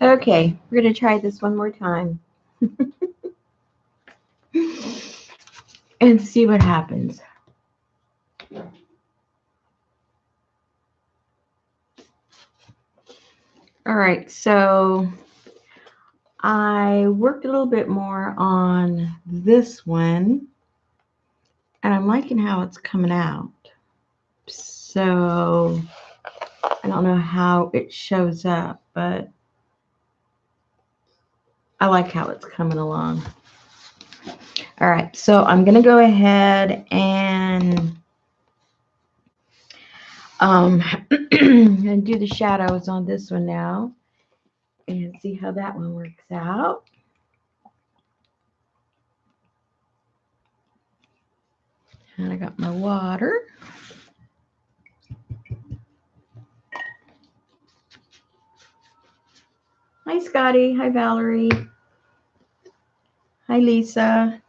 Okay, we're going to try this one more time and see what happens. All right, so I worked a little bit more on this one, and I'm liking how it's coming out. So I don't know how it shows up, but I like how it's coming along. All right, so I'm going to go ahead and and do the shadows on this one now and see how that one works out. And I got my water. Hi, Scotty. Hi, Valerie. Hi, Lisa.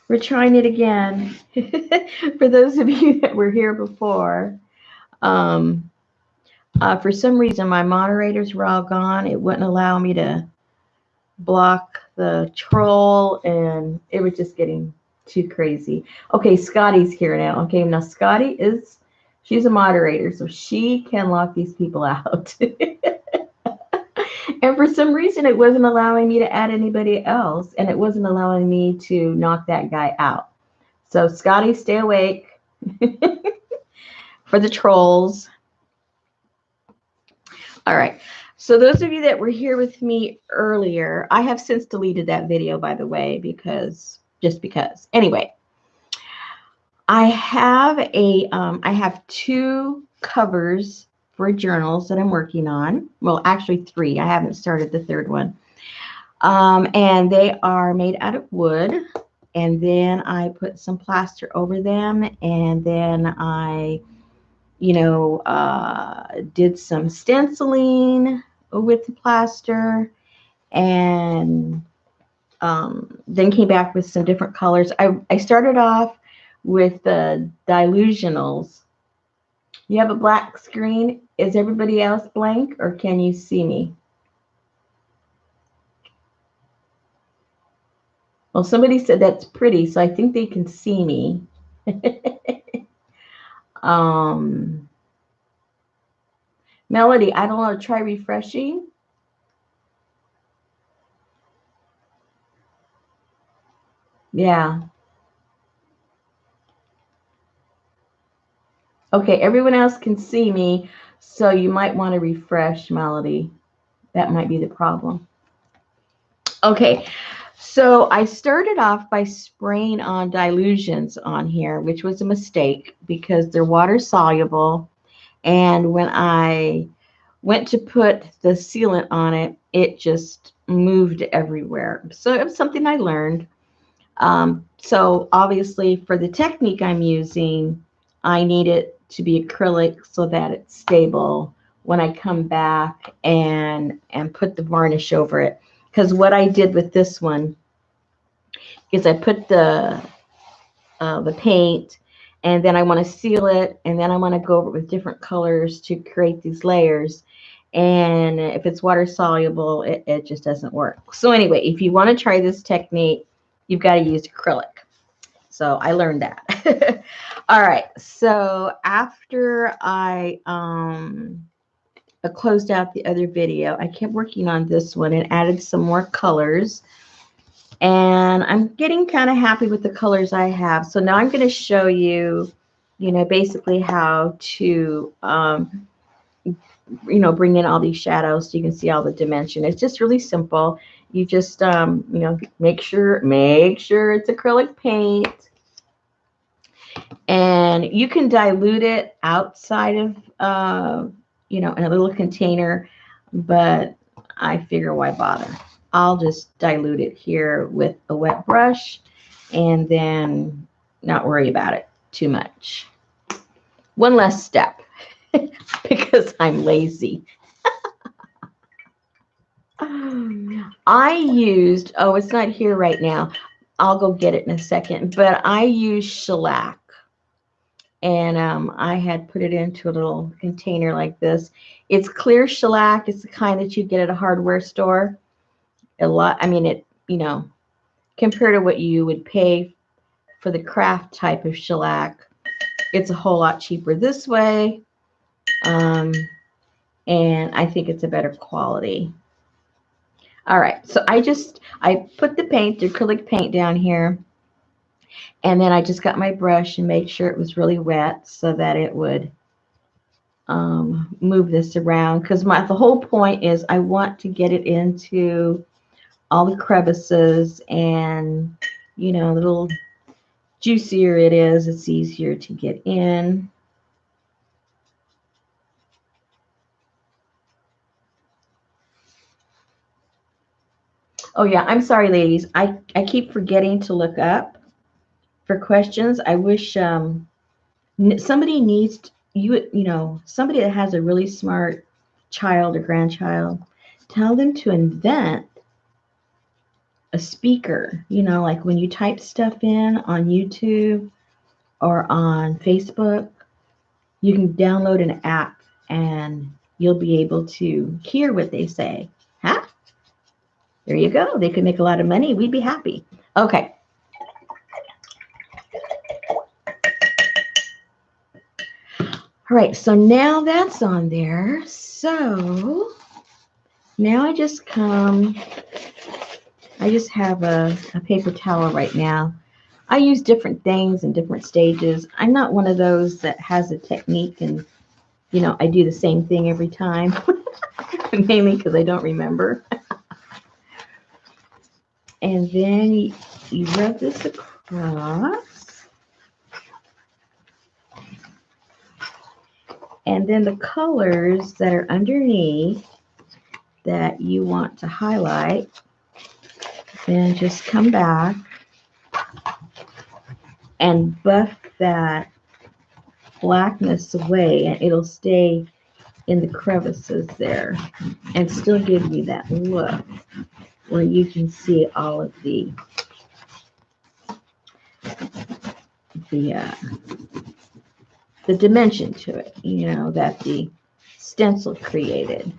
We're trying it again. For those of you that were here before, um, for some reason my moderators were all gone. It wouldn't allow me to block the troll, and it was just getting too crazy. Okay, Scotty's here now. Okay, now she's a moderator, so she can lock these people out. And for some reason, it wasn't allowing me to add anybody else, and it wasn't allowing me to knock that guy out. So, Scotty, stay awake for the trolls. All right. So, those of you that were here with me earlier, I have since deleted that video, by the way, just because. Anyway, I have two covers for journals that I'm working on. Well, actually three. I haven't started the third one. And they are made out of wood. And then I put some plaster over them. And then I, did some stenciling with the plaster. And then came back with some different colors. I started off with the dilutionals. You have a black screen. Is everybody else blank, or can you see me? Well, somebody said that's pretty, so I think they can see me. Melody, I don't know. Try refreshing. Yeah. Okay, everyone else can see me, so you might want to refresh, Melody. That might be the problem. Okay, so I started off by spraying on dilutions on here, which was a mistake because they're water soluble. And when I went to put the sealant on it, it just moved everywhere. So it was something I learned. So obviously for the technique I'm using, I need it to be acrylic so that it's stable when I come back and put the varnish over it. Because what I did with this one is I put the paint, and then I want to seal it, and then I want to go over it with different colors to create these layers. And if it's water soluble, it just doesn't work. So anyway, if you want to try this technique, you've got to use acrylic. So I learned that. All right. So after I closed out the other video, I kept working on this one and added some more colors. And I'm getting kind of happy with the colors I have. So now I'm going to show you, basically how to, bring in all these shadows so you can see all the dimension. It's just really simple. You just, make sure it's acrylic paint. And you can dilute it outside of, in a little container, but I figure why bother? I'll just dilute it here with a wet brush and then not worry about it too much. One less step because I'm lazy. I used, it's not here right now. I'll go get it in a second, but I used shellac. and I had put it into a little container like this. It's clear shellac. It's the kind that you get at a hardware store. A lot, I mean, compared to what you would pay for the craft type of shellac, it's a whole lot cheaper this way. And I think it's a better quality. All right, so I put the paint, the acrylic paint down here, and then I just got my brush and made sure it was really wet so that it would move this around, because the whole point is I want to get it into all the crevices, and the little juicier it is, it's easier to get in. Oh yeah, I'm sorry, ladies. I keep forgetting to look up for questions. I wish somebody needs somebody that has a really smart child or grandchild, tell them to invent a speaker, like when you type stuff in on YouTube or on Facebook, you can download an app and you'll be able to hear what they say. Huh? There you go. They could make a lot of money. We'd be happy. Okay. All right, so now that's on there. So now I just have a paper towel right now. I use different things in different stages. I'm not one of those that has a technique and, I do the same thing every time, mainly because I don't remember. And then you rub this across. And then the colors that are underneath that you want to highlight, then just come back and buff that blackness away, and it'll stay in the crevices there and still give you that look where you can see all of the dimension to it, that the stencil created.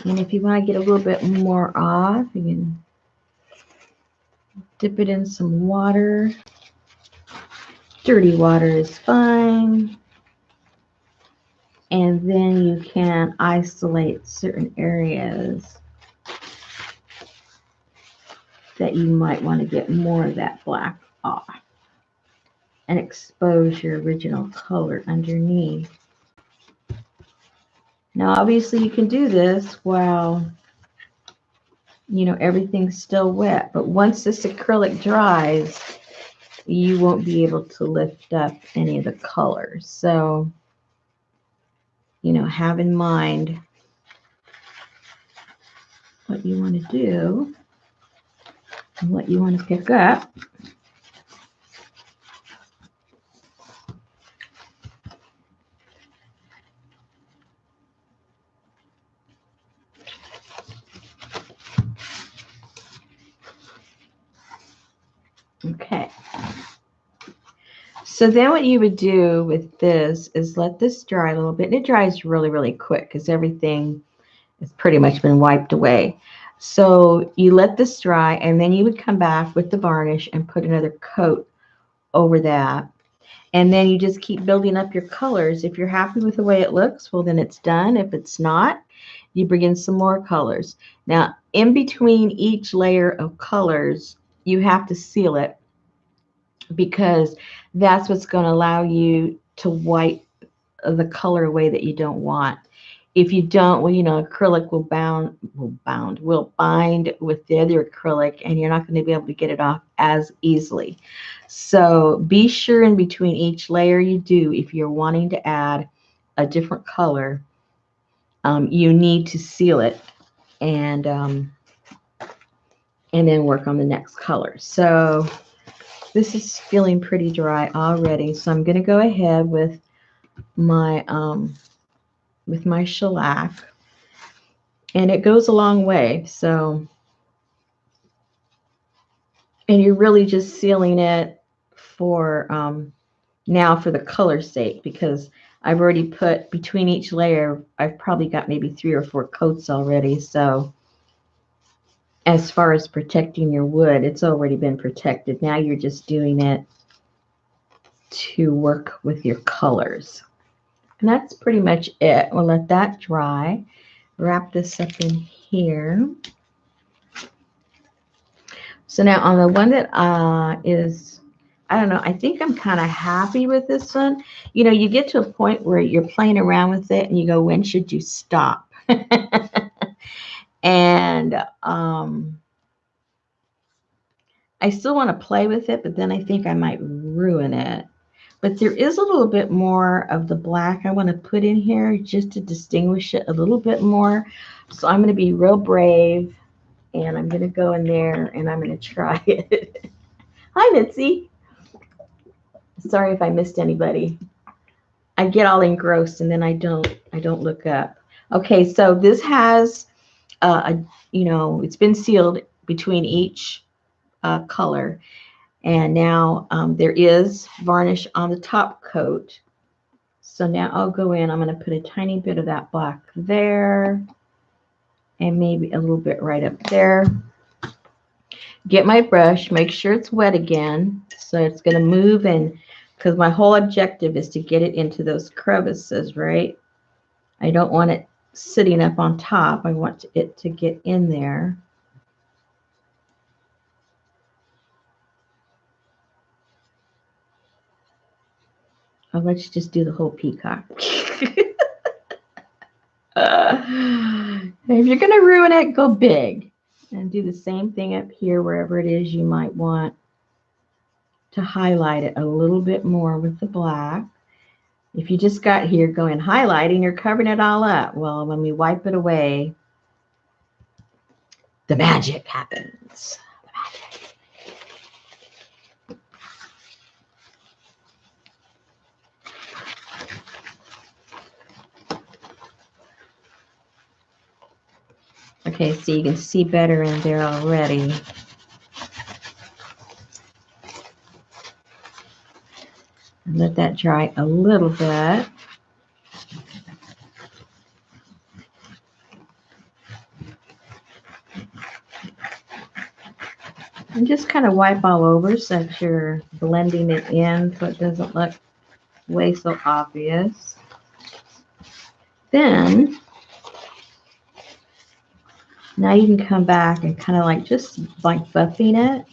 And if you want to get a little bit more off, you can dip it in some water. Dirty water is fine. And then you can isolate certain areas that you might want to get more of that black off and expose your original color underneath. Now, obviously, you can do this while, everything's still wet. But once this acrylic dries, you won't be able to lift up any of the colors. So, have in mind what you want to do and what you want to pick up. Okay. So then what you would do with this is let this dry a little bit. And it dries really, really quick because everything has pretty much been wiped away. So you let this dry, and then you would come back with the varnish and put another coat over that. And then you just keep building up your colors. If you're happy with the way it looks, well, then it's done. If it's not, you bring in some more colors. Now, in between each layer of colors, you have to seal it, because that's what's going to allow you to wipe the color away that you don't want. If you don't, well, acrylic will bind with the other acrylic, and you're not going to be able to get it off as easily. So be sure in between each layer you do, if you're wanting to add a different color, you need to seal it and then work on the next color. So this is feeling pretty dry already, so I'm going to go ahead with my shellac, and it goes a long way. So And you're really just sealing it for now for the color's sake, because I've already put between each layer, I've probably got maybe 3 or 4 coats already. So as far as protecting your wood, it's already been protected. Now you're just doing it to work with your colors. And that's pretty much it. We'll let that dry. Wrap this up in here. So now on the one that is, I don't know, I think I'm kind of happy with this one. You know, you get to a point where you're playing around with it and you go, when should you stop? And I still want to play with it, but then I think I might ruin it. But there is a little bit more of the black I want to put in here just to distinguish it a little bit more. So I'm going to be real brave, and I'm going to go in there and I'm going to try it. Hi, Mitzi. Sorry if I missed anybody. I get all engrossed and then I don't look up. Okay, so this has it's been sealed between each color, and now there is varnish on the top coat. So now I'll go in. I'm going to put a tiny bit of that black there, and maybe a little bit right up there. Get my brush, make sure it's wet again, so it's going to move in, because my whole objective is to get it into those crevices, right? I don't want it sitting up on top. I want it to get in there. Oh, let's just do the whole peacock. If you're going to ruin it, go big. And do the same thing up here, wherever it is you might want to highlight it a little bit more with the black. If you just got here going highlighting, you're covering it all up. Well, when we wipe it away, the magic happens. Okay, so you can see better in there already. And let that dry a little bit. And just kind of wipe all over so that you're blending it in so it doesn't look way so obvious. Then, now you can come back and kind of like just like buffing it,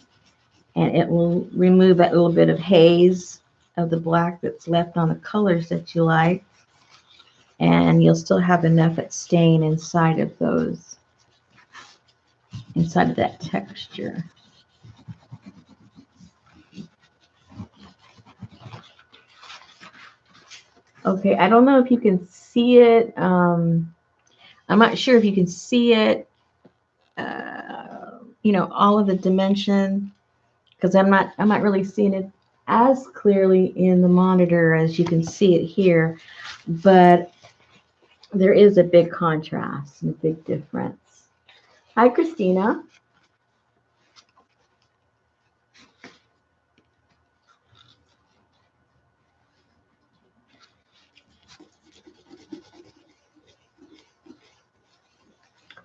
and it will remove that little bit of haze of the black that's left on the colors that you like. And you'll still have enough at stain inside of those, inside of that texture. Okay, I don't know if you can see it. I'm not sure if you can see it, all of the dimension, because I'm not really seeing it as clearly in the monitor as you can see it here, but there is a big contrast and a big difference. Hi, Christina.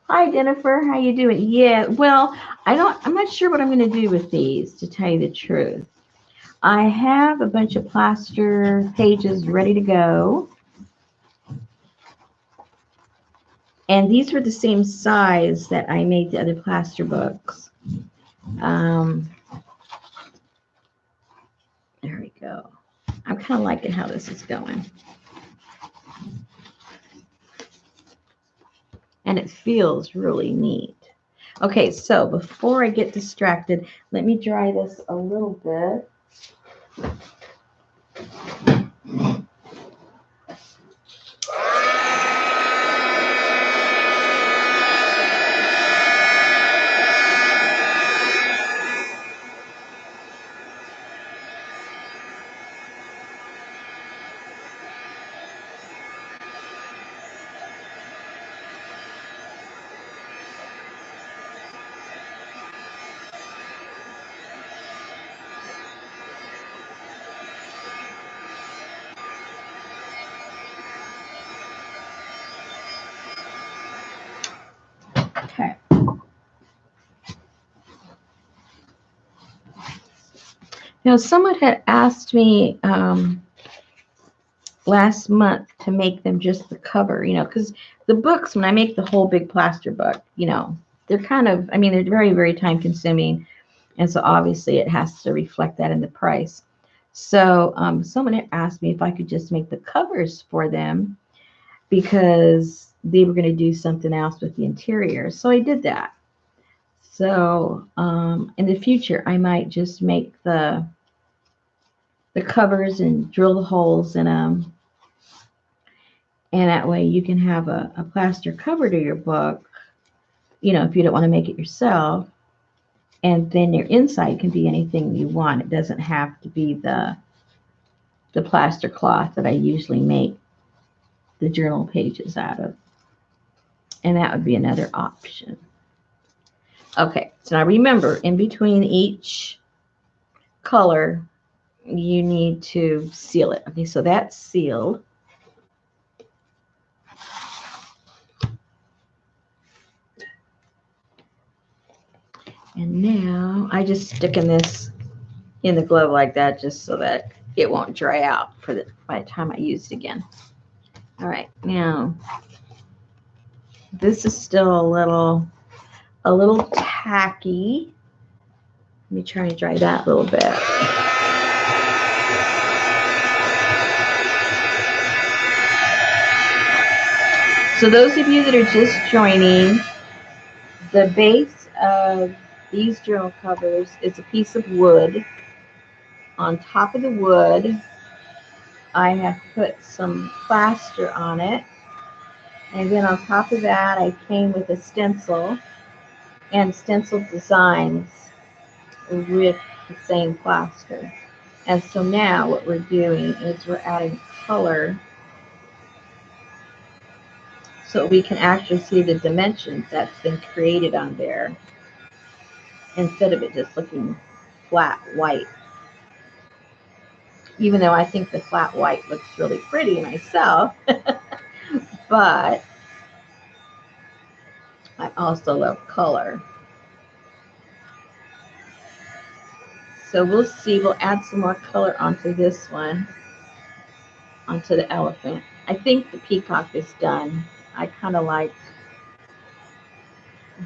Hi, Jennifer. How you doing? Yeah, well, I'm not sure what I'm going to do with these, to tell you the truth. I have a bunch of plaster pages ready to go. And these were the same size that I made the other plaster books. There we go. I'm kind of liking how this is going. And it feels really neat. Okay, so before I get distracted, let me dry this a little bit. Now, someone had asked me last month to make them just the cover, because the books, when I make the whole big plaster book, they're kind of, I mean, they're very, very time consuming. And so obviously it has to reflect that in the price. So someone had asked me if I could just make the covers for them because they were going to do something else with the interior. So I did that. So in the future, I might just make the covers and drill the holes in them. And that way you can have a plaster cover to your book, if you don't want to make it yourself. And then your inside can be anything you want. It doesn't have to be the plaster cloth that I usually make the journal pages out of. And that would be another option. Okay, so now remember, in between each color, you need to seal it. Okay, so that's sealed. And now I just stick in this in the glove like that just so that it won't dry out by the time I use it again. All right, now this is still a little tacky. Let me try and dry that a little bit. So those of you that are just joining, the base of these journal covers is a piece of wood. On top of the wood, I have put some plaster on it. And then on top of that, I came with a stencil and stenciled designs with the same plaster. And so now what we're doing is we're adding color so we can actually see the dimensions that's been created on there instead of it just looking flat white. Even though I think the flat white looks really pretty myself, but I also love color. So we'll see, we'll add some more color onto this one, onto the elephant. I think the peacock is done. I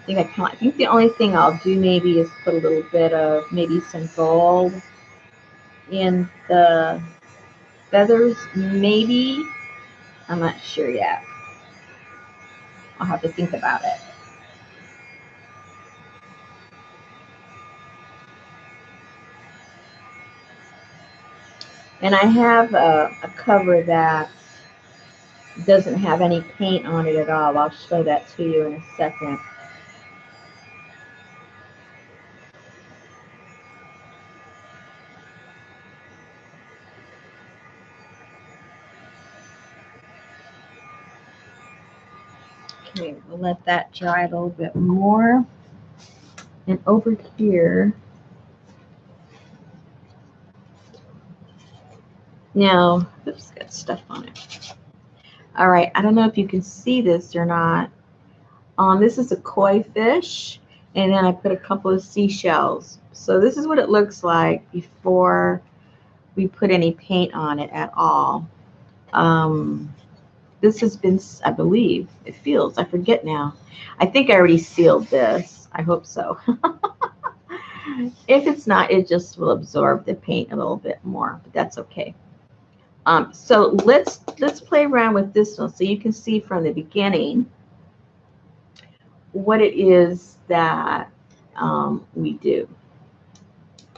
think the only thing I'll do maybe is put a little bit of maybe some gold in the feathers, maybe. I'm not sure yet. I'll have to think about it. And I have a cover that doesn't have any paint on it at all. I'll show that to you in a second. Okay, we'll let that dry a little bit more. And over here, now, oops, got stuff on it. All right, I don't know if you can see this or not. This is a koi fish, and then I put a couple of seashells. So this is what it looks like before we put any paint on it at all. This has been, I believe, it feels, I forget now. I think I already sealed this. I hope so. If it's not, it just will absorb the paint a little bit more, but that's okay. So let's play around with this one so you can see from the beginning what it is that we do.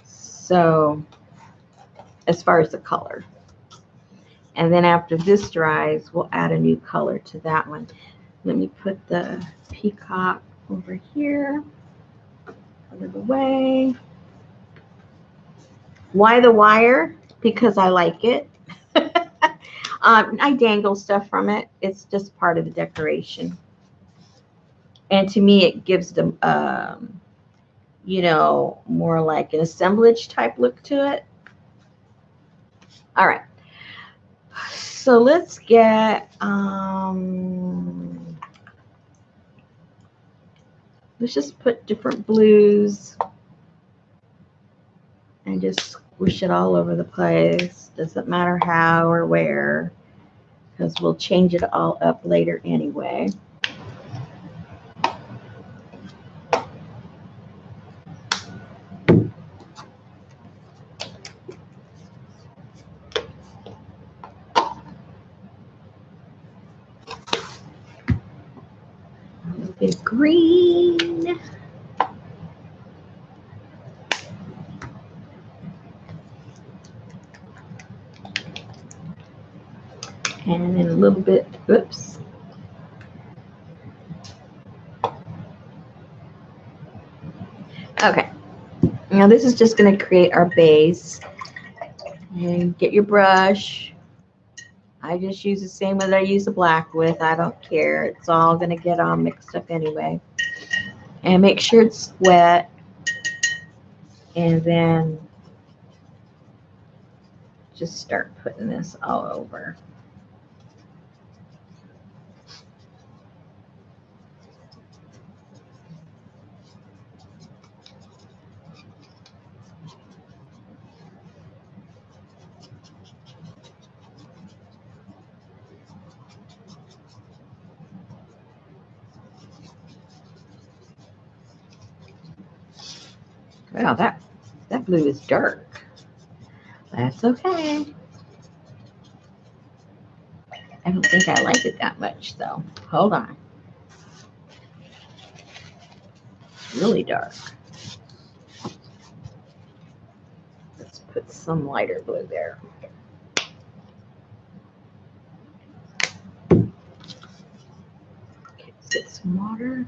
So as far as the color. And then after this dries, we'll add a new color to that one. Let me put the peacock over here, out of the way. Why the wire? Because I like it. I dangle stuff from it. It's just part of the decoration. And to me, it gives them, more like an assemblage type look to it. All right. So let's get, let's just put different blues. and just squish it all over the place. Doesn't matter how or where, because we'll change it all up later anyway. A little bit of green. And then a little bit, oops. Okay, now this is just going to create our base. And get your brush. I just use the same one that I use the black with. I don't care. It's all going to get all mixed up anyway. And make sure it's wet. And then just start putting this all over. Wow, that blue is dark. That's okay. I don't think I like it that much, though. Hold on. It's really dark. Let's put some lighter blue there. Okay, let's get some water.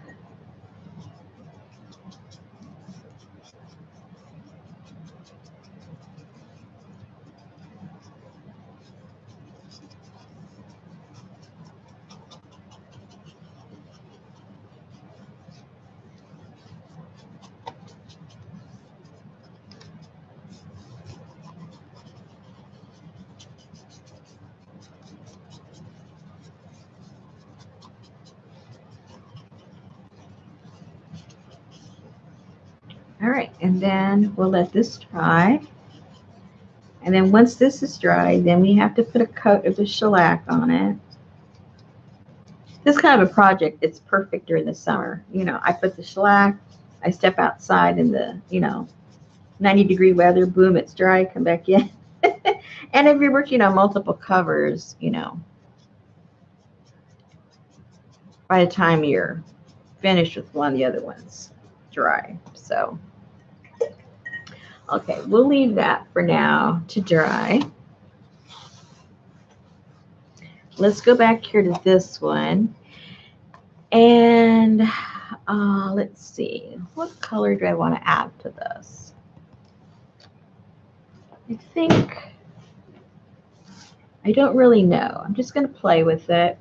All right, and then we'll let this dry. And then once this is dry, then we have to put a coat of the shellac on it. This kind of a project, it's perfect during the summer. You know, I put the shellac, I step outside in the, 90-degree weather, boom, it's dry, come back in. And if you're working on multiple covers, by the time you're finished with one, the other one's dry. So, okay, we'll leave that for now to dry. Let's go back here to this one. And let's see, what color do I want to add to this? I think, I don't really know. I'm just going to play with it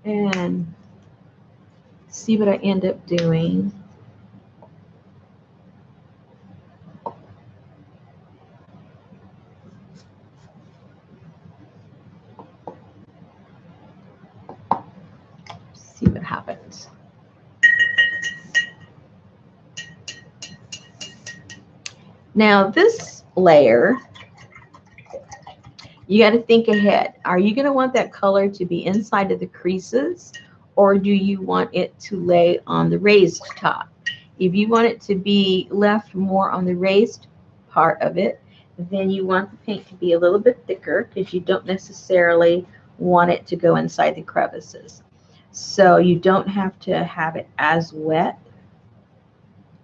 and see what I end up doing. See what happens. Now this layer, you got to think ahead. Are you going to want that color to be inside of the creases, or do you want it to lay on the raised top? If you want it to be left more on the raised part of it, then you want the paint to be a little bit thicker, because you don't necessarily want it to go inside the crevices. So you don't have to have it as wet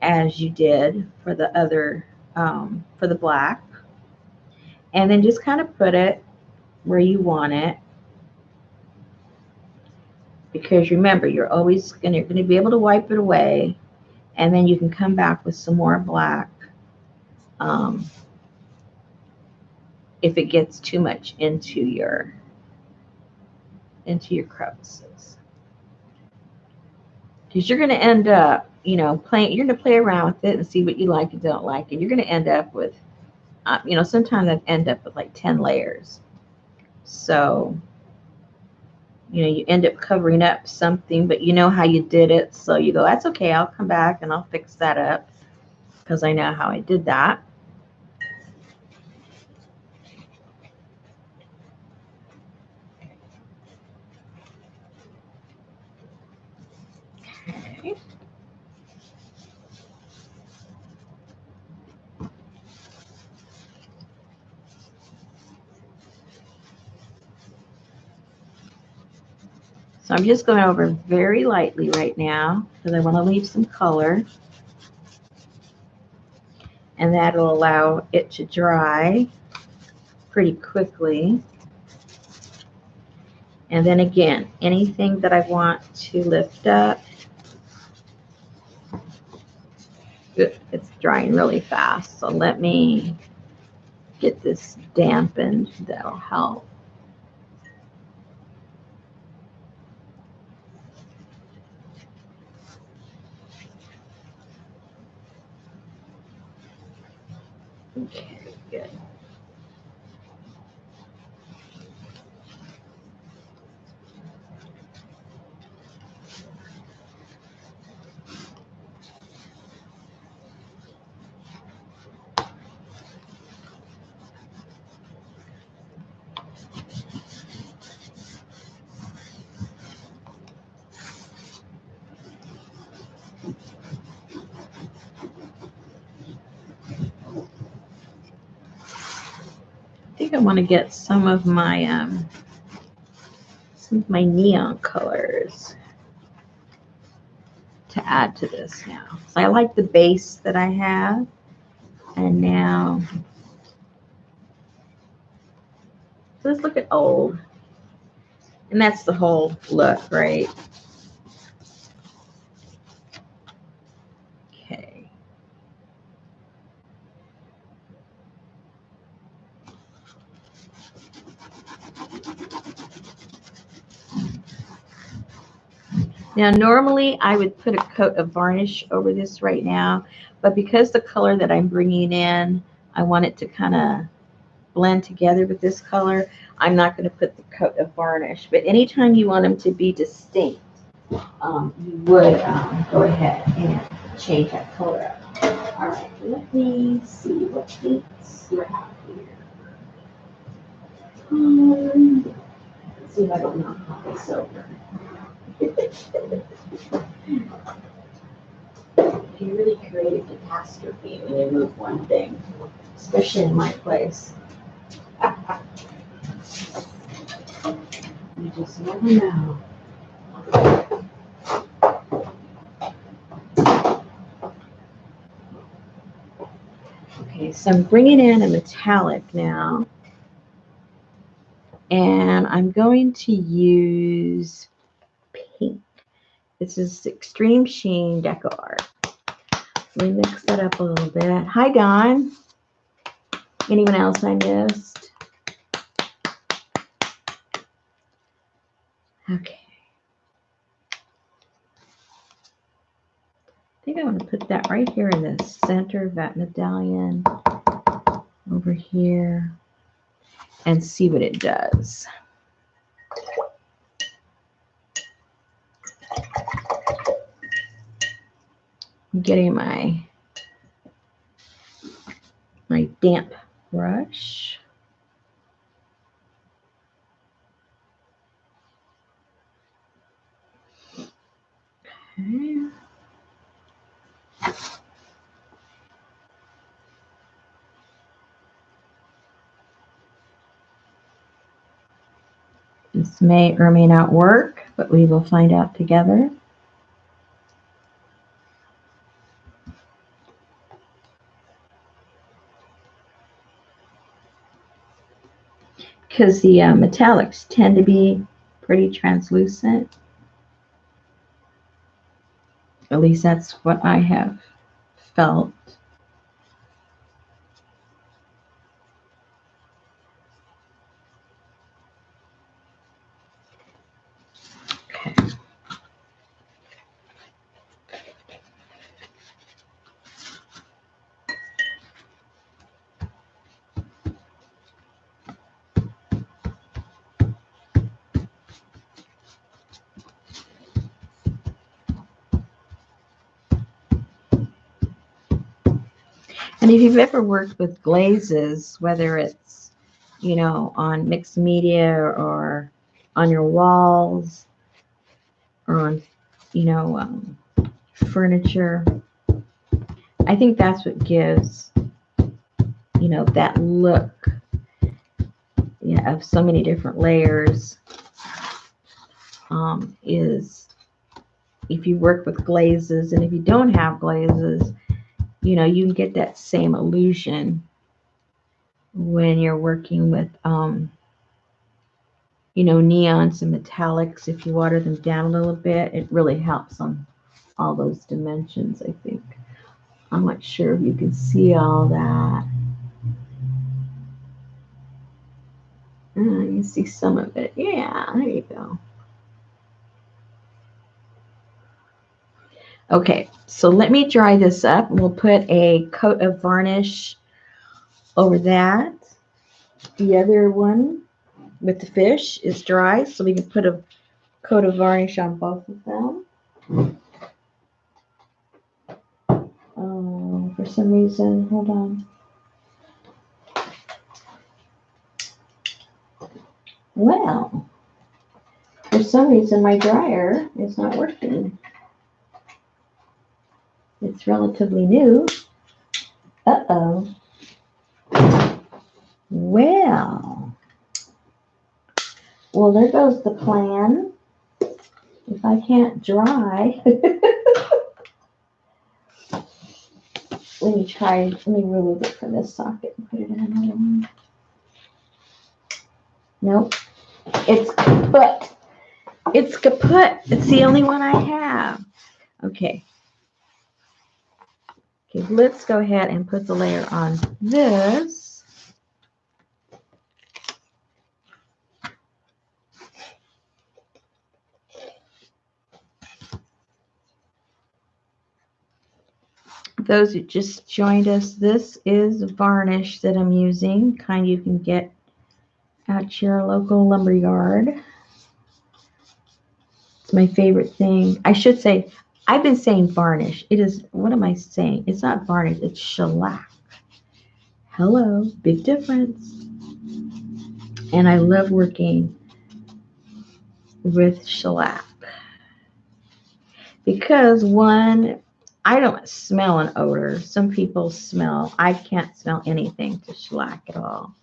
as you did for the other, for the black. And then just kind of put it where you want it. Because remember, you're always going to be able to wipe it away. And then you can come back with some more black if it gets too much into your crevices. Because you're going to end up, you're going to play around with it and see what you like and don't like. And you're going to end up with, sometimes I end up with like 10 layers. So, you end up covering up something, but you know how you did it. So you go, that's okay, I'll come back and I'll fix that up. because I know how I did that. Okay. So I'm just going over very lightly right now because I want to leave some color. And that'll allow it to dry pretty quickly. And then again, anything that I want to lift up, it's drying really fast. So let me get this dampened. That'll help. Okay, good. I think I want to get some of my neon colors to add to this now. So I like the base that I have, and now let's look at old, and that's the whole look, right? Okay. Now, normally I would put a coat of varnish over this right now, but because the color that I'm bringing in, I want it to kind of blend together with this color, I'm not going to put the coat of varnish. But anytime you want them to be distinct, you would go ahead and change that color up. All right, let me see what paints you have here. Let's see if I don't knock this over. You really create a catastrophe when you move one thing, especially in my place. You just never know. Okay, so I'm bringing in a metallic now, and I'm going to use pink. This is Extreme Sheen Deco Art. Let me mix that up a little bit. Hi, Don. Anyone else I missed? Okay. I think I want to put that right here in the center of that medallion over here and see what it does. I'm getting my damp brush. Okay. This may or may not work, but we will find out together. Because the metallics tend to be pretty translucent. At least that's what I have felt. Okay. And if you've ever worked with glazes, whether it's, on mixed media or on your walls or on, furniture, I think that's what gives, that look, of so many different layers, is if you work with glazes, and if you don't have glazes, you can get that same illusion when you're working with, neons and metallics. If you water them down a little bit, it really helps on all those dimensions, I think. I'm not sure if you can see all that. You can see some of it. Yeah, there you go. Okay, so let me dry this up. We'll put a coat of varnish over that. The other one with the fish is dry, so we can put a coat of varnish on both of them. For some reason, hold on. Well, for some reason my dryer is not working. It's relatively new. Uh-oh. Well, there goes the plan. If I can't dry, let me remove it from this socket and put it in another one. Nope. It's kaput. It's kaput. It's the only one I have. Okay. Okay, let's go ahead and put the layer on this. Those who just joined us, this is varnish that I'm using, kind you can get at your local lumber yard. It's my favorite thing. I should say, I've been saying varnish. It is, what am I saying? It's not varnish, it's shellac. Hello, big difference. And I love working with shellac because, one, I don't smell an odor. Some people smell. I can't smell anything to shellac at all.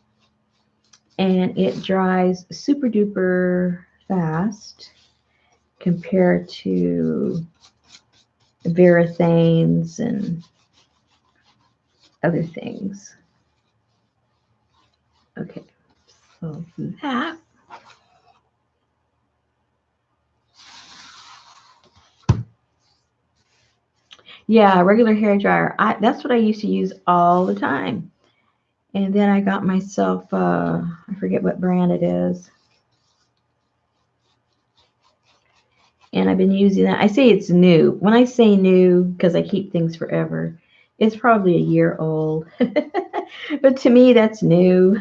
And it dries super duper fast compared to Varathanes and other things. Okay, so that. Yeah, regular hair dryer. That's what I used to use all the time. And then I got myself, I forget what brand it is. And I've been using that. I say it's new. When I say new, because I keep things forever, it's probably a year old. But to me, that's new.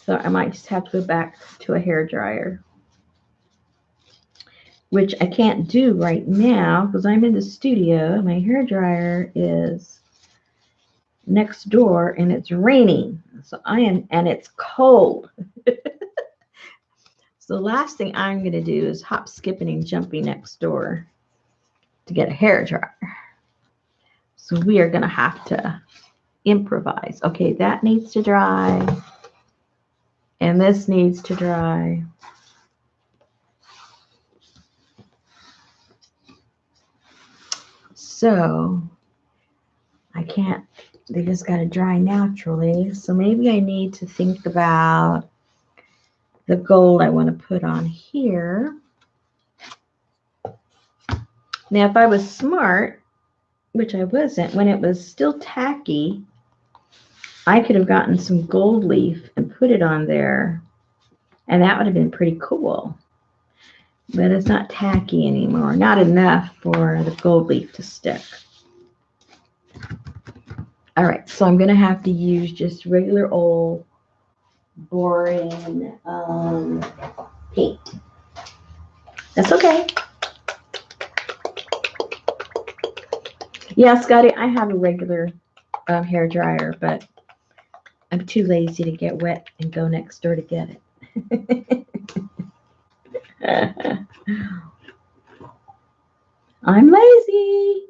So I might just have to go back to a hair dryer, which I can't do right now because I'm in the studio. My hair dryer is next door and it's raining. So and it's cold. So the last thing I'm going to do is hop, skipping, and jumping next door to get a hair dryer. So we are going to have to improvise. Okay, that needs to dry. And this needs to dry. So I can't, they just got to dry naturally. So maybe I need to think about the gold I want to put on here. Now, if I was smart, which I wasn't, when it was still tacky, I could have gotten some gold leaf and put it on there, and that would have been pretty cool. But it's not tacky anymore, not enough for the gold leaf to stick. All right, so I'm going to have to use just regular old boring paint. That's okay. Yeah, Scotty, I have a regular hair dryer, but I'm too lazy to get wet and go next door to get it. I'm lazy.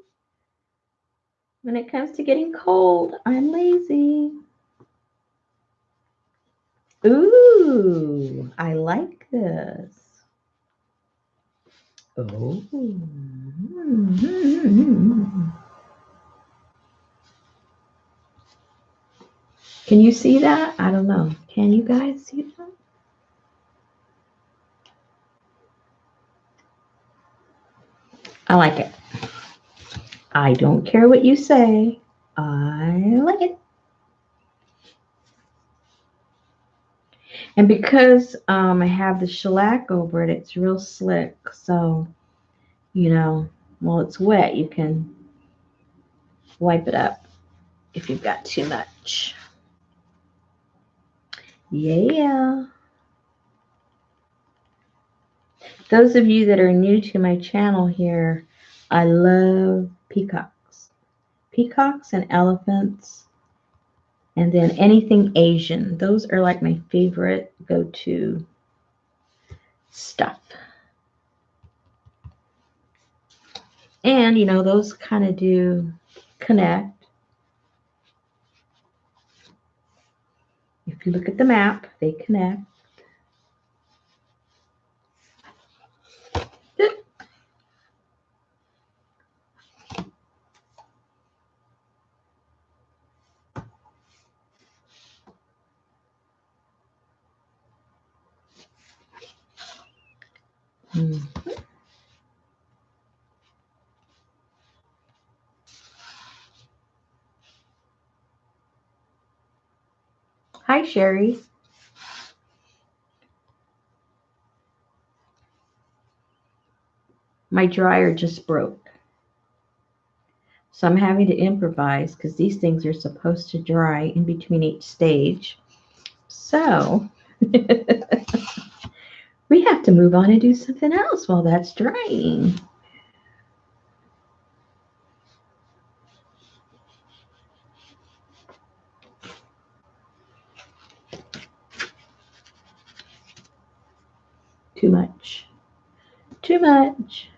When it comes to getting cold, I'm lazy. Ooh, I like this. Oh. Can you see that? I don't know. Can you guys see that? I like it. I don't care what you say. I like it. And because I have the shellac over it, it's real slick. So, while it's wet, you can wipe it up if you've got too much. Yeah. Those of you that are new to my channel here, I love peacocks. Peacocks and elephants. And then anything Asian. Those are like my favorite go-to stuff. And, those kind of do connect. If you look at the map, they connect. Hi, Sherry. My dryer just broke. So I'm having to improvise because these things are supposed to dry in between each stage. So we have to move on and do something else while that's drying. Too much. Too much.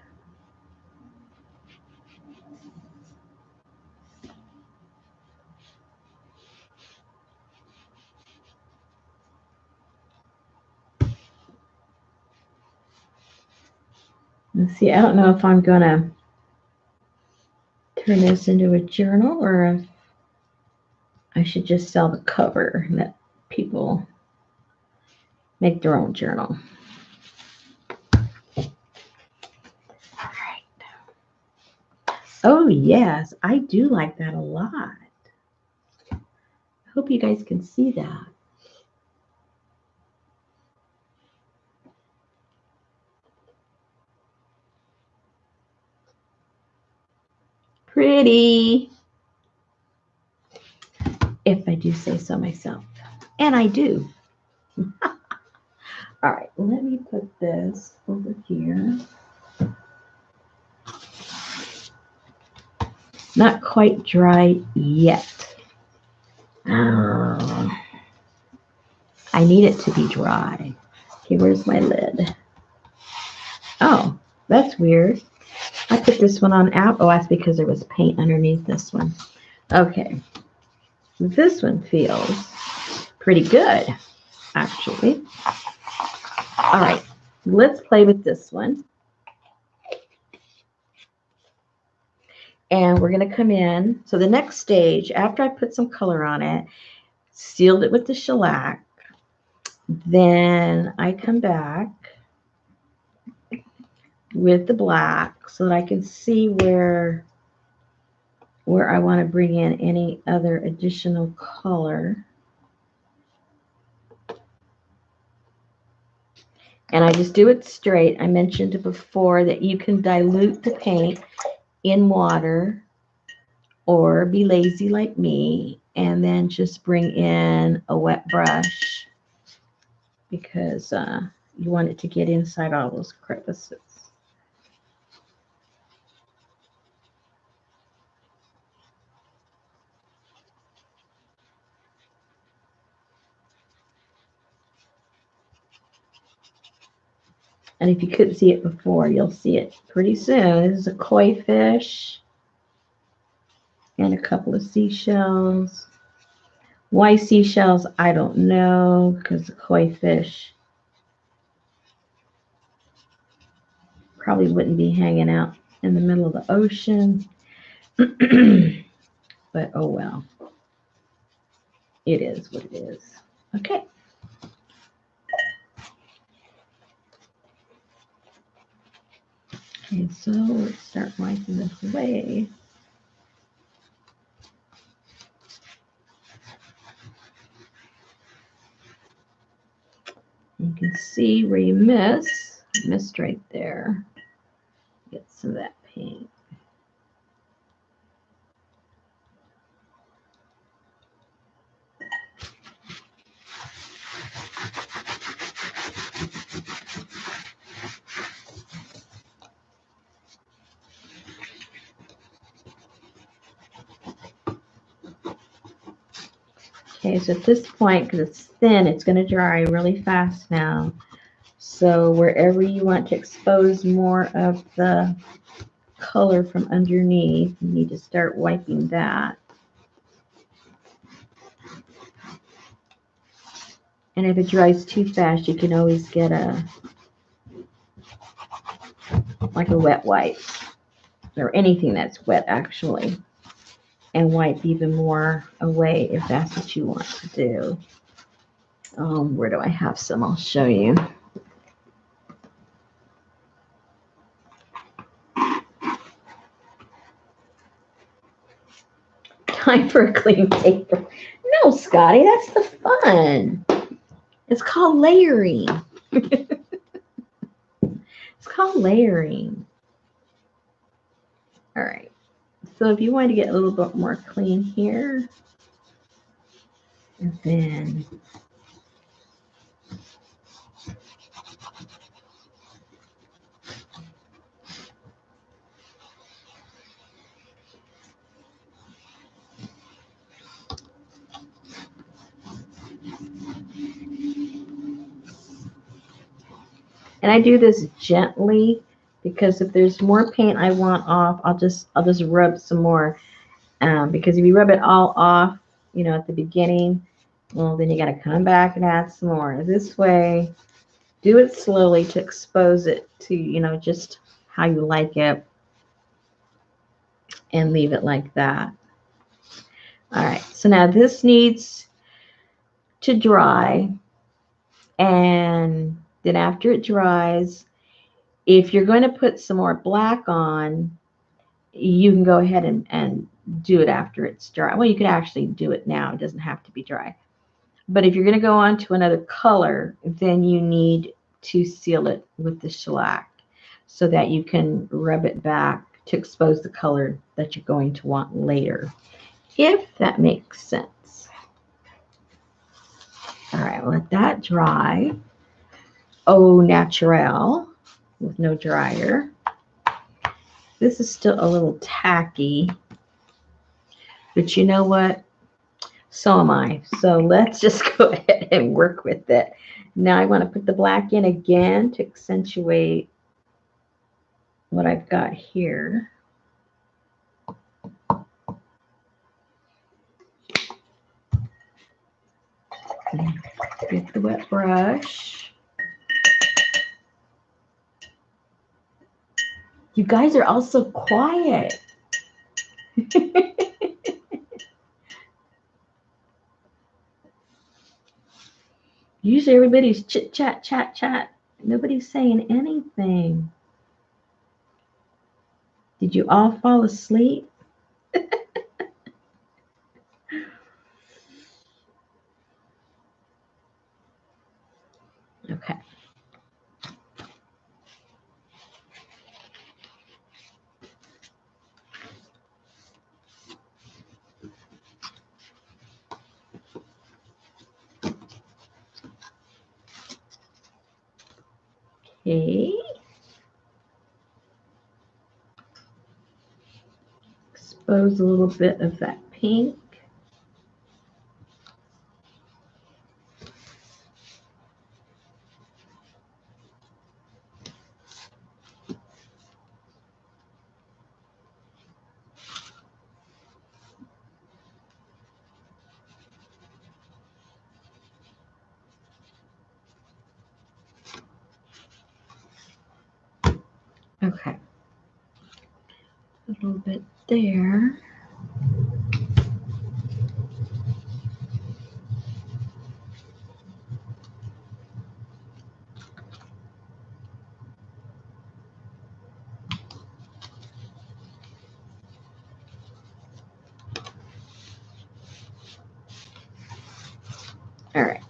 Let's see, I don't know if I'm going to turn this into a journal or if I should just sell the cover and let people make their own journal. All right. Oh, yes, I do like that a lot. I hope you guys can see that. Pretty, if I do say so myself. And I do. All right, let me put this over here. Not quite dry yet. I need it to be dry. Okay, where's my lid? Oh, that's weird. I put this one on out. Oh, that's because there was paint underneath this one. Okay. This one feels pretty good, actually. All right. Let's play with this one. And we're going to come in. So the next stage, after I put some color on it, sealed it with the shellac, then I come back with the black so that I can see where I want to bring in any other additional color. And I just do it straight. I mentioned before that you can dilute the paint in water or be lazy like me and then just bring in a wet brush because you want it to get inside all those crevices. And if you couldn't see it before, you'll see it pretty soon. This is a koi fish and a couple of seashells. Why seashells, I don't know, because the koi fish probably wouldn't be hanging out in the middle of the ocean. But oh well. It is what it is. Okay. Okay, so let's start wiping this away. You can see where you missed right there. Get some of that paint. Okay, so at this point, because it's thin, it's going to dry really fast now. So wherever you want to expose more of the color from underneath, you need to start wiping that. And if it dries too fast, you can always get like a wet wipe, or anything that's wet actually, and wipe even more away if that's what you want to do. Where do I have some? I'll show you. Time for a clean paper. No, Scotty, that's the fun. It's called layering. It's called layering. All right. So if you want to get a little bit more clean here, and then and I do this gently because if there's more paint I want off, I'll just rub some more. Because if you rub it all off, you know, at the beginning, well, then you got to come back and add some more. This way, do it slowly to expose it to, you know, just how you like it, and leave it like that. All right, so now this needs to dry, and then after it dries, if you're going to put some more black on, you can go ahead and do it after it's dry. Well, you could actually do it now. It doesn't have to be dry. But if you're going to go on to another color, then you need to seal it with the shellac so that you can rub it back to expose the color that you're going to want later, if that makes sense. All right, let that dry. Au naturel with no dryer. This is still a little tacky, but you know what? So am I. So let's just go ahead and work with it. Now I want to put the black in again to accentuate what I've got here. Get the wet brush. You guys are all so quiet. Usually everybody's chit chat, chat, chat. Nobody's saying anything. Did you all fall asleep? Okay. Okay. Expose a little bit of that pink. Okay. A little bit there. All right.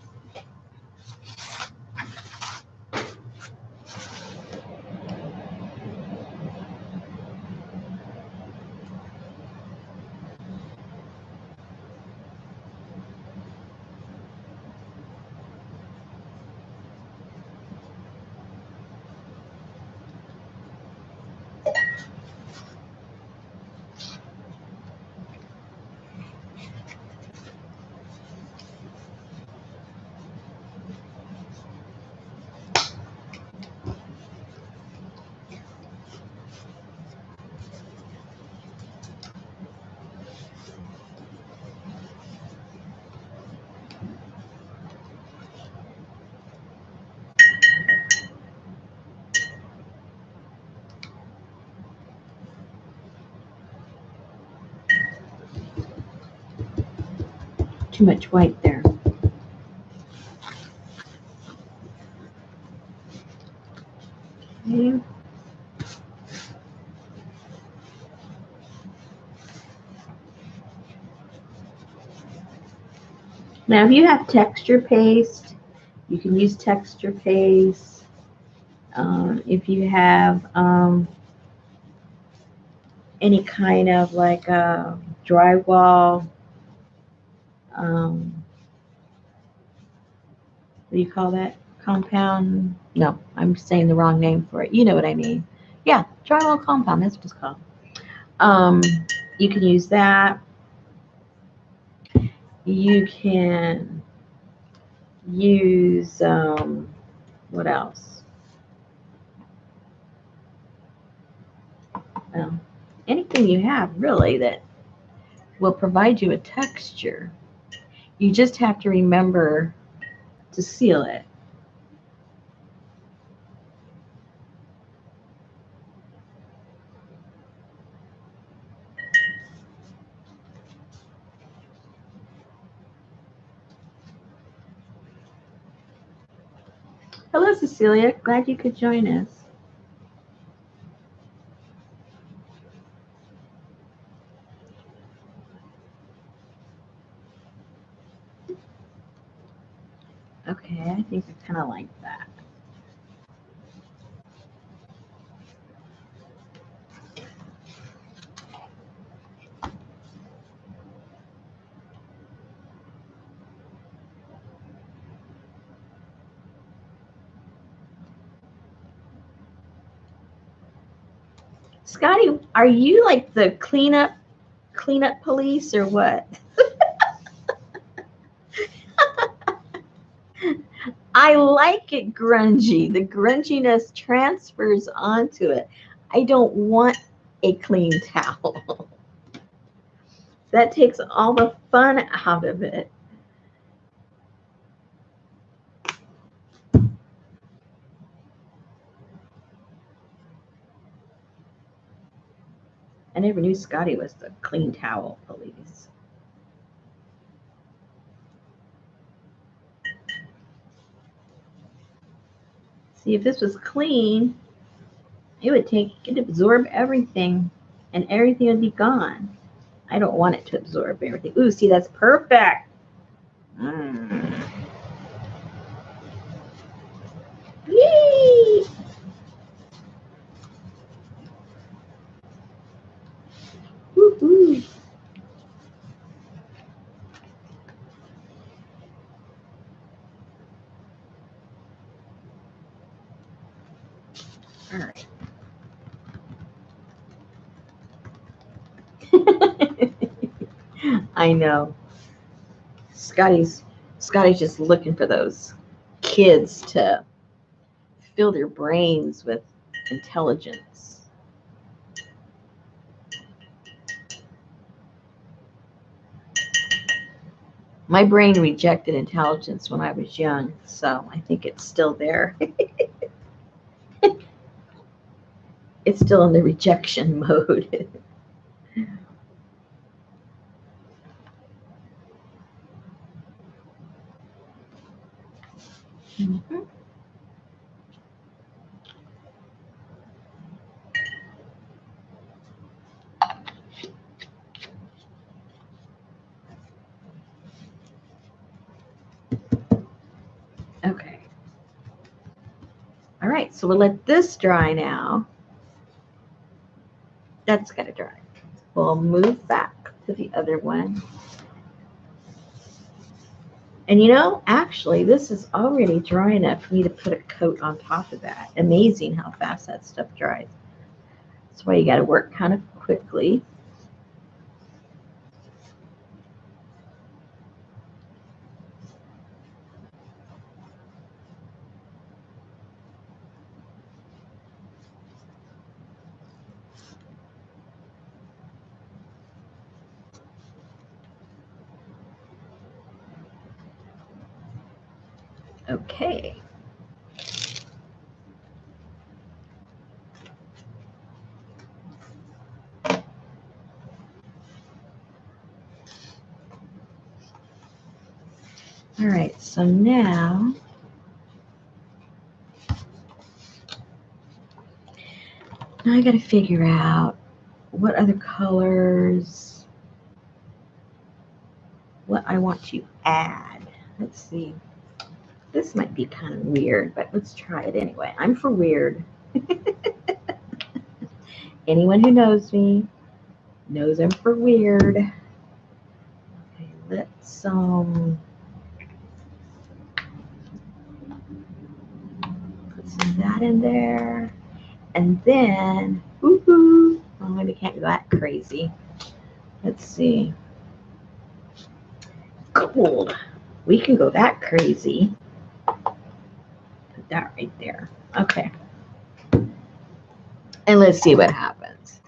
Too much white there. Okay. Now, if you have texture paste, you can use texture paste. If you have any kind of like a drywall, what do you call that? Compound? No, I'm saying the wrong name for it. You know what I mean. Yeah, drywall compound, that's what it's called. You can use that. You can use, what else? Well, anything you have really that will provide you a texture. You just have to remember to seal it. Hello, Cecilia. Glad you could join us. Okay, I think I kind of like that. Scotty, are you like the cleanup police or what? I like it grungy. The grunginess transfers onto it. I don't want a clean towel. That takes all the fun out of it. I never knew Scotty was the clean towel police. See, if this was clean, it'd absorb everything and everything would be gone. I don't want it to absorb everything. Ooh, see, that's perfect. Yay! Woo-hoo. All right. I know. Scotty's just looking for those kids to fill their brains with intelligence. My brain rejected intelligence when I was young, so I think it's still there. It's still in the rejection mode. Mhm. Okay. All right, so we'll let this dry now. That's got to dry. We'll move back to the other one. And you know, actually, this is already dry enough for me to put a coat on top of that. Amazing how fast that stuff dries. That's why you got to work kind of quickly. Okay. All right, so now I got to figure out what other colors, what I want to add. Let's see. This might be kind of weird, but let's try it anyway. I'm for weird. Anyone who knows me knows I'm for weird. Okay, let's put some of that in there. And then, woohoo, well, maybe can't go that crazy. Let's see. Gold. We can go that crazy. Put that right there. Okay. And let's see what happens.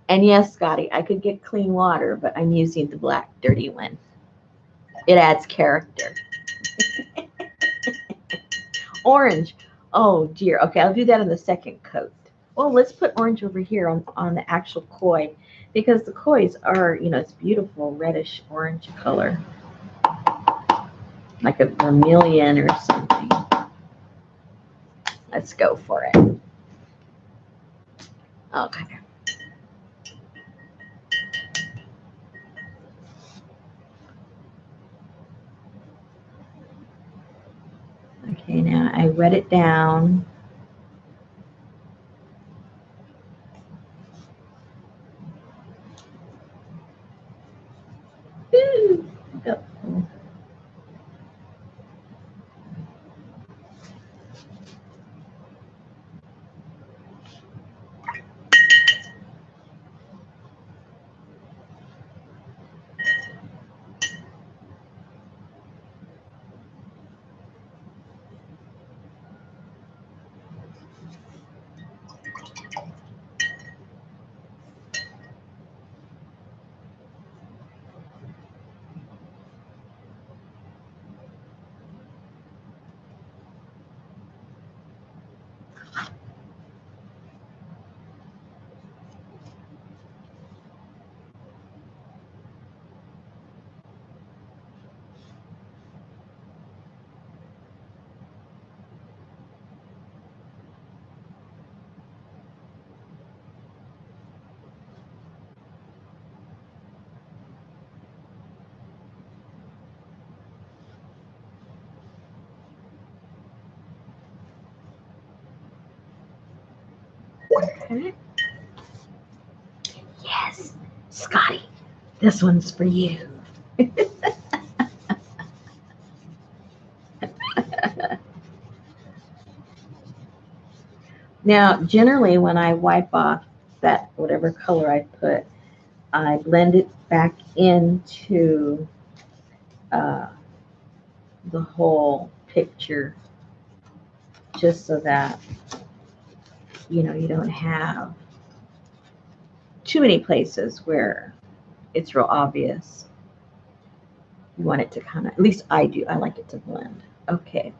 And yes, Scotty, I could get clean water, but I'm using the black dirty one. It adds character. Orange. Oh dear. Okay, I'll do that on the second coat. Well, let's put orange over here on the actual koi, because the kois are, you know, it's beautiful reddish orange color, like a vermilion or something. Let's go for it. Okay. Okay, now I wet it down. Ooh, go. Okay. Yes, Scotty, this one's for you. Now, generally, when I wipe off that whatever color I put, I blend it back into the whole picture, just so that, you know, you don't have too many places where it's real obvious. You want it to kind of, at least I do, I like it to blend. Okay.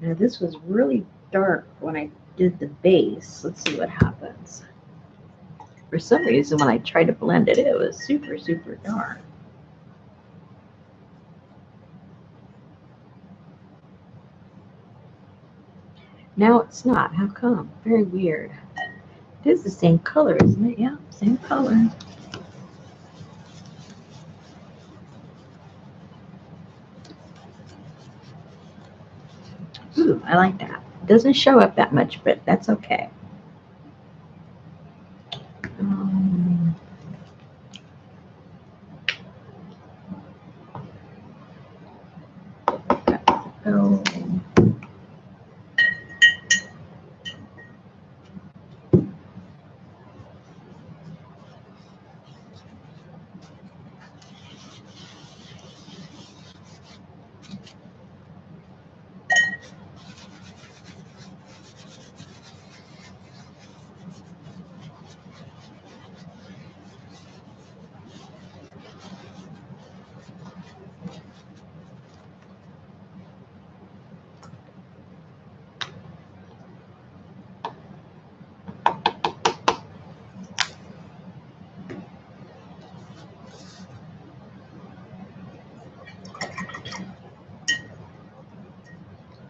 Now this was really dark when I did the base. Let's see what happens. For some reason, when I tried to blend it, it was super, super dark. Now it's not. How come? Very weird. It is the same color, isn't it? Yeah, same color. Ooh, I like that. It doesn't show up that much, but that's okay. Um, oh.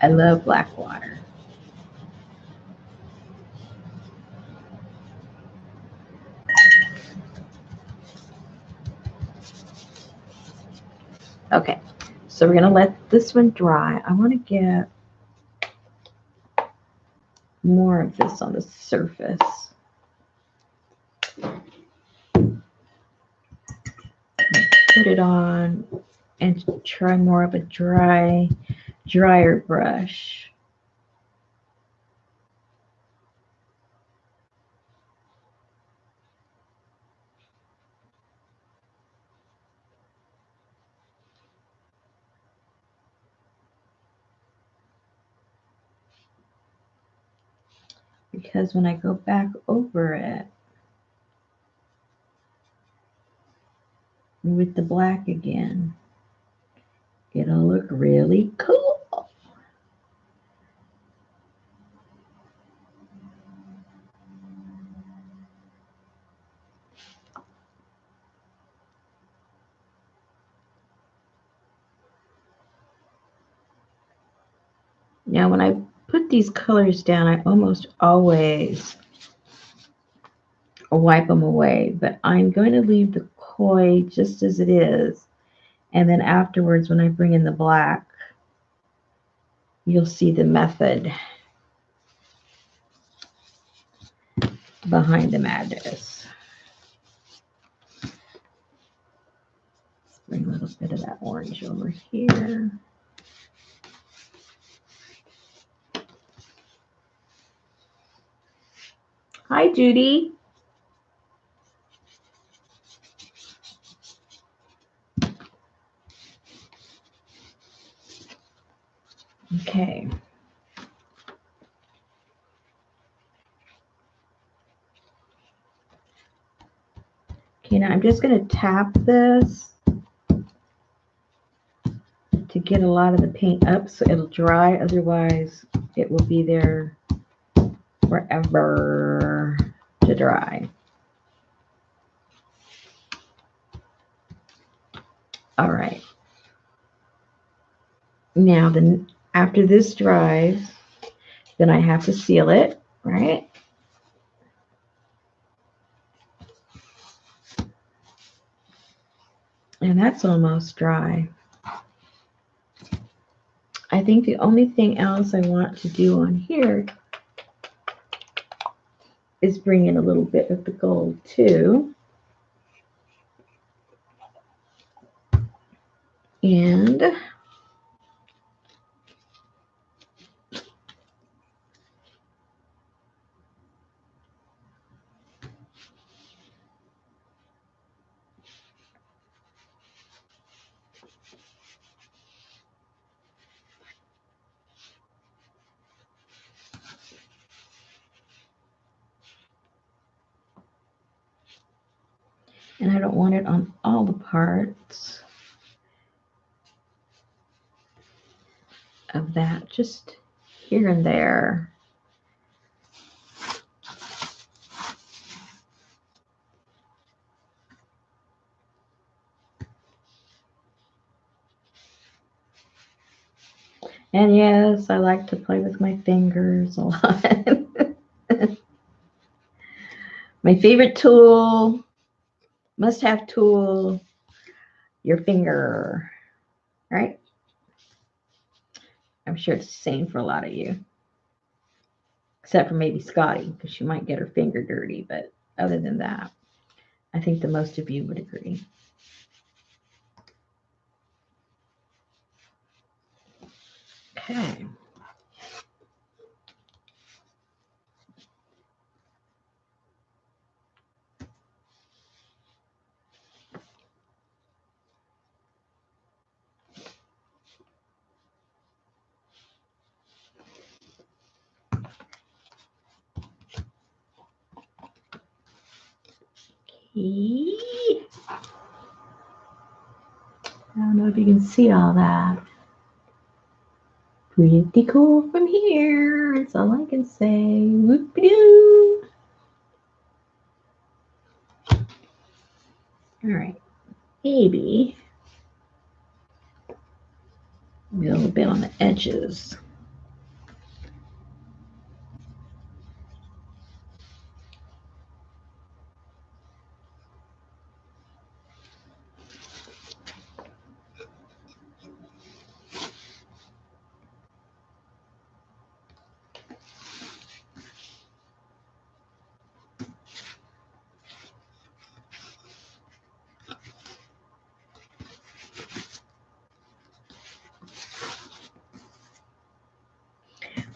I love black water. Okay, so we're gonna let this one dry. I want to get more of this on the surface. Put it on and try more of a drier brush. Because when I go back over it with the black again, it'll look really cool. Now when I put these colors down, I almost always wipe them away, but I'm going to leave the koi just as it is. And then afterwards, when I bring in the black, you'll see the method behind the madness. Let's bring a little bit of that orange over here. Hi, Judy. Okay. Okay, now I'm just going to tap this to get a lot of the paint up so it'll dry. Otherwise, it will be there forever to dry. All right. Now, then after this dries, then I have to seal it, right? And that's almost dry. I think the only thing else I want to do on here is bring in a little bit of the gold too. And I don't want it on all the parts of that, just here and there. And yes, I like to play with my fingers a lot. My favorite tool, must-have tool, your finger, right? I'm sure it's the same for a lot of you, except for maybe Scotty, because she might get her finger dirty. But other than that, I think the most of you would agree. Okay. I don't know if you can see all that. Pretty cool from here. That's all I can say. Whoop-de-doo. All right. Maybe a little bit on the edges.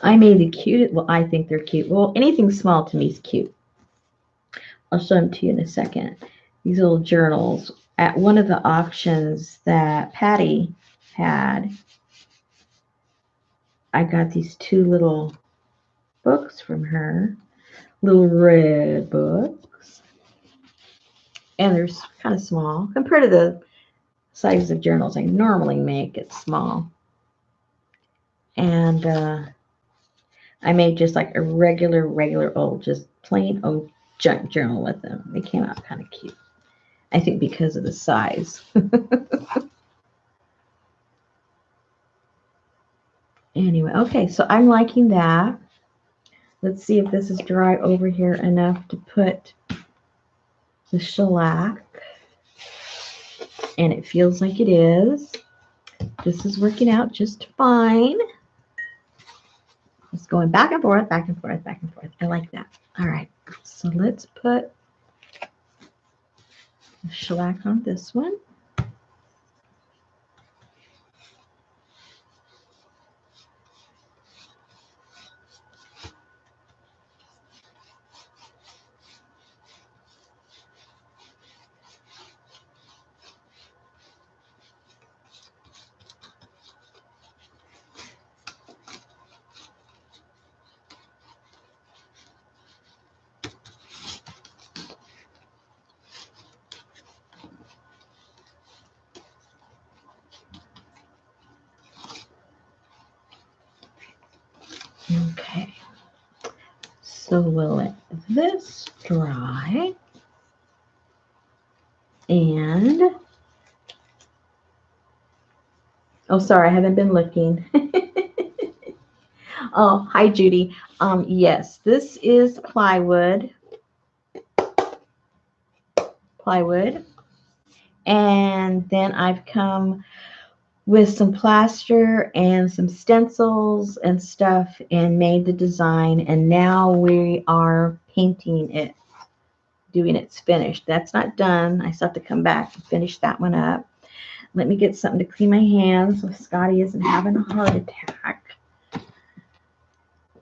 I made the cute. Well, I think they're cute. Well, anything small to me is cute. I'll show them to you in a second. These little journals. At one of the auctions that Patty had, I got these two little books from her. Little red books. And they're kind of small. Compared to the size of journals I normally make, it's small. And I made just like a regular old, just plain old junk journal with them. They came out kind of cute. I think because of the size. Anyway, okay, so I'm liking that. Let's see if this is dry over here enough to put the shellac. And it feels like it is. This is working out just fine. It's going back and forth, back and forth, back and forth. I like that. All right, so let's put the shellac on this one. Okay, so we'll let this dry. And, oh, sorry, I haven't been looking. Oh, hi, Judy. Yes, this is plywood. And then I've come with some plaster and some stencils and stuff and made the design. And now we are painting it, doing its finished. That's not done. I still have to come back and finish that one up. Let me get something to clean my hands so Scotty isn't having a heart attack.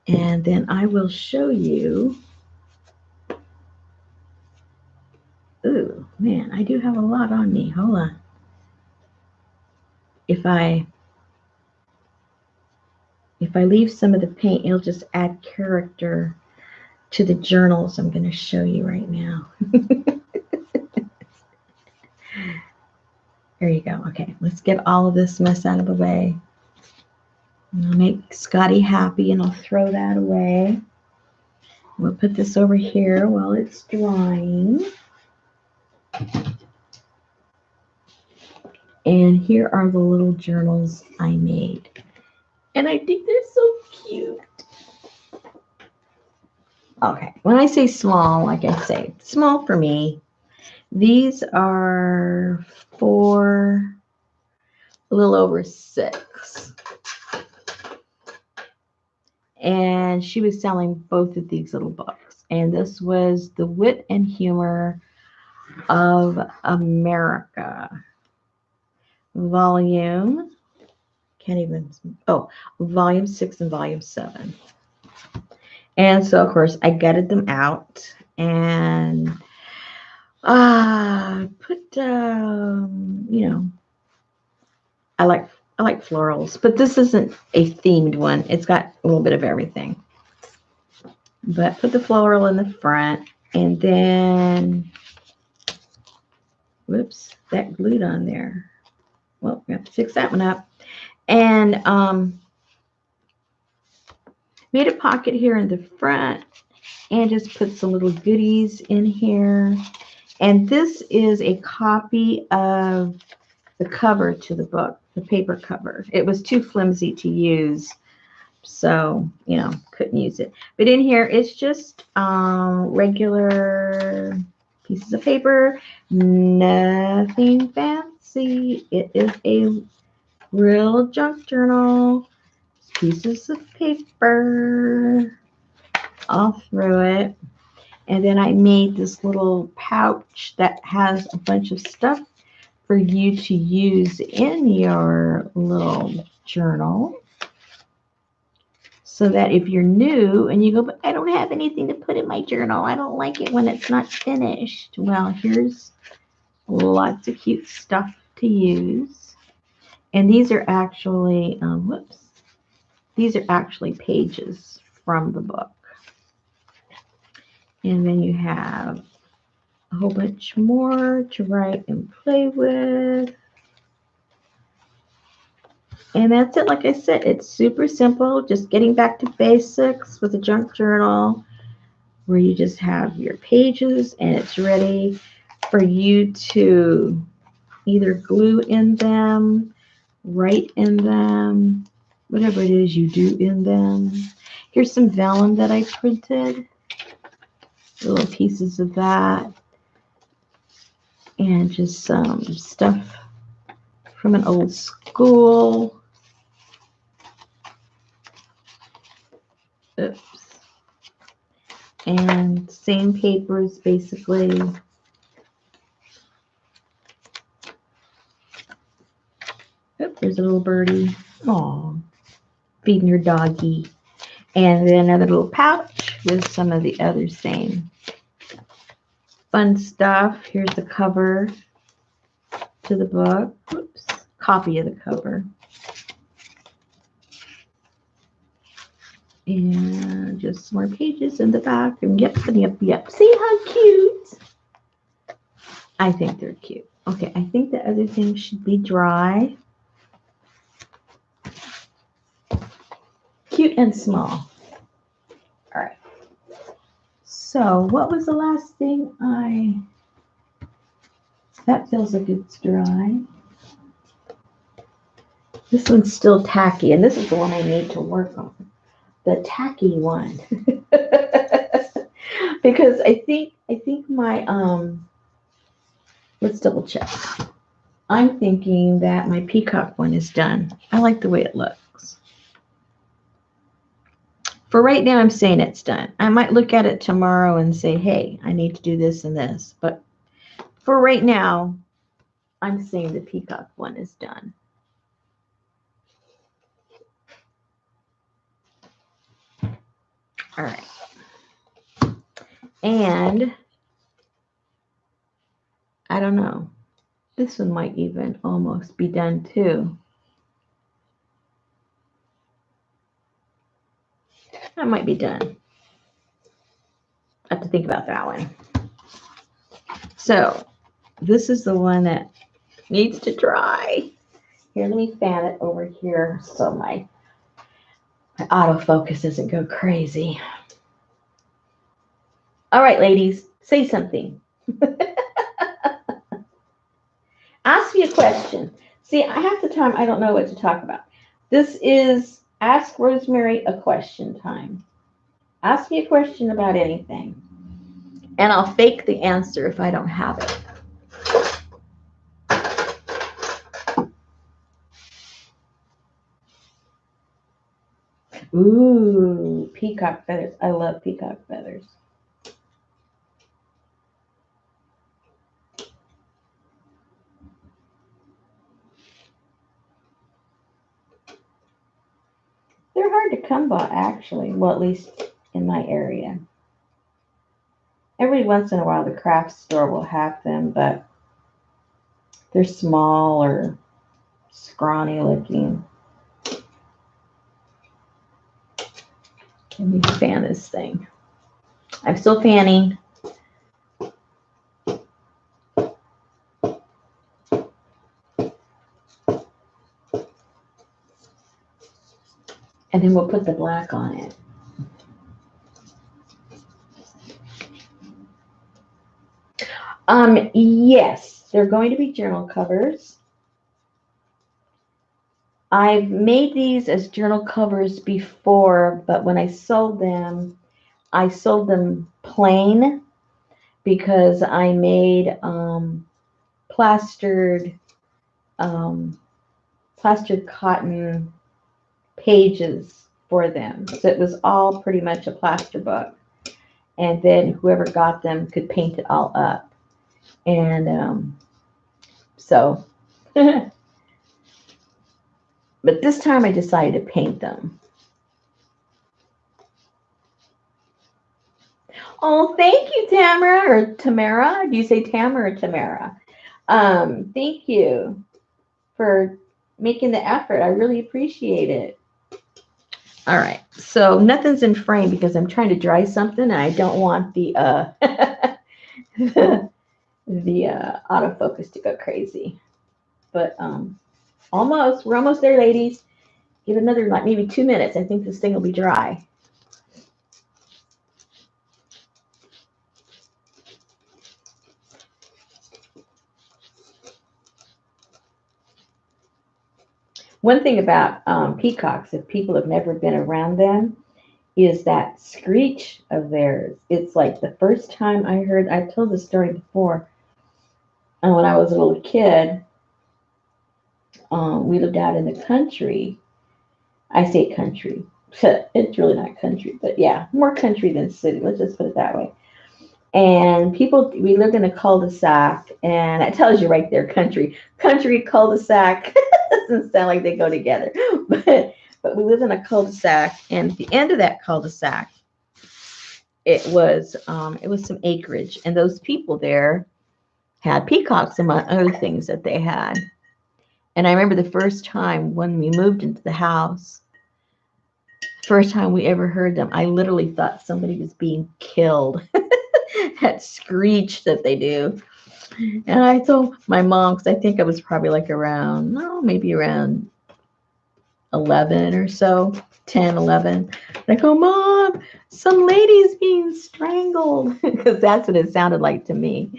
And then I will show you. Ooh, man, I do have a lot on me. Hold on. If I leave some of the paint, it'll just add character to the journals I'm going to show you right now. There you go. Okay, let's get all of this mess out of the way. I'll make Scotty happy and I'll throw that away. We'll put this over here while it's drying. And here are the little journals I made. And I think they're so cute. Okay, when I say small, like I say, small for me. These are for a little over 6. And she was selling both of these little books. And this was The Wit and Humor of America. Volume 6 and volume 7. And so, of course, I gutted them out and put, I like florals, but this isn't a themed one. It's got a little bit of everything. But put the floral in the front, and then, whoops, that glued on there. Well, we have to fix that one up. And made a pocket here in the front and just put some little goodies in here. And this is a copy of the cover to the book, the paper cover. It was too flimsy to use, so, couldn't use it. But in here, it's just regular pieces of paper, nothing fancy. It is a real junk journal. Pieces of paper all through it. And then I made this little pouch that has a bunch of stuff for you to use in your little journal. So that if you're new and you go, but I don't have anything to put in my journal, I don't like it when it's not finished. Well, here's lots of cute stuff to use. And these are actually, these are actually pages from the book. And then you have a whole bunch more to write and play with. And that's it. Like I said, it's super simple. Just getting back to basics with a junk journal where you just have your pages and it's ready for you to either glue in them, write in them, whatever it is you do in them. Here's some vellum that I printed. Little pieces of that. And just some stuff from an old school. Oops. And same papers, basically. Oop, there's a little birdie. Aw, feeding her doggy. And then another little pouch with some of the other same fun stuff. Here's the cover to the book. Oops, copy of the cover. And just some more pages in the back. And yep. See how cute? I think they're cute. Okay, I think the other thing should be dry. Cute and small. All right. So what was the last thing that feels like it's dry. This one's still tacky, and this is the one I need to work on. The tacky one. Because I think my let's double check. I'm thinking that my Peacock one is done. I like the way it looks. For right now, I'm saying it's done. I might look at it tomorrow and say, hey, I need to do this and this. But for right now, I'm saying the Peacock one is done. All right. And I don't know. This one might even almost be done too. That might be done. I have to think about that one. So this is the one that needs to dry. Here, let me fan it over here so my Autofocus doesn't go crazy. All right, ladies, say something. Ask me a question. See, I half the time I don't know what to talk about. This is Ask Rosemary a Question time. Ask me a question about anything, and I'll fake the answer if I don't have it. Ooh, peacock feathers. I love peacock feathers. They're hard to come by, actually. Well, at least in my area. Every once in a while, the craft store will have them, but they're small or scrawny looking. Let me fan this thing. I'm still fanning. And then we'll put the black on it. Yes, they're going to be journal covers. I've made these as journal covers before, but when I sold them plain because I made plastered cotton pages for them. So it was all pretty much a plaster book. And then whoever got them could paint it all up. And so, but this time I decided to paint them. Oh, thank you, Tamara, or Tamara. Do you say Tamara or Tamara? Thank you for making the effort. I really appreciate it. All right, so nothing's in frame because I'm trying to dry something and I don't want the the autofocus to go crazy. But almost, we're almost there, ladies. Give it another like maybe 2 minutes. I think this thing will be dry. One thing about peacocks, if people have never been around them, is that screech of theirs. It's like the first time I heard, I've told this story before, and when I was a little kid, we lived out in the country. I say country. It's really not country, but yeah, more country than city. Let's just put it that way. And we lived in a cul-de-sac, and it tells you right there, country cul-de-sac. Doesn't sound like they go together, but we lived in a cul-de-sac, and at the end of that cul-de-sac, it was some acreage, and those people there had peacocks among other things that they had. And I remember the first time when we moved into the house, first time we ever heard them, I literally thought somebody was being killed. That screech that they do. And I told my mom, because I think I was probably like around, maybe around 11 or so, 10, 11. And I go, Mom, some lady's being strangled. Because that's what it sounded like to me.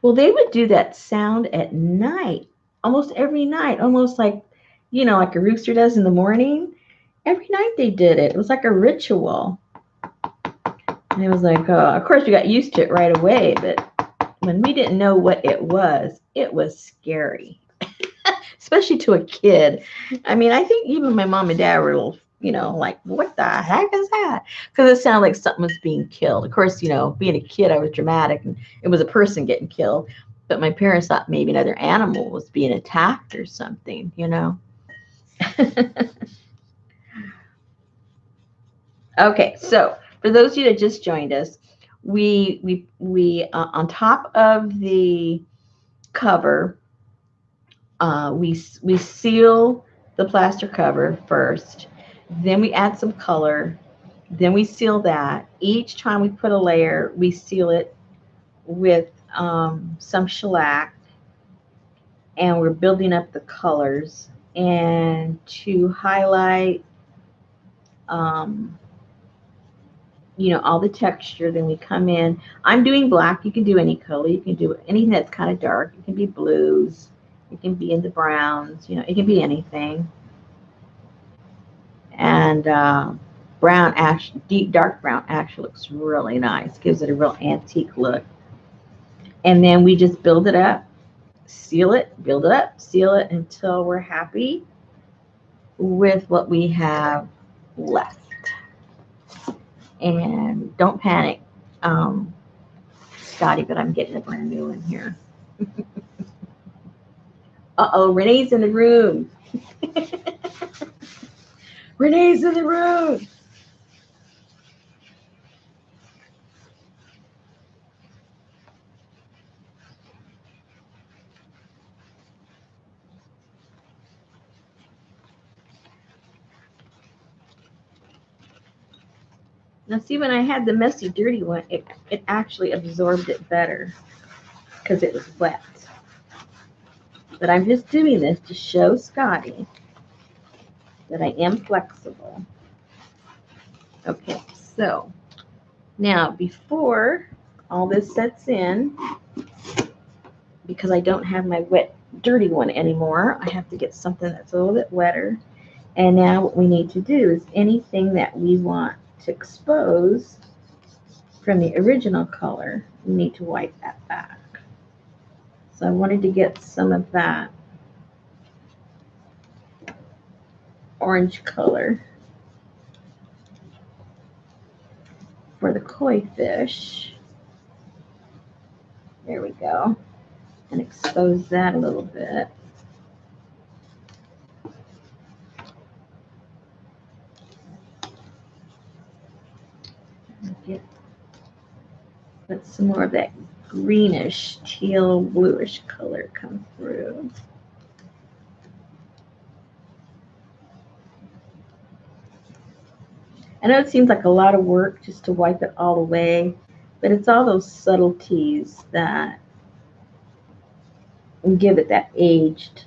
Well, they would do that sound at night, almost every night, almost like, like a rooster does in the morning. Every night they did it. It was like a ritual. And it was like, of course, we got used to it right away. But when we didn't know what it was scary, especially to a kid. I mean, I think even my mom and dad were a little, like, what the heck is that? Because it sounded like something was being killed. Of course, being a kid, I was dramatic, and it was a person getting killed. But my parents thought maybe another animal was being attacked or something, Okay, so for those of you that just joined us, we on top of the cover, we seal the plaster cover first, then we add some color, then we seal that. Each time we put a layer, we seal it with some shellac, and we're building up the colors. And to highlight, um, you know, all the texture, then we come in. I'm doing black. You can do any color. You can do anything that's kind of dark. It can be blues. It can be in the browns. You know, it can be anything. And brown ash, deep dark brown actually looks really nice. Gives it a real antique look. And then we just build it up, seal it, build it up, seal it until we're happy with what we have left. And don't panic, Scotty, but I'm getting a brand new one here. Uh-oh, Renee's in the room. Renee's in the room. Now see, when I had the messy, dirty one, it actually absorbed it better because it was wet. But I'm just doing this to show Scotty that I am flexible. Okay, so now before all this sets in, because I don't have my wet, dirty one anymore, I have to get something that's a little bit wetter. And now what we need to do is anything that we want to expose from the original color, we need to wipe that back. So I wanted to get some of that orange color for the koi fish. There we go. And expose that a little bit. Let some more of that greenish, teal, bluish color come through. I know it seems like a lot of work just to wipe it all away, but it's all those subtleties that give it that aged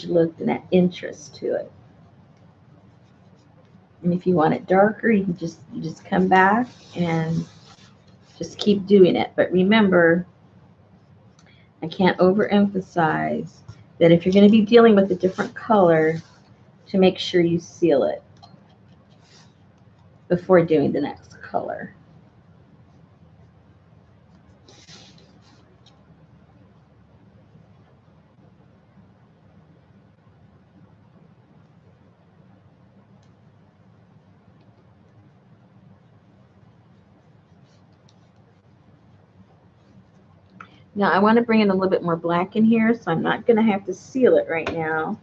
look and that interest to it. And if you want it darker, you just come back and just keep doing it. But remember, I can't overemphasize that if you're going to be dealing with a different color, to make sure you seal it before doing the next color. Now I want to bring in a little bit more black in here, so I'm not going to have to seal it right now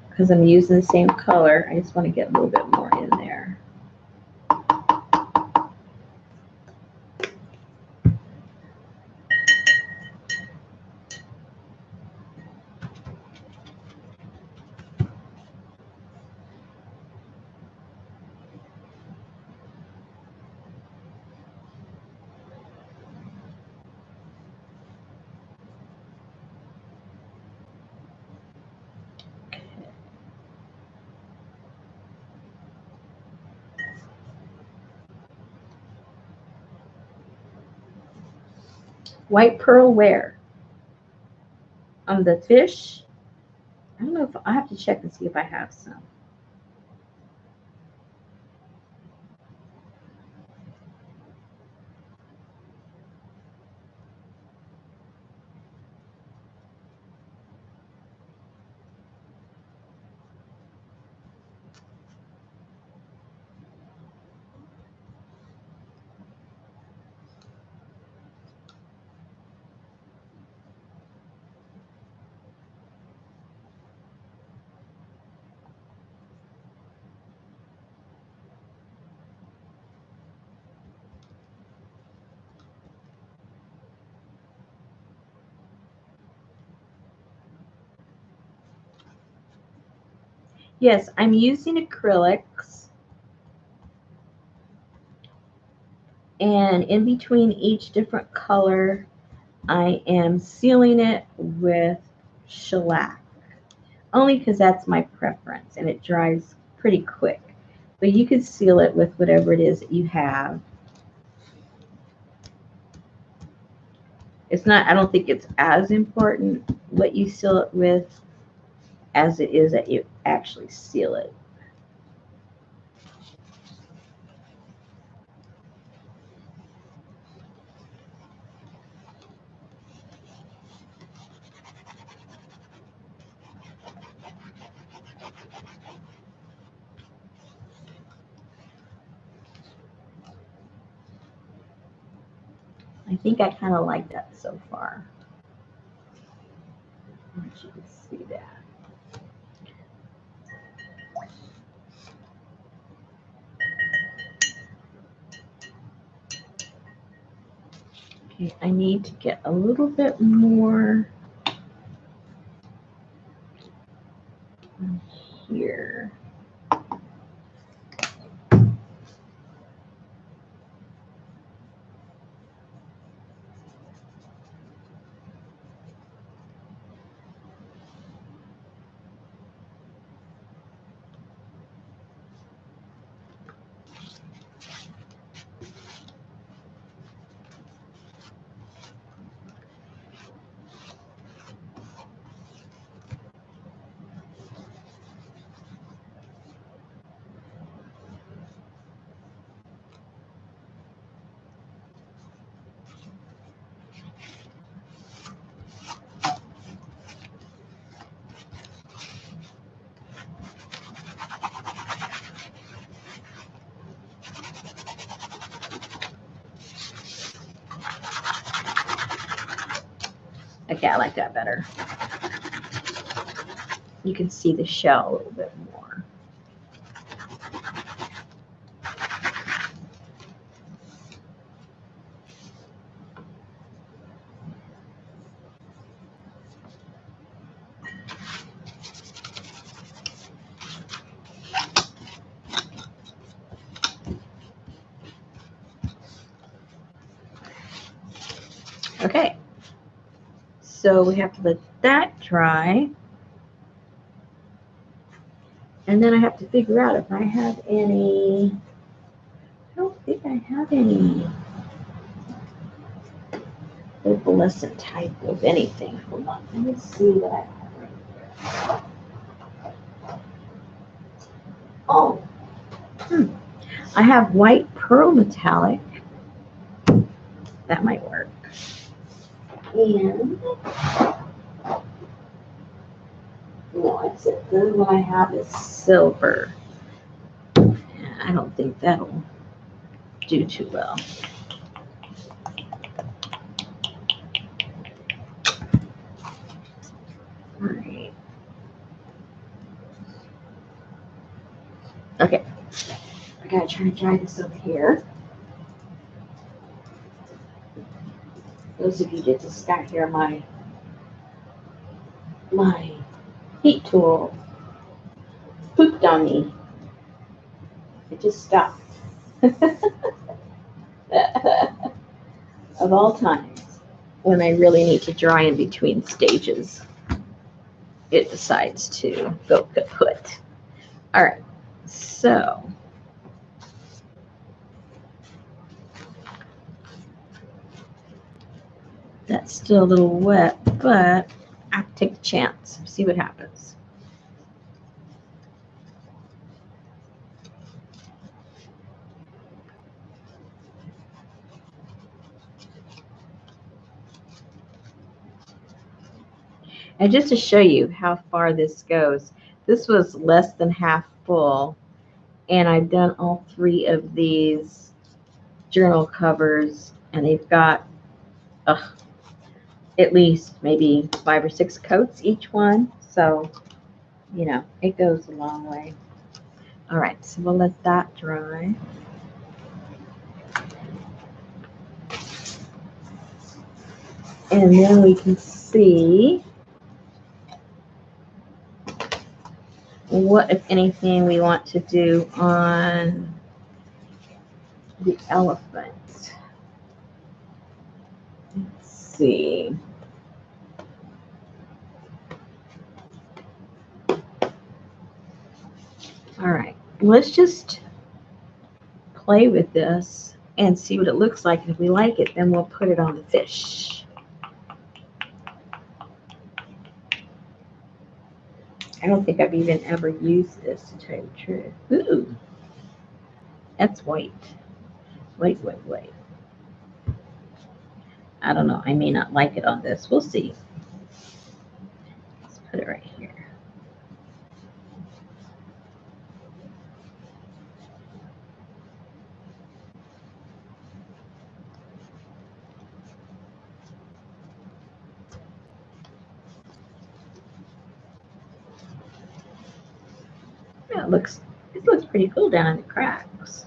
because I'm using the same color. I just want to get a little bit more in there. White pearl where? On the fish? I don't know if I have to check and see if I have some. Yes, I'm using acrylics. And in between each different color, I am sealing it with shellac, only because that's my preference and it dries pretty quick. But you could seal it with whatever it is that you have. It's not, I don't think it's as important what you seal it with as it is that you actually seal it. I think I kind of like that so far. I want you to see that. Okay, I need to get a little bit more here. Okay, I like that better. You can see the shell a little bit more. Okay, so we have to let that dry. And then I have to figure out if I have any, I don't think I have any opalescent type of anything. Hold on, let me see what I have right here. Oh, I have white pearl metallic. That might work. And no, it's it. The one I have is silver. I don't think that'll do too well. All right. Okay. I gotta try to dry this over here. Those of you that just got here, my heat tool pooped on me. It just stopped. Of all times, when I really need to dry in between stages, it decides to go kaput. All right, so that's still a little wet, but I have to take a chance, see what happens. And just to show you how far this goes, this was less than half full, and I've done all 3 of these journal covers, and they've got at least maybe 5 or 6 coats each one. So, you know, it goes a long way. All right, so we'll let that dry. And then we can see what, if anything, we want to do on the elephant. see. All right, let's just play with this and see what it looks like. And if we like it, then we'll put it on the fish. I don't think I've even ever used this, to tell you the truth. Ooh, that's white. White, white, white. I don't know. I may not like it on this. We'll see. Let's put it right here. Yeah, it looks pretty cool down in the cracks.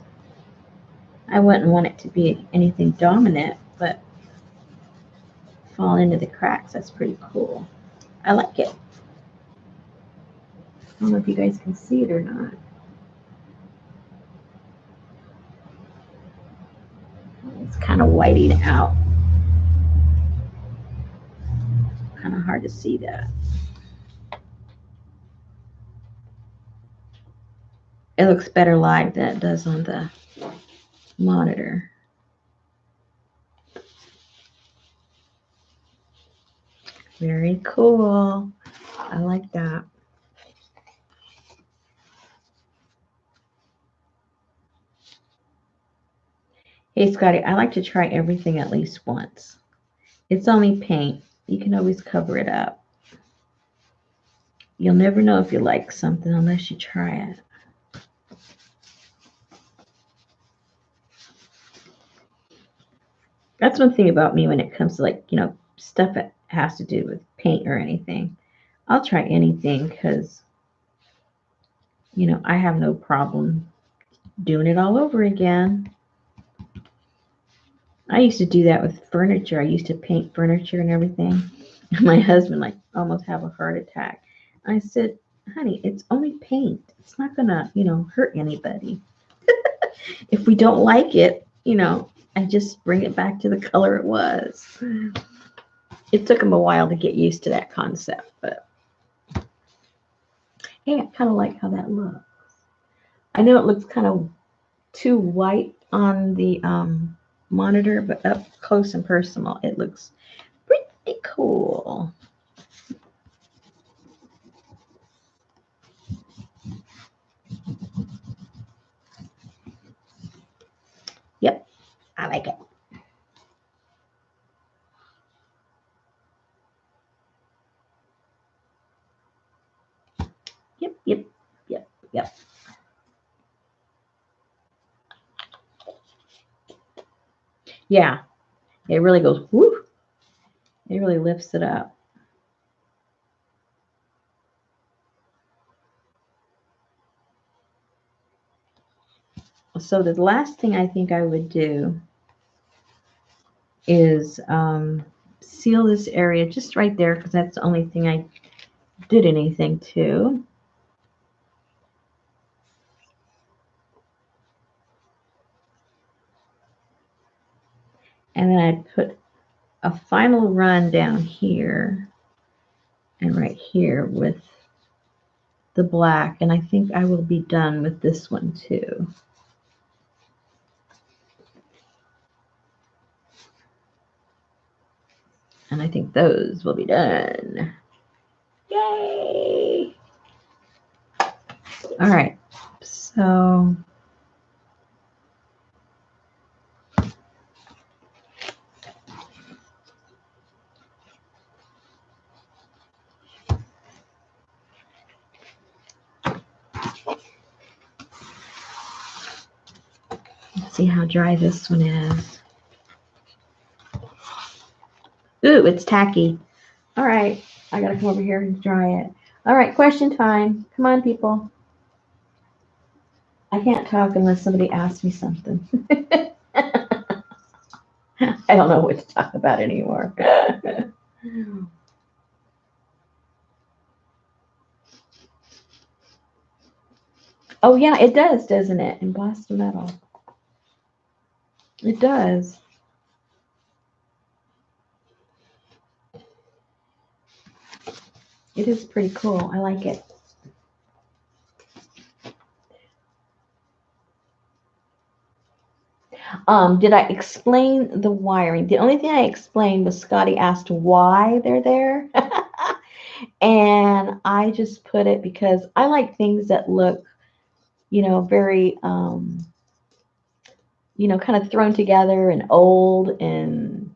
I wouldn't want it to be anything dominant, but fall into the cracks. That's pretty cool. I like it. I don't know if you guys can see it or not. It's kind of whiting out. Kind of hard to see that. It looks better live than it does on the monitor. Very cool. I like that. Hey, Scotty, I like to try everything at least once. It's only paint. You can always cover it up. You'll never know if you like something unless you try it. That's one thing about me when it comes to, like, you know, stuff that has to do with paint or anything. I'll try anything because, you know, I have no problem doing it all over again. I used to do that with furniture. I used to paint furniture and everything. My husband, like, almost have a heart attack. I said, honey, it's only paint. It's not gonna, you know, hurt anybody. If we don't like it, you know, I just bring it back to the color it was. It took him a while to get used to that concept, but hey, I kind of like how that looks. I know it looks kind of too white on the monitor, but up close and personal, it looks pretty cool. Yep, I like it. Yep, yep, yep, yep. Yeah, it really goes whoop. It really lifts it up. So the last thing I think I would do is seal this area just right there, because that's the only thing I did anything to. And then I'd put a final run down here and right here with the black, and I think I will be done with this one too. And I think those will be done. Yay! All right, so let's see how dry this one is. Ooh, it's tacky. All right, I gotta come over here and dry it. All right, question time. Come on, people. I can't talk unless somebody asks me something. I don't know what to talk about anymore. Oh, yeah, it does, doesn't it? Embossed metal. It does. It is pretty cool. I like it. Did I explain the wiring? The only thing I explained was Scotty asked why they're there. And I just put it because I like things that look, very, kind of thrown together and old and,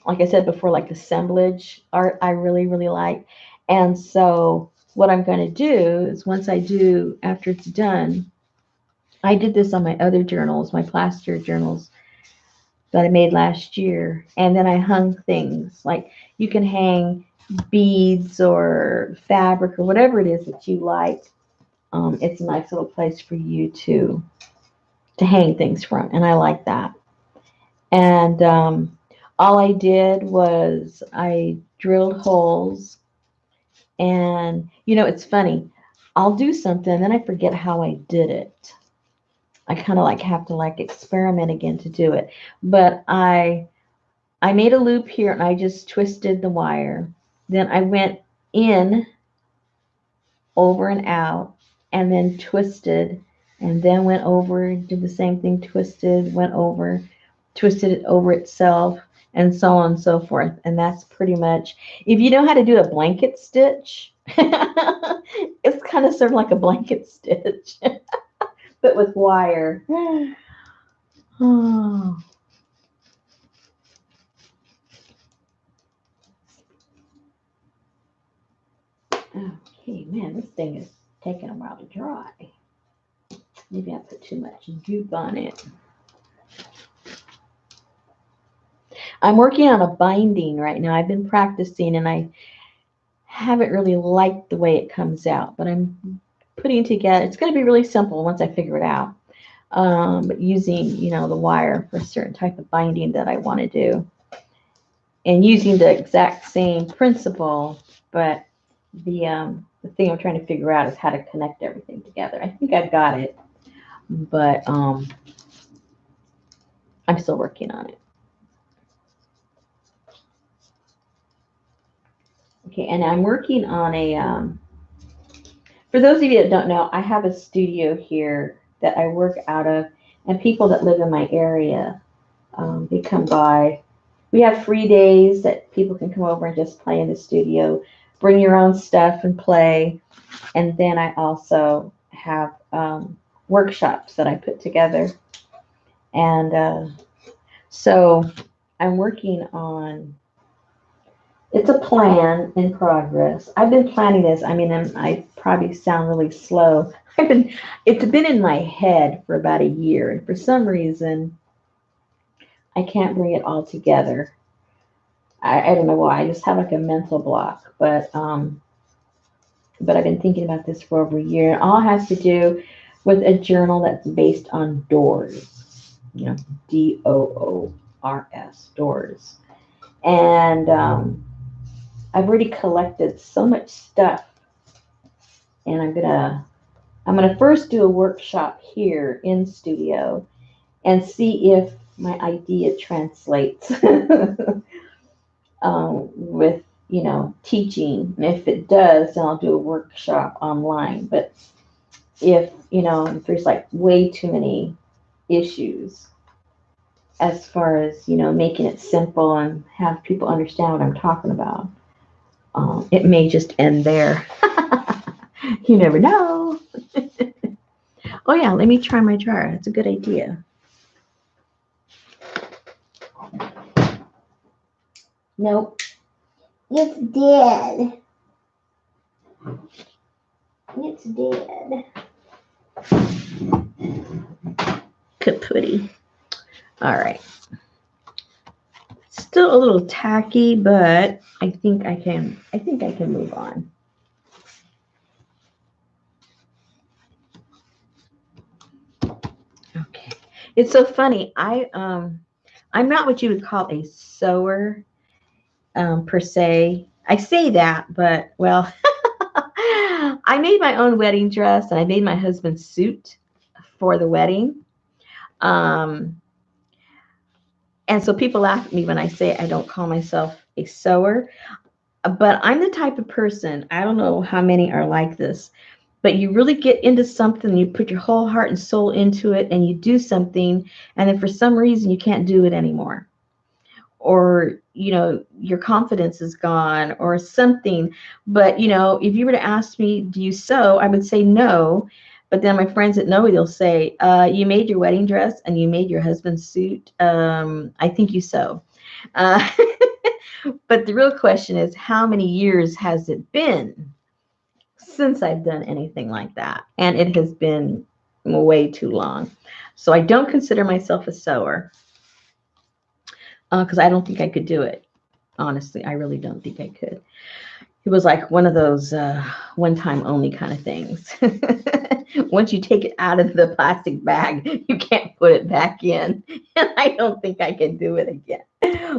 like I said before, like assemblage art I really, really like. And so what I'm going to do is once I do, after it's done, I did this on my other journals, my plaster journals that I made last year. And then I hung things like you can hang beads or fabric or whatever it is that you like. It's a nice little place for you to hang things from. And I like that. And all I did was I drilled holes. And, it's funny. I'll do something and then I forget how I did it. I kind of have to experiment again to do it. But I made a loop here and I just twisted the wire. Then I went in, over and out, and then twisted, and then went over, did the same thing, twisted, went over, twisted it over itself, and so on and so forth. And that's pretty much, if you know how to do a blanket stitch, it's kind of sort of like a blanket stitch, but with wire. Oh. Okay, man, this thing is taking a while to dry. Maybe I put too much goop on it. I'm working on a binding right now. I've been practicing and I haven't really liked the way it comes out, but I'm putting together, it's going to be really simple once I figure it out. But using, the wire for a certain type of binding that I want to do. And using the exact same principle, but the thing I'm trying to figure out is how to connect everything together. I think I've got it, but I'm still working on it. Okay, and I'm working on a, for those of you that don't know, I have a studio here that I work out of, and people that live in my area, they come by. We have free days that people can come over and just play in the studio, bring your own stuff and play. And then I also have workshops that I put together. And so I'm working on, it's a plan in progress. I've been planning this. I mean, I probably sound really slow. It's been in my head for about a year. And for some reason, I can't bring it all together. I don't know why. I just have like a mental block. But I've been thinking about this for over a year. And all it has to do with a journal that's based on doors. DOORS, doors. And I've already collected so much stuff. And I'm gonna first do a workshop here in studio and see if my idea translates with teaching. And if it does, then I'll do a workshop online. But if there's like way too many issues as far as making it simple and have people understand what I'm talking about, it may just end there. You never know. Oh yeah, let me try my jar. That's a good idea. Nope. It's dead. It's dead. Kaputty. All right. Still a little tacky, but I think I can move on. Okay. It's so funny. I'm not what you would call a sewer per se. I say that, but well, I made my own wedding dress and I made my husband's suit for the wedding. And And so people laugh at me when I say I don't call myself a sewer, but I'm the type of person, I don't know how many are like this, but you really get into something, you put your whole heart and soul into it, and you do something, and then for some reason you can't do it anymore. Or, your confidence is gone or something. But, if you were to ask me, do you sew? I would say no. But then my friends that know me, they'll say, you made your wedding dress and you made your husband's suit. I think you sew. Uh, but the real question is, how many years has it been since I've done anything like that? And it has been way too long. So I don't consider myself a sewer because I don't think I could do it. Honestly, I really don't think I could. It was like one of those one-time only kind of things. Once you take it out of the plastic bag, you can't put it back in. And I don't think I can do it again.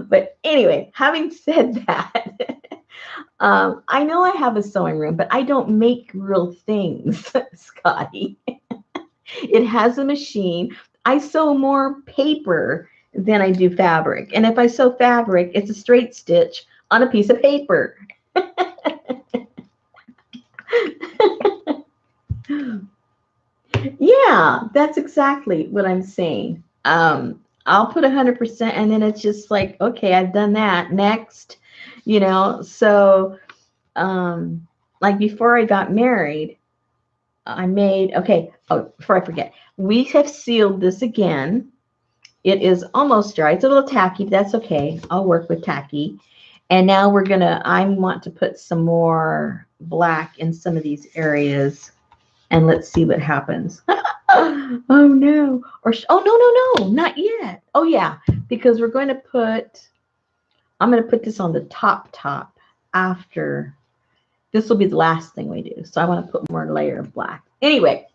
But anyway, having said that, I know I have a sewing room, but I don't make real things, Scotty. It has a machine. I sew more paper than I do fabric. And if I sew fabric, it's a straight stitch on a piece of paper. Yeah, that's exactly what I'm saying. I'll put 100% and then it's just like, okay, I've done that. Next, so like before I got married, before I forget, we have sealed this again. It is almost dry. It's a little tacky, but that's okay. I'll work with tacky. And now I want to put some more black in some of these areas. And let's see what happens. Oh no. No, not yet. Oh yeah, because I'm going to put this on the top after. This will be the last thing we do. So I want to put more layer of black. Anyway,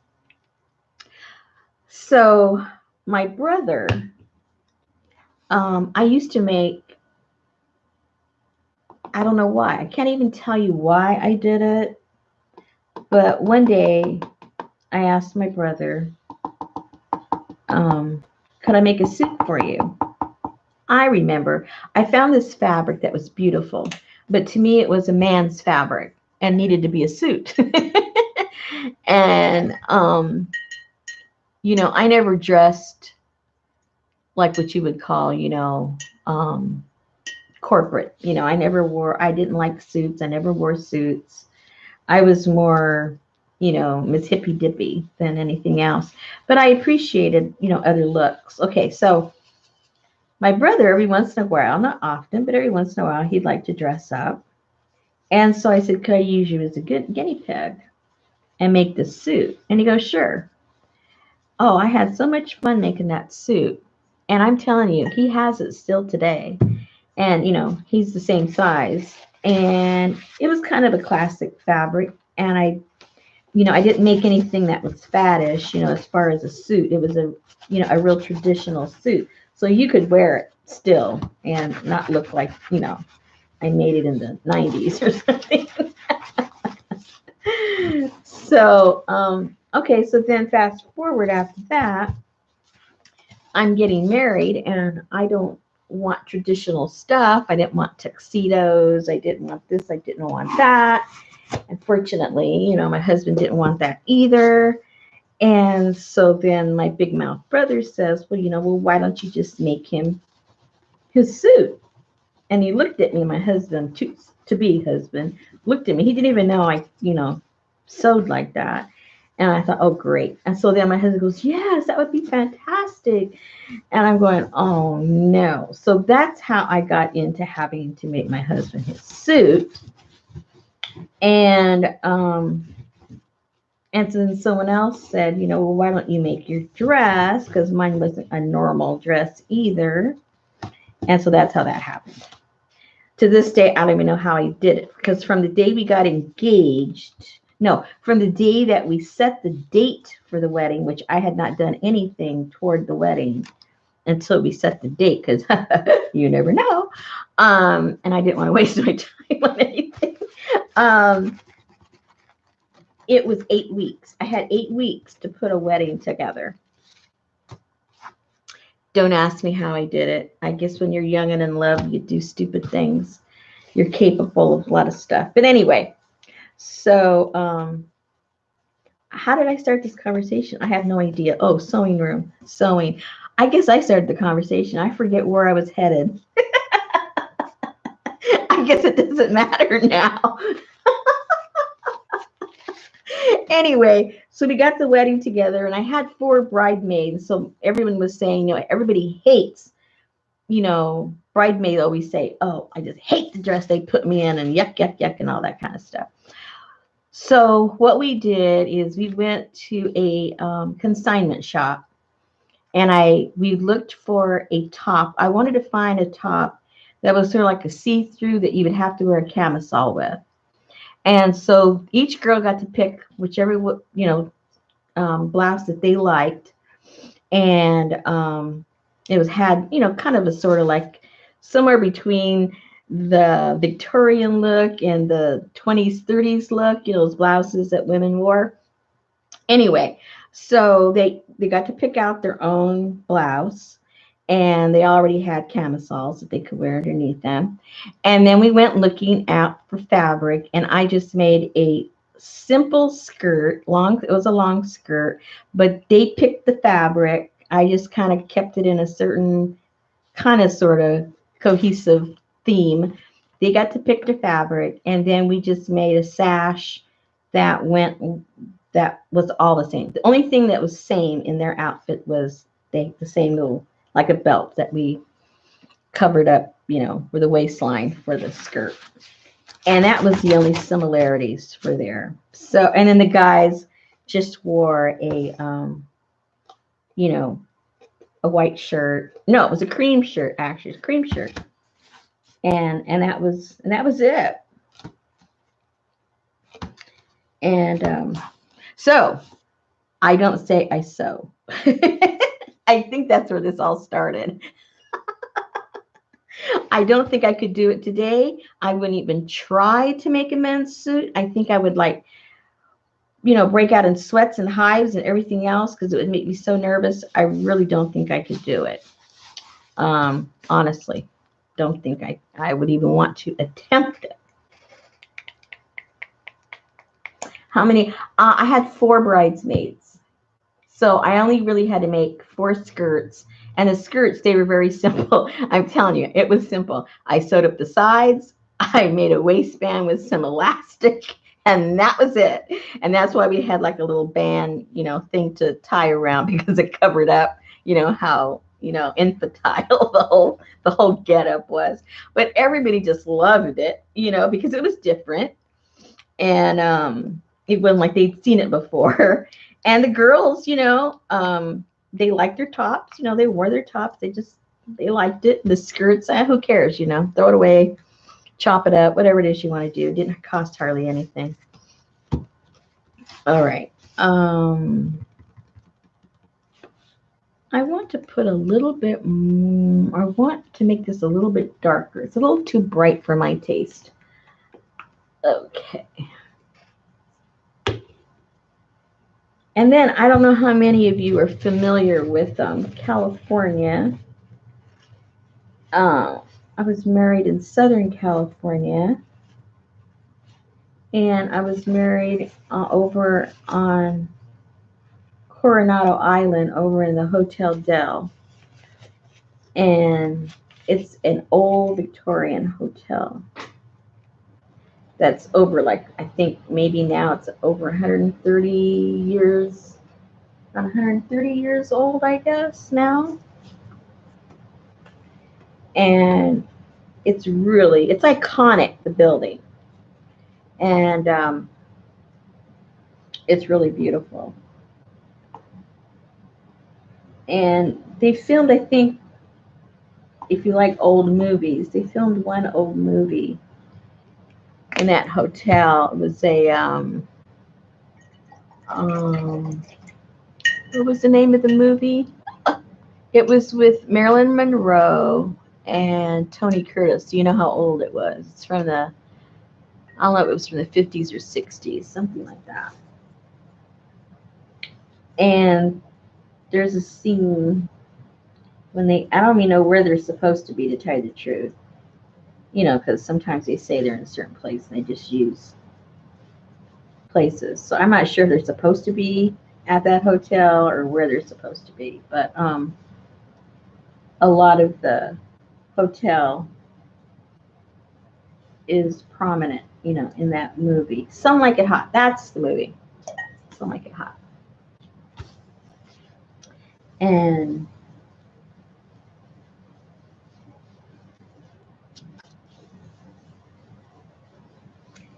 so my brother, I used to make, I don't know why. I can't even tell you why I did it. But one day I asked my brother, could I make a suit for you? I remember I found this fabric that was beautiful, but to me it was a man's fabric and needed to be a suit. And, I never dressed like what you would call, corporate. I didn't like suits. I never wore suits. I was more, Miss Hippy Dippy than anything else. But I appreciated, other looks. Okay, so my brother, every once in a while, not often, but every once in a while, he'd like to dress up. And so I said, could I use you as a good guinea pig and make this suit? And he goes, sure. Oh, I had so much fun making that suit. And I'm telling you, he has it still today. And, he's the same size. And it was kind of a classic fabric. And I didn't make anything that was faddish, as far as a suit. It was a real traditional suit. So you could wear it still and not look like, I made it in the 90s or something. So, okay, so then fast forward after that, I'm getting married and I don't want traditional stuff. I didn't want tuxedos. I didn't want this. I didn't want that. Unfortunately, my husband didn't want that either. And so then my big mouth brother says, well, why don't you just make him his suit? And he looked at me, my husband, to be husband, looked at me. He didn't even know I, sewed like that. And I thought, oh, great. And so then my husband goes, yes, that would be fantastic. And I'm going, oh, no. So that's how I got into having to make my husband his suit. And then someone else said, well, why don't you make your dress? Because mine wasn't a normal dress either. And so that's how that happened. To this day, I don't even know how I did it. Because from the day we got engaged, from the day that we set the date for the wedding, which I had not done anything toward the wedding until we set the date, because you never know. And I didn't want to waste my time on anything. It was 8 weeks. I had 8 weeks to put a wedding together. Don't ask me how I did it. I guess when you're young and in love, you do stupid things. You're capable of a lot of stuff. But anyway, so how did I start this conversation? I have no idea. Oh, sewing room, sewing. I guess I started the conversation. I forget where I was headed. I guess it doesn't matter now. Anyway, so we got the wedding together, and I had 4 bridesmaids. So everyone was saying, everybody hates, bridesmaids always say, oh, I just hate the dress they put me in, and yuck, yuck, yuck, and all that kind of stuff. So what we did is we went to a consignment shop, and we looked for a top. I wanted to find a top that was sort of like a see-through that you would have to wear a camisole with. And so each girl got to pick whichever blouse that they liked, and it had kind of a sort of like somewhere between the Victorian look and the 20s 30s look, those blouses that women wore. Anyway, so they got to pick out their own blouse, and they already had camisoles that they could wear underneath them. And then we went looking out for fabric, and I just made a simple skirt. It was a long skirt, but they picked the fabric. I just kind of kept it in a certain kind of sort of cohesive theme. They got to pick the fabric, and then we just made a sash that was all the same. The only thing that was same in their outfit was the same little, like a belt that we covered up, for the waistline for the skirt. And that was the only similarities for there. So, and then the guys just wore a white shirt. No, it was a cream shirt, actually. It's a cream shirt. And that was it. And so I don't say I sew. I think that's where this all started. I don't think I could do it today. I wouldn't even try to make a men's suit. I think I would break out in sweats and hives and everything else because it would make me so nervous. I really don't think I could do it. Honestly, don't think I would even want to attempt it. How many? I had 4 bridesmaids. So I only really had to make 4 skirts. And the skirts, they were very simple. I'm telling you, it was simple. I sewed up the sides. I made a waistband with some elastic. And that was it. And that's why we had like a little band, thing to tie around because it covered up, how, infantile the whole getup was. But everybody just loved it, because it was different. And it wasn't like they'd seen it before. And the girls, they liked their tops. They wore their tops. They liked it. The skirts, who cares, throw it away, chop it up, whatever it is you want to do. It didn't cost hardly anything. All right. I want to put a little bit more. I want to make this a little bit darker. It's a little too bright for my taste. Okay. And then I don't know how many of you are familiar with California. I was married in Southern California, and I was married over on Coronado Island over in the Hotel Del. And it's an old Victorian hotel that's over, I think maybe now it's over 130 years, around 130 years old, I guess, now. And it's iconic, the building. And it's really beautiful. And they filmed, I think, if you like old movies, they filmed one old movie in that hotel. It was what was the name of the movie? It was with Marilyn Monroe and Tony Curtis. Do you know how old it was? It's from I don't know if it was from the 50s or 60s, something like that. And there's a scene when they, I don't even know where they're supposed to be, to tell you the truth. You know, because sometimes they say they're in a certain place and they just use places. So I'm not sure if they're supposed to be at that hotel or where they're supposed to be. But a lot of the hotel is prominent, you know, in that movie. Some Like It Hot. That's the movie. Some Like It Hot. And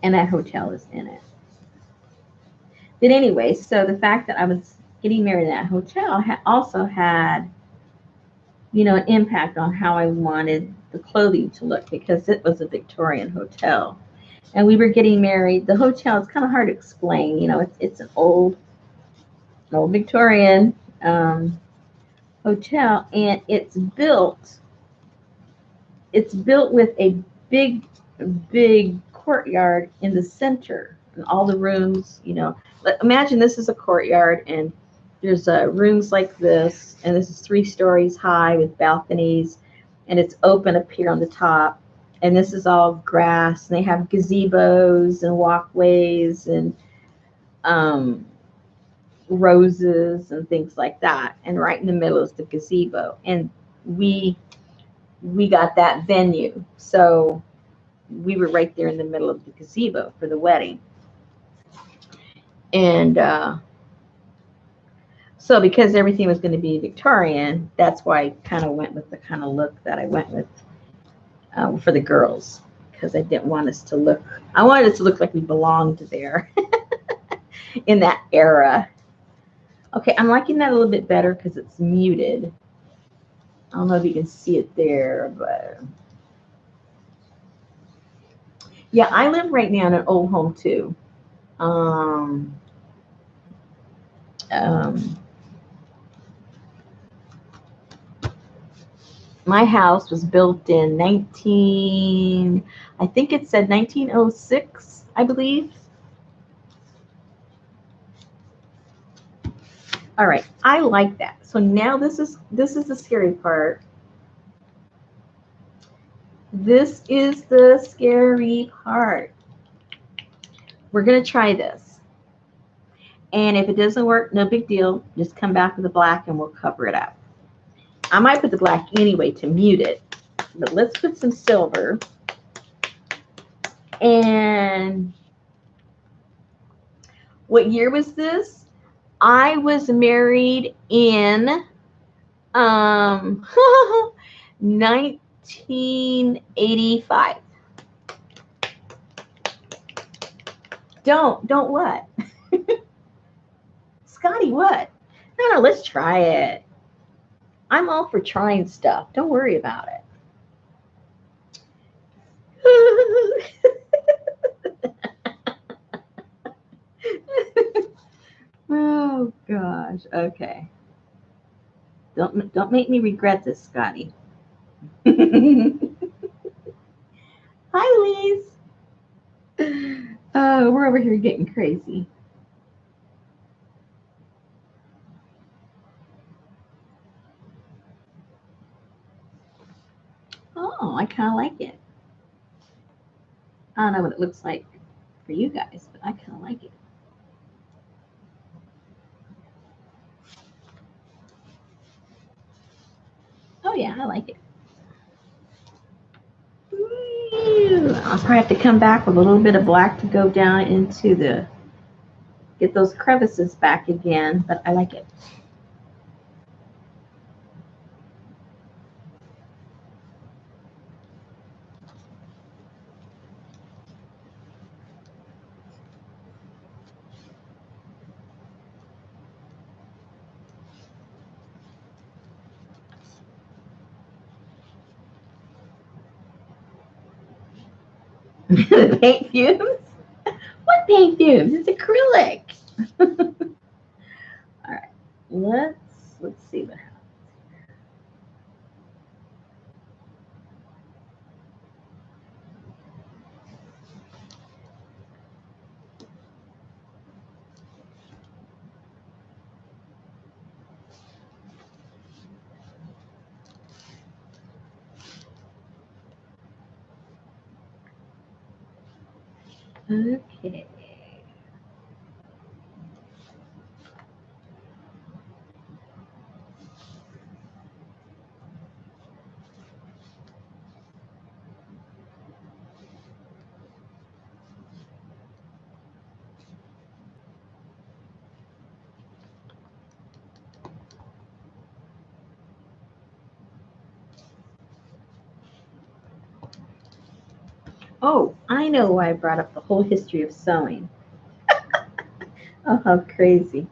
that hotel is in it. But anyway, so the fact that I was getting married in that hotel also had, you know, an impact on how I wanted the clothing to look, because it was a Victorian hotel. And we were getting married. The hotel is kind of hard to explain. You know, it's an old Victorian hotel, and it's built with a big courtyard in the center, and all the rooms. You know, imagine this is a courtyard, and there's rooms like this, and this is 3 stories high with balconies, and it's open up here on the top. And this is all grass, and they have gazebos and walkways and roses and things like that. And right in the middle is the gazebo. And we got that venue, so we were right there in the middle of the gazebo for the wedding. And so because everything was going to be Victorian, that's why I kind of went with the kind of look that I went with for the girls, because I didn't want us to look, I wanted it to look like we belonged there in that era. Okay, I'm liking that a little bit better because it's muted. I don't know if you can see it there, but yeah, I live right now in an old home too. My house was built in I think it said 1906, I believe. All right, I like that. So now this is the scary part. This is the scary part. We're going to try this. And if it doesn't work, no big deal. Just come back with the black and we'll cover it up. I might put the black anyway to mute it. But let's put some silver. And what year was this? I was married in 1985. Don't what? Scotty, what? No, let's try it. I'm all for trying stuff. Don't worry about it. Oh gosh. Okay. Don't make me regret this, Scotty. Hi, Lise. We're over here getting crazy. Oh, I kind of like it. I don't know what it looks like for you guys, but I kind of like it. Oh yeah, I like it. I'll probably have to come back with a little bit of black to go down into get those crevices back again, but I like it. Paint fumes? What paint fumes? It's acrylic. All right, let's see what happens. Okay. Oh, I know why I brought up the whole history of sewing. Oh, how crazy.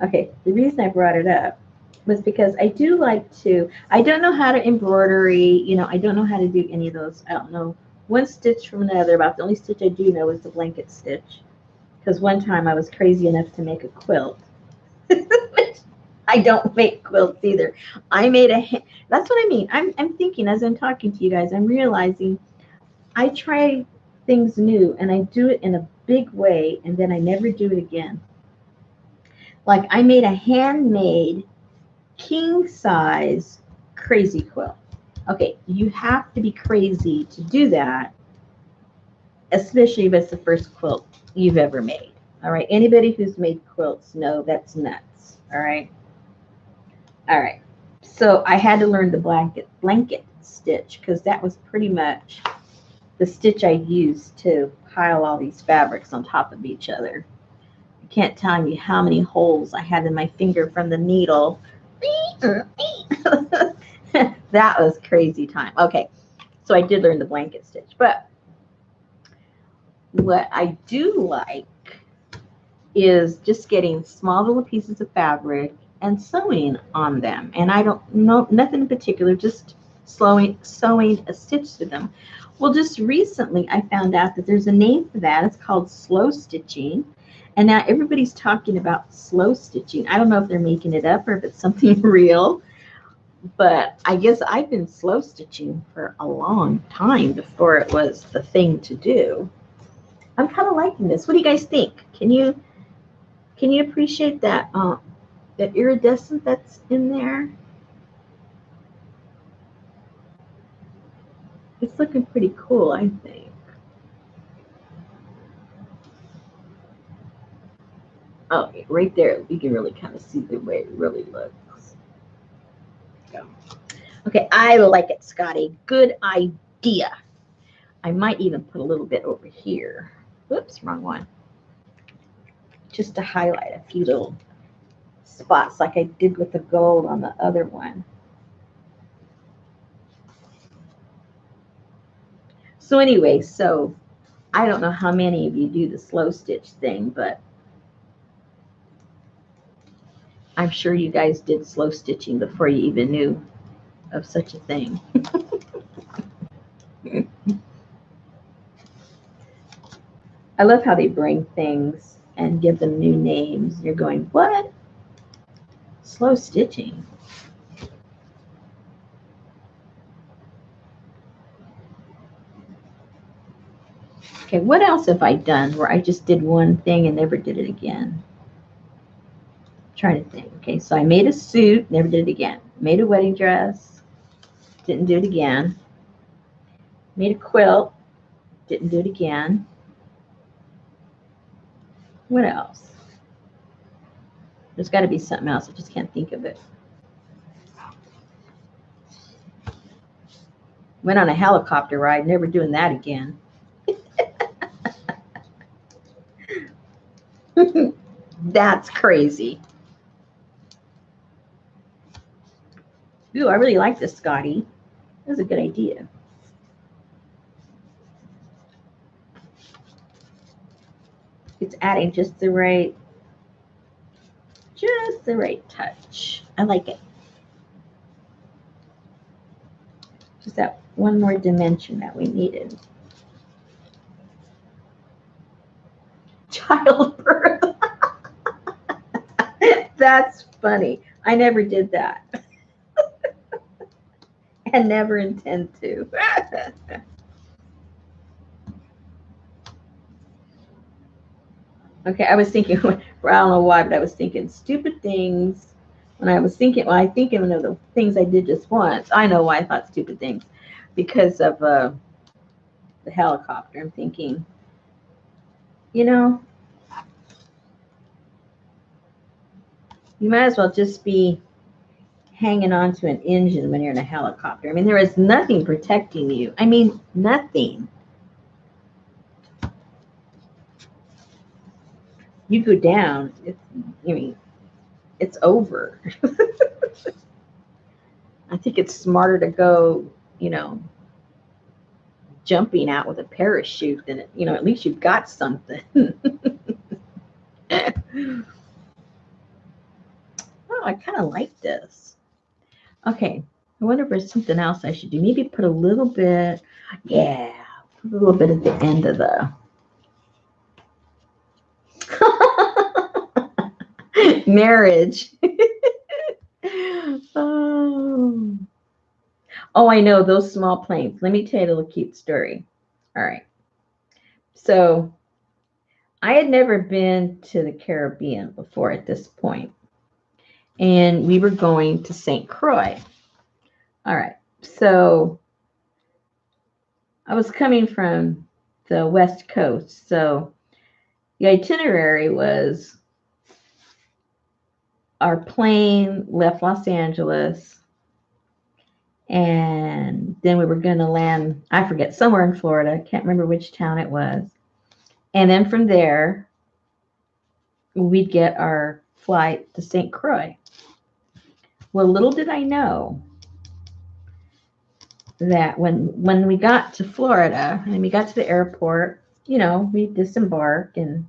Okay, the reason I brought it up was because I do like to, I don't know how to embroidery, I don't know how to do any of those. I don't know one stitch from another. About the only stitch I do know is the blanket stitch. Because one time I was crazy enough to make a quilt. I don't make quilts either. I made that's what I mean. I'm thinking as I'm talking to you guys, I'm realizing I try things new and I do it in a big way and then I never do it again. Like I made a handmade king size crazy quilt. Okay, you have to be crazy to do that, especially if it's the first quilt you've ever made. All right, anybody who's made quilts know that's nuts. All right. All right. So I had to learn the blanket stitch because that was pretty much the stitch I used to pile all these fabrics on top of each other. I can't tell you how many holes I had in my finger from the needle. That was crazy time. Okay, so I did learn the blanket stitch. But what I do like is just getting small little pieces of fabric and sewing on them. And I don't know nothing in particular, just sewing a stitch to them. Well, just recently I found out that there's a name for that. It's called slow stitching. And now everybody's talking about slow stitching. I don't know if they're making it up or if it's something real, but I guess I've been slow stitching for a long time before it was the thing to do. I'm kind of liking this. What do you guys think? Can you appreciate that that iridescent that's in there? It's looking pretty cool, I think. Oh, right there, you can really kind of see the way it really looks. Go. Okay, I like it, Scotty. Good idea. I might even put a little bit over here. Whoops, wrong one. Just to highlight a few little spots like I did with the gold on the other one. So anyway, so I don't know how many of you do the slow stitch thing, but I'm sure you guys did slow stitching before you even knew of such a thing. I love how they bring things and give them new names. You're going, what? Slow stitching. Okay, what else have I done where I just did one thing and never did it again? I'm trying to think. Okay, so I made a suit, never did it again. Made a wedding dress, didn't do it again. Made a quilt, didn't do it again. What else? There's got to be something else. I just can't think of it. Went on a helicopter ride, never doing that again. That's crazy. Ooh, I really like this, Scotty. That was a good idea. It's adding just the right touch. I like it. Just that one more dimension that we needed. Childbirth. That's funny. I never did that. And never intend to. Okay, I was thinking, I don't know why, but I was thinking stupid things. When I was thinking, well, I think of the things I did just once. I know why I thought stupid things. Because of the helicopter. I'm thinking, You know, you might as well just be hanging on to an engine when you're in a helicopter. I mean, there is nothing protecting you. I mean, nothing. You go down, it's over. I think it's smarter to go, jumping out with a parachute than, at least you've got something. Oh, I kind of like this. Okay, I wonder if there's something else I should do. Maybe put a little bit, yeah, put a little bit at the end of the marriage. Oh. Oh, I know, those small planes. Let me tell you a little cute story. All right. So I had never been to the Caribbean before at this point, and we were going to St. Croix. All right. So I was coming from the West Coast. So the itinerary was our plane left Los Angeles, and then we were going to land, I forget, somewhere in Florida. I can't remember which town it was. And then from there, we'd get our flight to St. Croix. Well, little did I know that when we got to Florida and we got to the airport, we disembarked and,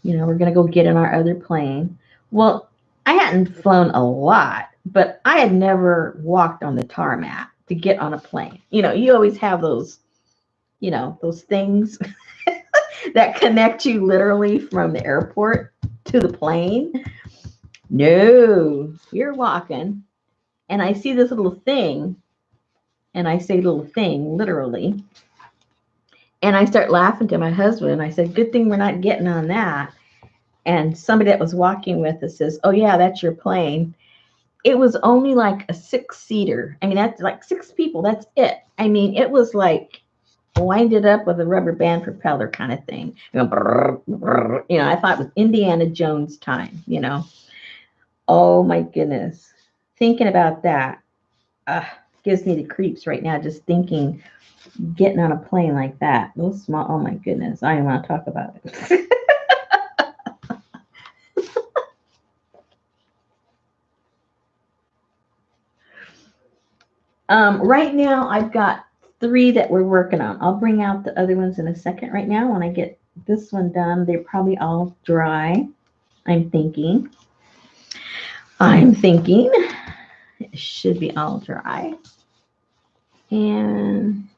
we're going to go get in our other plane. Well, I hadn't flown a lot, but I had never walked on the tarmac to get on a plane. You always have those, those things that connect you literally from the airport to the plane. No, you're walking, and I see this little thing, and I say little thing literally, and I start laughing to my husband, and I said, good thing we're not getting on that. And somebody that was walking with us says, oh yeah, that's your plane. It was only like a 6-seater. I mean, that's like 6 people. That's it. I mean, it was like winded up with a rubber band propeller kind of thing. Brrr, brrr. I thought it was Indiana Jones time, Oh my goodness. Thinking about that gives me the creeps right now, just thinking getting on a plane like that. Those small, oh my goodness. I don't want to talk about it. Right now, I've got 3 that we're working on. I'll bring out the other ones in a second. Right now, when I get this one done, they're probably all dry. I'm thinking. It should be all dry. And,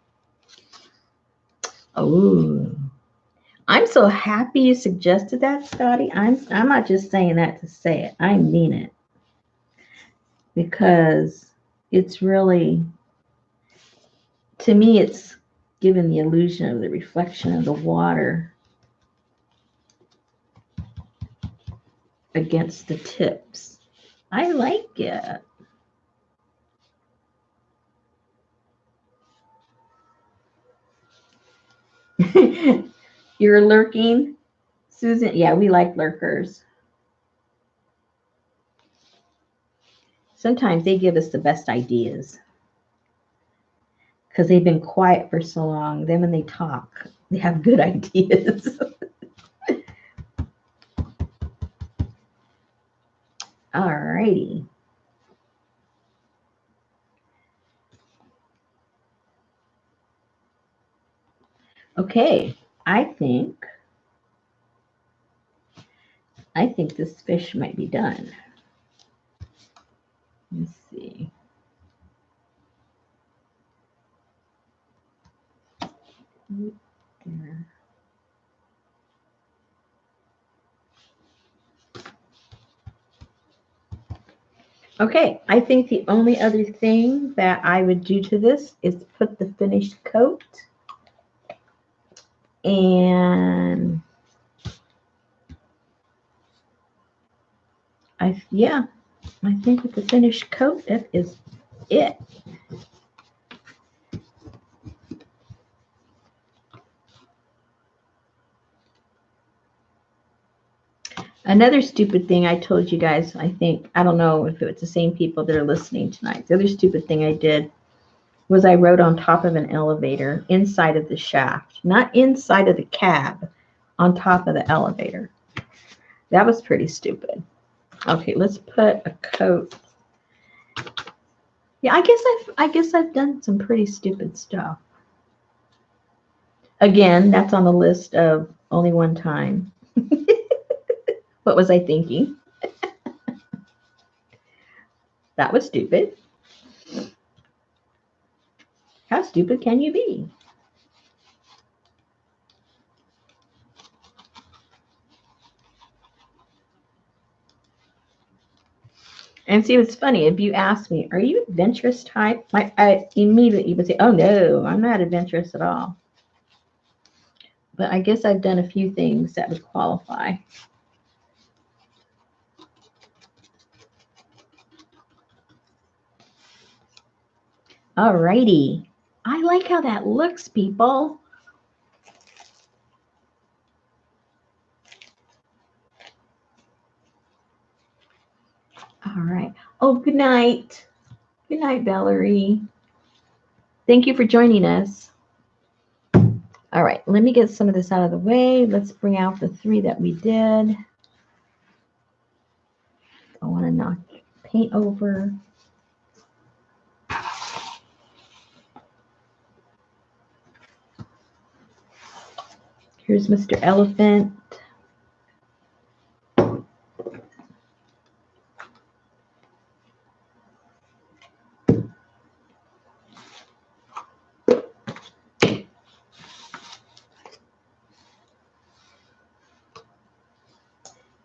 oh, I'm so happy you suggested that, Scotty. I'm not just saying that to say it. I mean it. Because it's really, to me, it's given the illusion of the reflection of the water against the tips. I like it. You're lurking, Susan? Yeah, we like lurkers. Sometimes they give us the best ideas because they've been quiet for so long. Then when they talk, they have good ideas. All righty. Okay, I think this fish might be done. Let's see. There. Okay, I think the only other thing that I would do to this is put the finished coat. And I think with the finished coat, that is it. Another stupid thing I told you guys, I think, I don't know if it's the same people that are listening tonight. The other stupid thing I did was I wrote on top of an elevator inside of the shaft, not inside of the cab, on top of the elevator. That was pretty stupid. Okay, let's put a coat. Yeah, I guess I've done some pretty stupid stuff. Again, that's on the list of only one time. What was I thinking? That was stupid. How stupid can you be? And see, what's funny, if you ask me, are you adventurous type? I immediately would say, oh no, I'm not adventurous at all. But I guess I've done a few things that would qualify. Alrighty. I like how that looks, people. All right. Oh, good night. Good night, Valerie. Thank you for joining us. All right, let me get some of this out of the way. Let's bring out the 3 that we did. I want to knock paint over. Here's Mr. Elephant.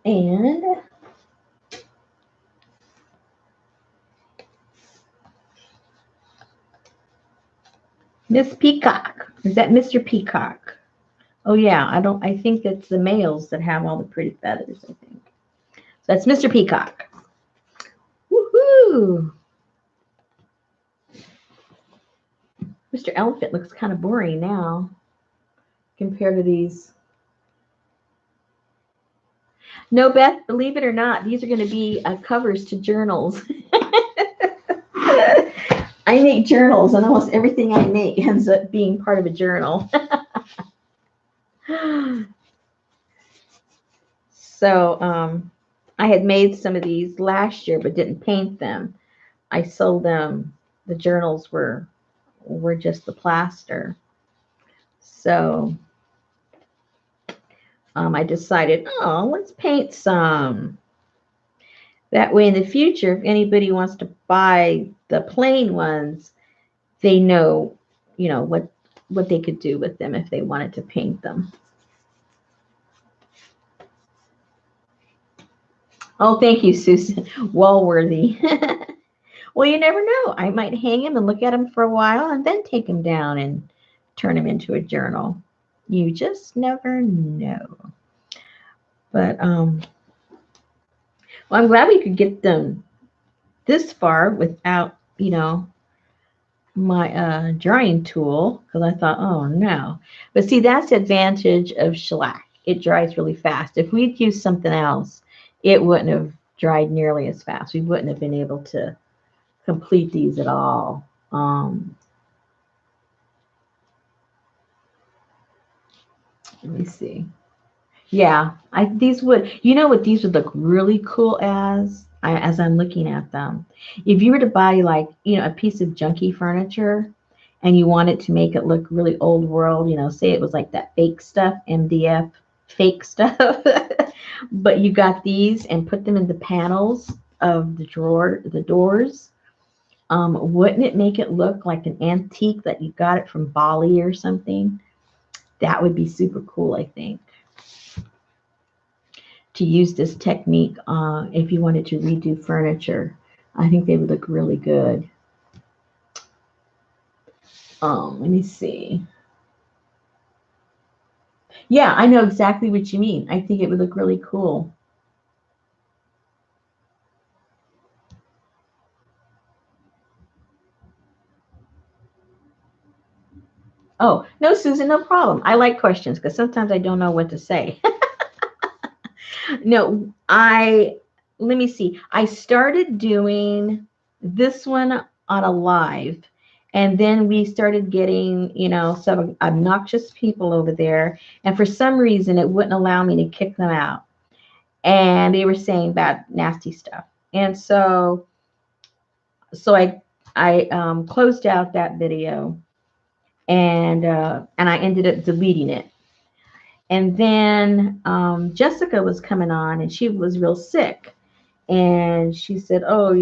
And Miss Peacock. Is that Mr. Peacock? Oh yeah, I think it's the males that have all the pretty feathers, I think. So that's Mr. Peacock. Woohoo! Mr. Elephant looks kind of boring now compared to these. No, Beth, believe it or not, these are going to be covers to journals. I make journals, and almost everything I make ends up being part of a journal. So I had made some of these last year, but didn't paint them. I sold them. The journals were just the plaster. So I decided, oh, let's paint some. That way in the future, if anybody wants to buy the plain ones, they know, what they could do with them if they wanted to paint them. Oh, thank you, Susan. Wallworthy. Well, you never know. I might hang him and look at him for a while and then take him down and turn him into a journal. You just never know. But well, I'm glad we could get them this far without, my drying tool, because I thought, oh no. But see, that's the advantage of shellac. It dries really fast. If we'd used something else, it wouldn't have dried nearly as fast. We wouldn't have been able to complete these at all. Let me see. Yeah, these would, what these would look really cool as I'm looking at them. If you were to buy like, a piece of junky furniture and you wanted to make it look really old world, say it was like that fake stuff, MDF fake stuff, but you got these and put them in the panels of the doors. Wouldn't it make it look like an antique that you got it from Bali or something? That would be super cool, I think, to use this technique if you wanted to redo furniture. I think they would look really good. Let me see. Yeah, I know exactly what you mean. I think it would look really cool. Oh, no, Susan, no problem. I like questions because sometimes I don't know what to say. No, let me see. I started doing this one on a live, and then we started getting, some obnoxious people over there, and for some reason it wouldn't allow me to kick them out. And they were saying bad, nasty stuff. And so I closed out that video, and I ended up deleting it. And then Jessica was coming on, and she was real sick. And she said, "Oh,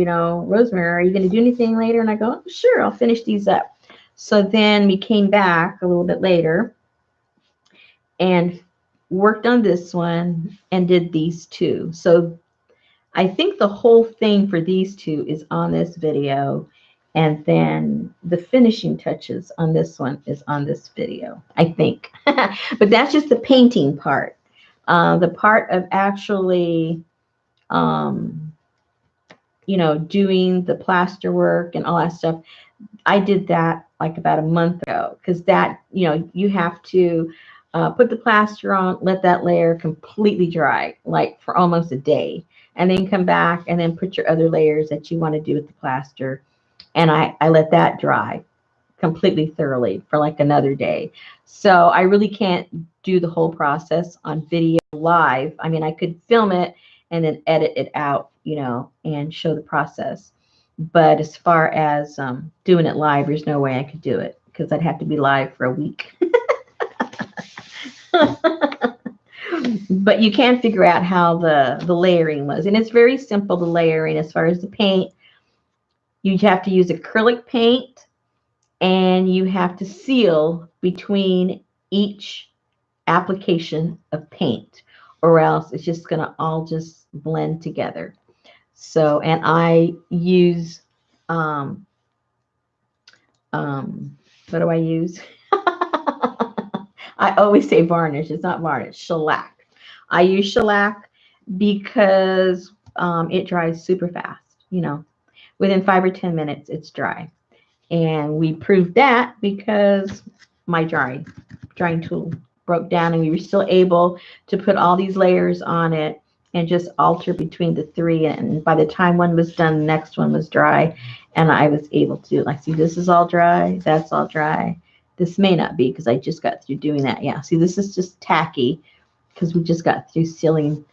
Rosemary, are you going to do anything later?" And I go, "Sure, I'll finish these up." So then we came back a little bit later and worked on this one and did these two. So I think the whole thing for these two is on this video. And then the finishing touches on this one is on this video, I think. But that's just the painting part. The part of actually, doing the plaster work and all that stuff, I did that like about a month ago, because that, you have to put the plaster on, let that layer completely dry, like for almost a day, and then come back and then put your other layers that you want to do with the plaster. And I let that dry completely thoroughly for like another day. So I really can't do the whole process on video live. I mean, I could film it and then edit it out, and show the process. But as far as doing it live, there's no way I could do it, because I'd have to be live for a week. But you can figure out how the layering was. And it's very simple, the layering. As far as the paint, you have to use acrylic paint, and you have to seal between each application of paint, or else it's just going to all just blend together. So, and I use, what do I use? I always say varnish. It's not varnish, shellac. I use shellac because it dries super fast. Within 5 or 10 minutes, it's dry. And we proved that because my drying tool broke down, and we were still able to put all these layers on it and just alter between the three. And by the time one was done, the next one was dry, and I was able to, like, see, this is all dry, that's all dry. This may not be, because I just got through doing that. Yeah, see, this is just tacky because we just got through sealing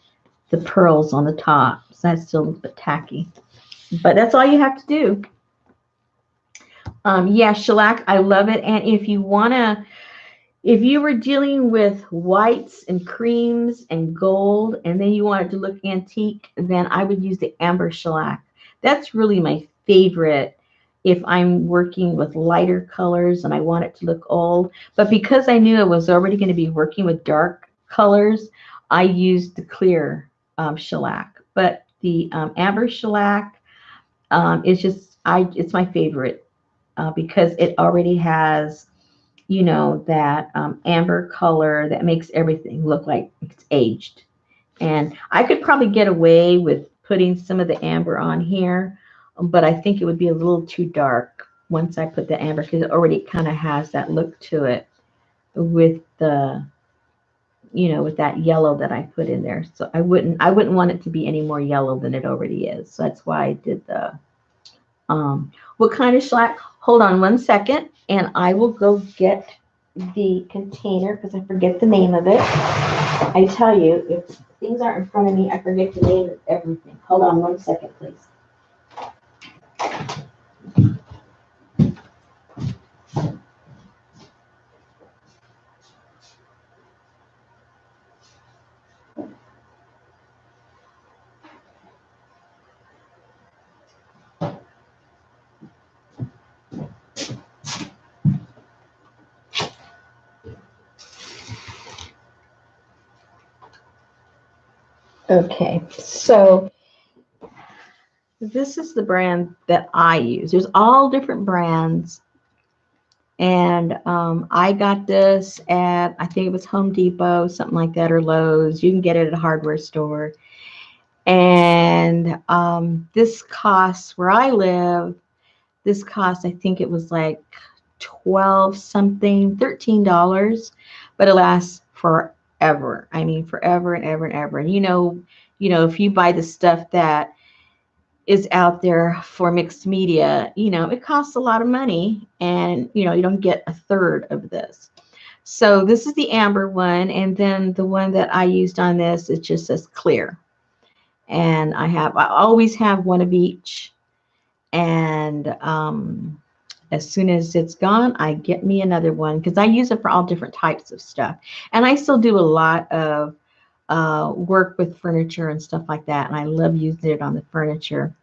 the pearls on the top. So that's still a little bit tacky. But that's all you have to do. Yeah, shellac, I love it. And if you were dealing with whites and creams and gold, and then you want it to look antique, then I would use the amber shellac. That's really my favorite if I'm working with lighter colors and I want it to look old. But because I knew I was already going to be working with dark colors, I used the clear shellac. But the amber shellac is just, it's my favorite because it already has, that amber color that makes everything look like it's aged. And I could probably get away with putting some of the amber on here, but I think it would be a little too dark once I put the amber, because it already kind of has that look to it with the, with that yellow that I put in there. So I wouldn't want it to be any more yellow than it already is. So that's why I did the, what kind of shellac? Hold on one second, and I will go get the container, because I forget the name of it. I tell you, if things aren't in front of me, I forget the name of everything. Hold on one second, please. Okay, so this is the brand that I use. There's all different brands, and I got this at, I think it was Home Depot, something like that, or Lowe's. You can get it at a hardware store. And this costs, where I live, this cost, I think it was like $12 something, $13, but it lasts forever. I mean, forever and ever and ever. And if you buy the stuff that is out there for mixed media, it costs a lot of money, and you don't get a third of this. So this is the amber one, and then the one that I used on this, it just says clear. And I always have one of each, and as soon as it's gone, I get me another one because I use it for all different types of stuff. And I still do a lot of work with furniture and stuff like that, and I love using it on the furniture.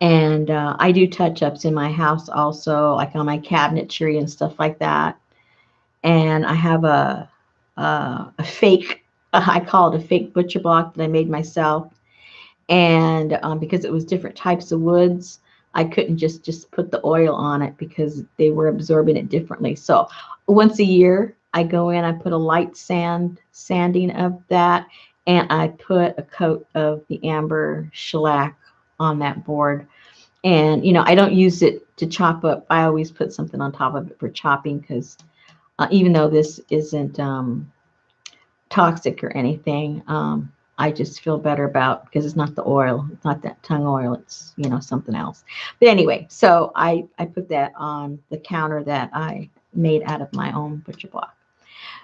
And I do touch-ups in my house also, like on my cabinetry and stuff like that. And I have a fake, I call it a fake butcher block that I made myself. And because it was different types of woods, I couldn't just put the oil on it because they were absorbing it differently. So once a year, I go in, I put a light sanding of that, and I put a coat of the amber shellac on that board. And I don't use it to chop up. I always put something on top of it for chopping because even though this isn't toxic or anything, I just feel better about, because it's not the oil, it's not that tung oil, it's something else. But anyway, so I put that on the counter that I made out of my own butcher block.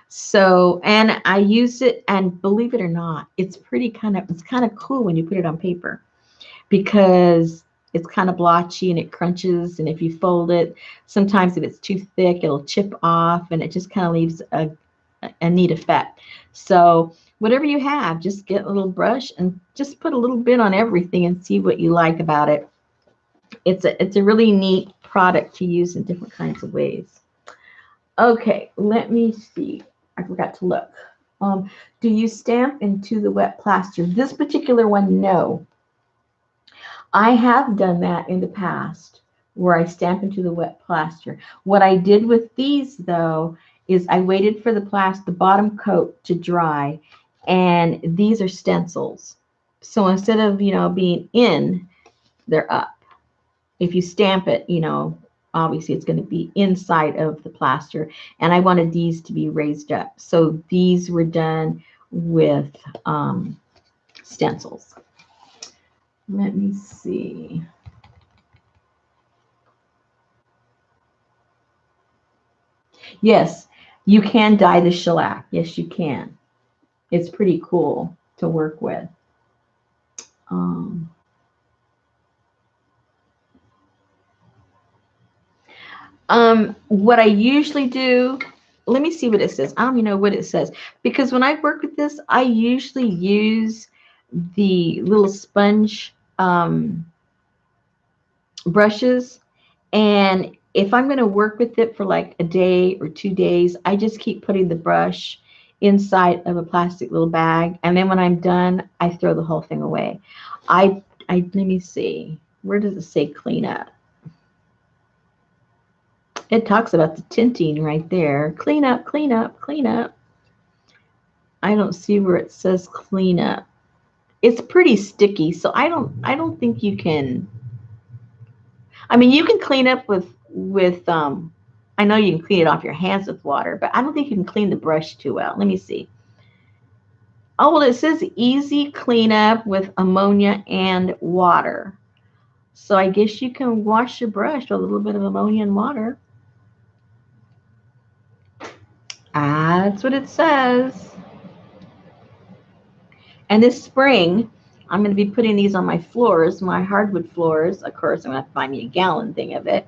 So, and I use it, and believe it or not, it's kind of cool when you put it on paper, because it's kind of blotchy and it crunches, and if you fold it, sometimes if it's too thick, it'll chip off, and it just kind of leaves a neat effect. So whatever you have, just get a little brush and just put a little bit on everything and see what you like about it. It's a really neat product to use in different kinds of ways. Okay, let me see. I forgot to look. Do you stamp into the wet plaster? This particular one, no. I have done that in the past where I stamp into the wet plaster. What I did with these, though, is I waited for the bottom coat to dry, and these are stencils. So instead of, being in, they're up. If you stamp it, obviously it's going to be inside of the plaster, and I wanted these to be raised up. So these were done with stencils. Let me see. Yes, you can dye the shellac. Yes, you can. It's pretty cool to work with. Um, what I usually do, let me see what it says. I don't even know what it says, because when I work with this, I usually use the little sponge brushes. And if I'm going to work with it for like a day or 2 days, I just keep putting the brush inside of a plastic little bag. And then when I'm done, I throw the whole thing away. Let me see. Where does it say clean up? It talks about the tinting right there. Clean up, clean up, clean up. I don't see where it says clean up. It's pretty sticky, so I don't think you can. I mean, you can clean up with I know you can clean it off your hands with water, but I don't think you can clean the brush too well. Let me see. Oh, well, it says easy cleanup with ammonia and water. So I guess you can wash your brush with a little bit of ammonia and water. That's what it says. And this spring, I'm going to be putting these on my floors, my hardwood floors. Of course, I'm going to find me a gallon thing of it.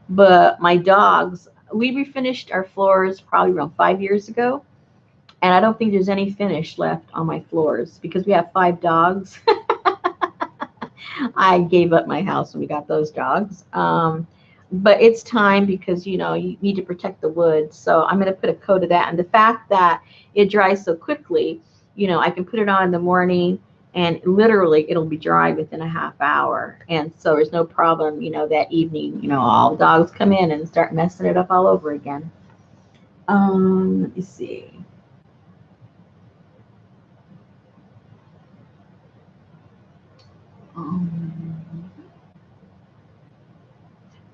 But my dogs, we refinished our floors probably around 5 years ago. And I don't think there's any finish left on my floors because we have 5 dogs. I gave up my house when we got those dogs. But it's time because, you need to protect the wood. So I'm going to put a coat of that. And the fact that it dries so quickly, I can put it on in the morning and literally it'll be dry within a half hour. And so there's no problem, that evening, all the dogs come in and start messing it up all over again. Let me see.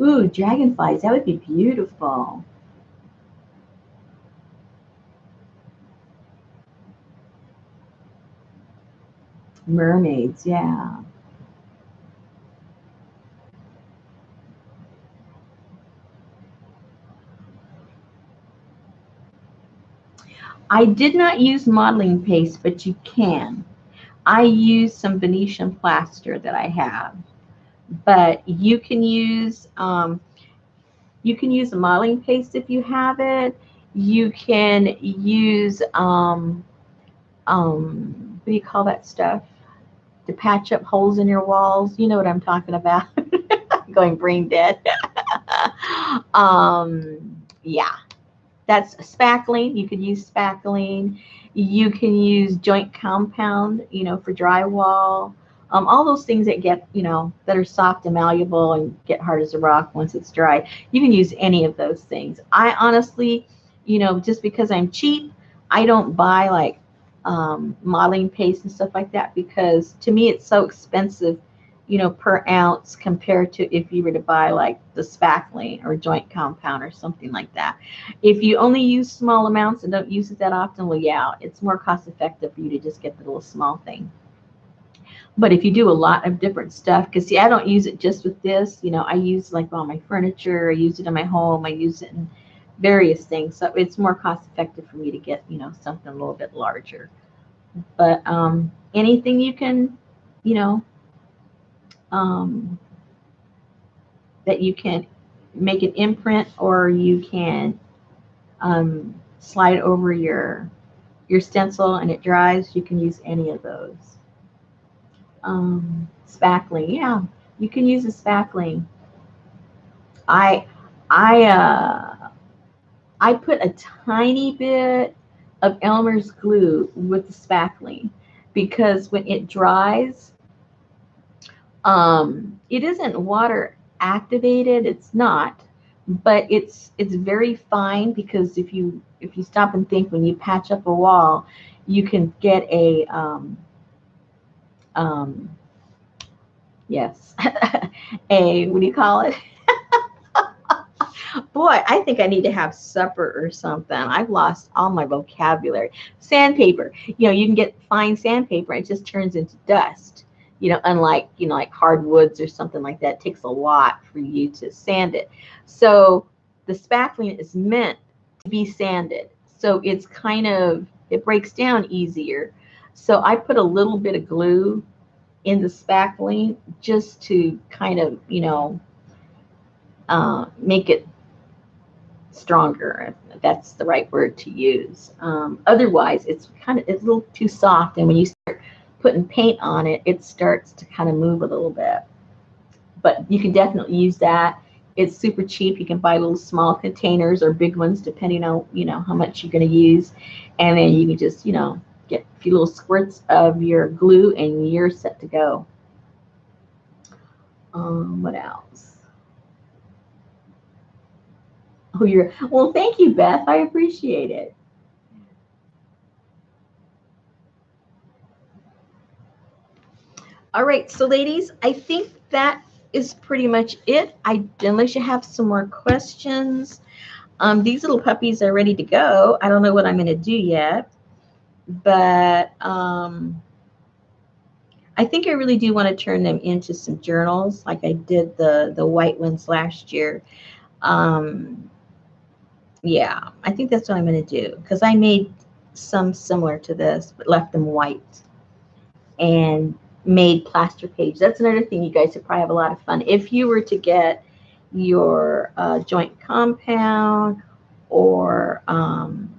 Ooh, dragonflies. That would be beautiful. Mermaids, yeah. I did not use modeling paste, but you can. I use some Venetian plaster that I have, but you can use a modeling paste if you have it. You can use what do you call that stuff to patch up holes in your walls? You know what I'm talking about. Going brain dead. Yeah, that's spackling. You could use spackling. You can use joint compound, for drywall. All those things that get, that are soft and malleable and get hard as a rock once it's dry. You can use any of those things. I honestly, just because I'm cheap, I don't buy like modeling paste and stuff like that because to me it's so expensive, per ounce compared to if you were to buy like the spackling or joint compound or something like that. If you only use small amounts and don't use it that often, well, yeah, it's more cost effective for you to just get the little small thing. But if you do a lot of different stuff, because see, I don't use it just with this, I use like on my furniture, I use it in my home, I use it in various things. So it's more cost effective for me to get, something a little bit larger. But anything you can, you know, um, that you can make an imprint or you can slide over your stencil and it dries, you can use any of those. Spackling, yeah, you can use a spackling. I I I put a tiny bit of Elmer's glue with the spackling because when it dries, it isn't water activated. It's not, but it's very fine because if you stop and think, when you patch up a wall, you can get a um, yes, a what do you call it? Boy, I think I need to have supper or something. I've lost all my vocabulary. Sandpaper. You can get fine sandpaper and it just turns into dust. Unlike, like hardwoods or something like that, it takes a lot for you to sand it. So the spackling is meant to be sanded. So it's it breaks down easier. So I put a little bit of glue in the spackling just to kind of, make it stronger, if that's the right word to use. Otherwise, it's a little too soft, and when you start putting paint on it, it starts to kind of move a little bit. But you can definitely use that. It's super cheap. You can buy little small containers or big ones, depending on how much you're going to use, and then you can just get a few little squirts of your glue, and you're set to go. What else? Oh, well. Thank you, Beth. I appreciate it. All right, so ladies, I think that is pretty much it. Unless you have some more questions. These little puppies are ready to go. I don't know what I'm going to do yet, but I think I really do want to turn them into some journals, like I did the white ones last year. Yeah, I think that's what I'm going to do because I made some similar to this, but left them white and made plaster pages. That's another thing you guys would probably have a lot of fun. If you were to get your joint compound or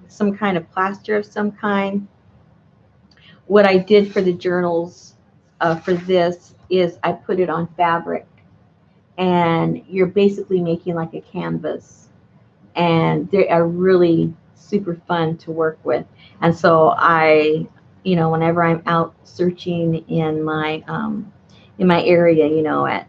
some kind of plaster of some kind, what I did for the journals for this is I put it on fabric, and you're basically making like a canvas, and they are really super fun to work with. And so whenever I'm out searching in my area, at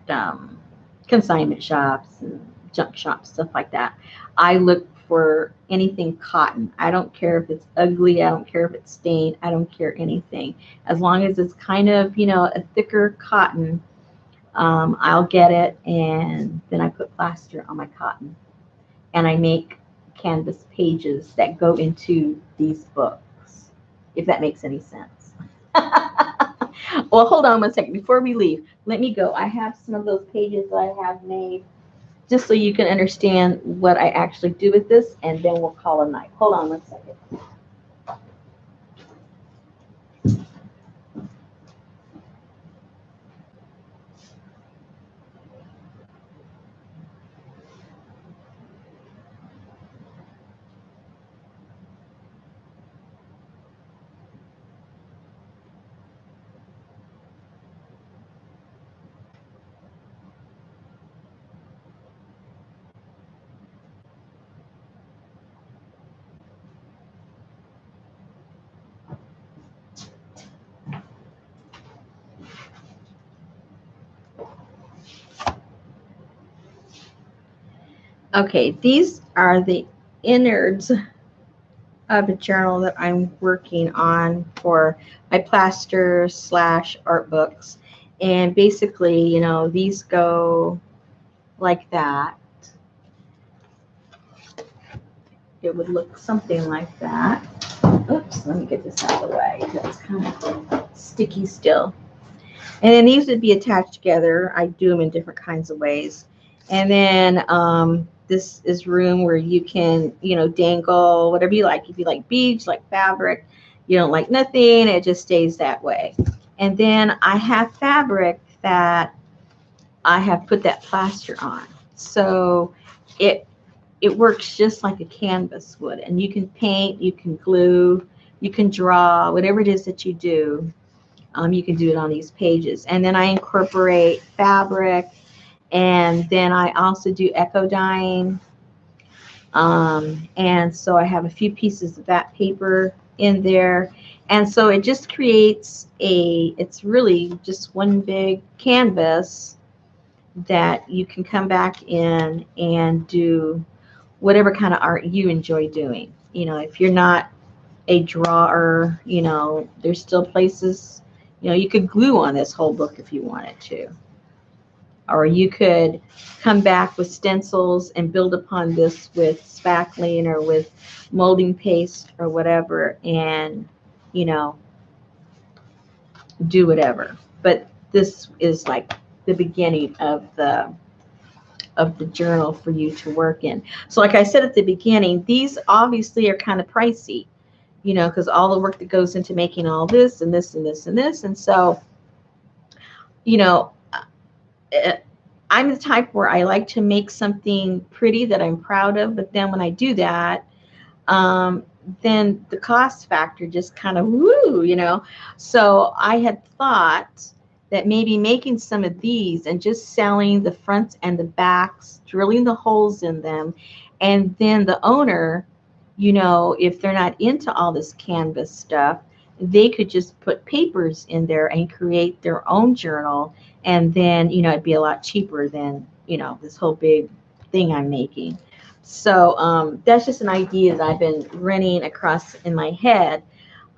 consignment shops and junk shops, stuff like that, I look for anything cotton. I don't care if it's ugly. I don't care if it's stained. I don't care anything. As long as it's kind of, a thicker cotton, I'll get it, and then I put plaster on my cotton, and I make canvas pages that go into these books, if that makes any sense. Well, hold on one second. Before we leave, let me go. I have some of those pages that I have made just so you can understand what I actually do with this, and then we'll call a night. Hold on one second. Okay, these are the innards of a journal that I'm working on for my plaster slash art books. And basically, you know, these go like that. It would look something like that. Oops, let me get this out of the way. It's kind of sticky still. And then these would be attached together. I do them in different kinds of ways. And then this is room where you can, you know, dangle whatever you like. If you like beads, like fabric, you don't like nothing, it just stays that way. And then I have fabric that I have put that plaster on. So it works just like a canvas would. And you can paint, you can glue, you can draw, whatever it is that you do. You can do it on these pages. And then I incorporate fabric, and then I also do echo dyeing. And so I have a few pieces of that paper in there. And so it just creates it's really just one big canvas that you can come back in and do whatever kind of art you enjoy doing. You know, if you're not a drawer, you know, there's still places, you know, you could glue on this whole book if you wanted to. Or you could come back with stencils and build upon this with spackling or with molding paste or whatever, and, you know, do whatever. But this is like the beginning of the journal for you to work in. So like I said at the beginning, these obviously are kind of pricey, you know, because all the work that goes into making all this and this and this and this. And so, you know, I'm the type where I like to make something pretty that I'm proud of, but then when I do that, then the cost factor just kind of woo, you know. So I had thought that maybe making some of these and just selling the fronts and the backs, drilling the holes in them, and then the owner, you know, if they're not into all this canvas stuff, they could just put papers in there and create their own journal, and then, you know, it'd be a lot cheaper than, you know, this whole big thing I'm making. So that's just an idea that I've been running across in my head,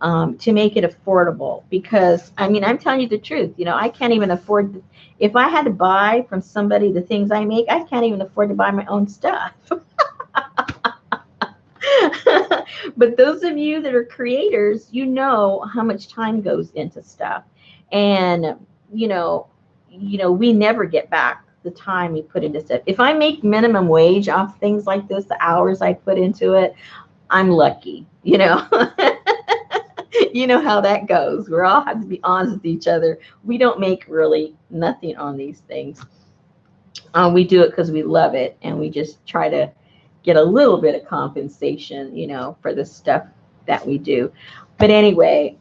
to make it affordable. Because, I mean, I'm telling you the truth, you know, I can't even afford, if I had to buy from somebody the things I make, I can't even afford to buy my own stuff. But those of you that are creators, you know how much time goes into stuff. And, you know, we never get back the time we put into stuff. If I make minimum wage off things like this, the hours I put into it, I'm lucky, you know. You know how that goes. We all have to be honest with each other. We don't make really nothing on these things. We do it because we love it, and we just try to get a little bit of compensation, you know, for the stuff that we do. But anyway,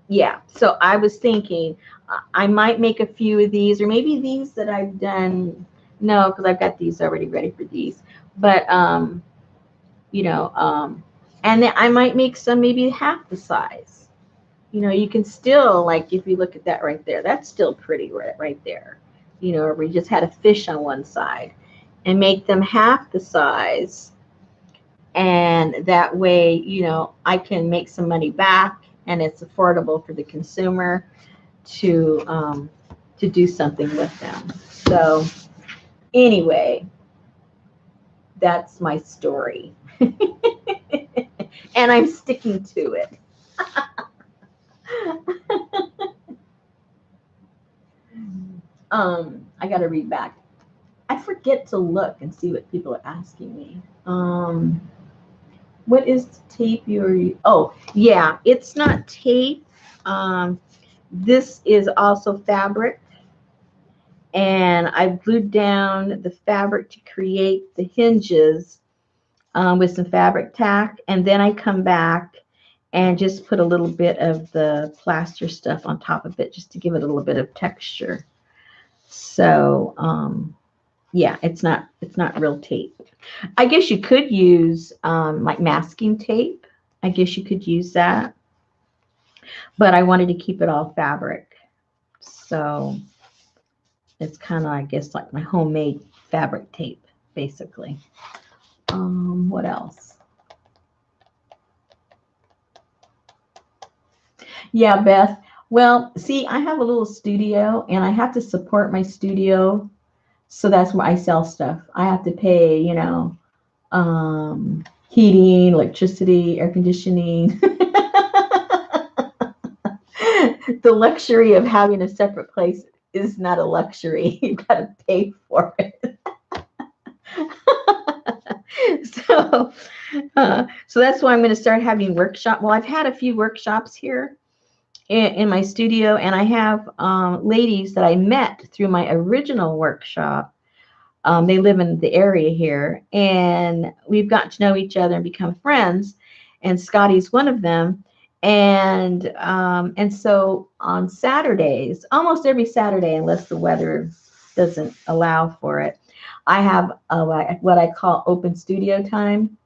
yeah, so I was thinking I might make a few of these, or maybe these that I've done. No, because I've got these already ready for these. But, you know, and then I might make some maybe half the size. You know, you can still, like, if you look at that right there, that's still pretty right there. You know, we just had a fish on one side, and make them half the size. And that way, you know, I can make some money back, and it's affordable for the consumer to do something with them. So anyway, that's my story. And I'm sticking to it. I got to read back. I forget to look and see what people are asking me. What is the tape you're? Oh, yeah, it's not tape. Um, this is also fabric, and I've glued down the fabric to create the hinges with some fabric tack, and then I come back and just put a little bit of the plaster stuff on top of it just to give it a little bit of texture. So yeah, it's not real tape. I guess you could use like masking tape. I guess you could use that, but I wanted to keep it all fabric. So it's kind of, I guess, like my homemade fabric tape, basically. What else? Yeah, Beth. Well, see, I have a little studio and I have to support my studio. So that's where I sell stuff. I have to pay, heating, electricity, air conditioning. The luxury of having a separate place is not a luxury. You got to pay for it. So, so that's why I'm going to start having workshop. Well, I've had a few workshops here in my studio, and I have ladies that I met through my original workshop. They live in the area here, and we've gotten to know each other and become friends. And Scotty's one of them. And so on Saturdays, almost every Saturday, unless the weather doesn't allow for it, I have what I call open studio time.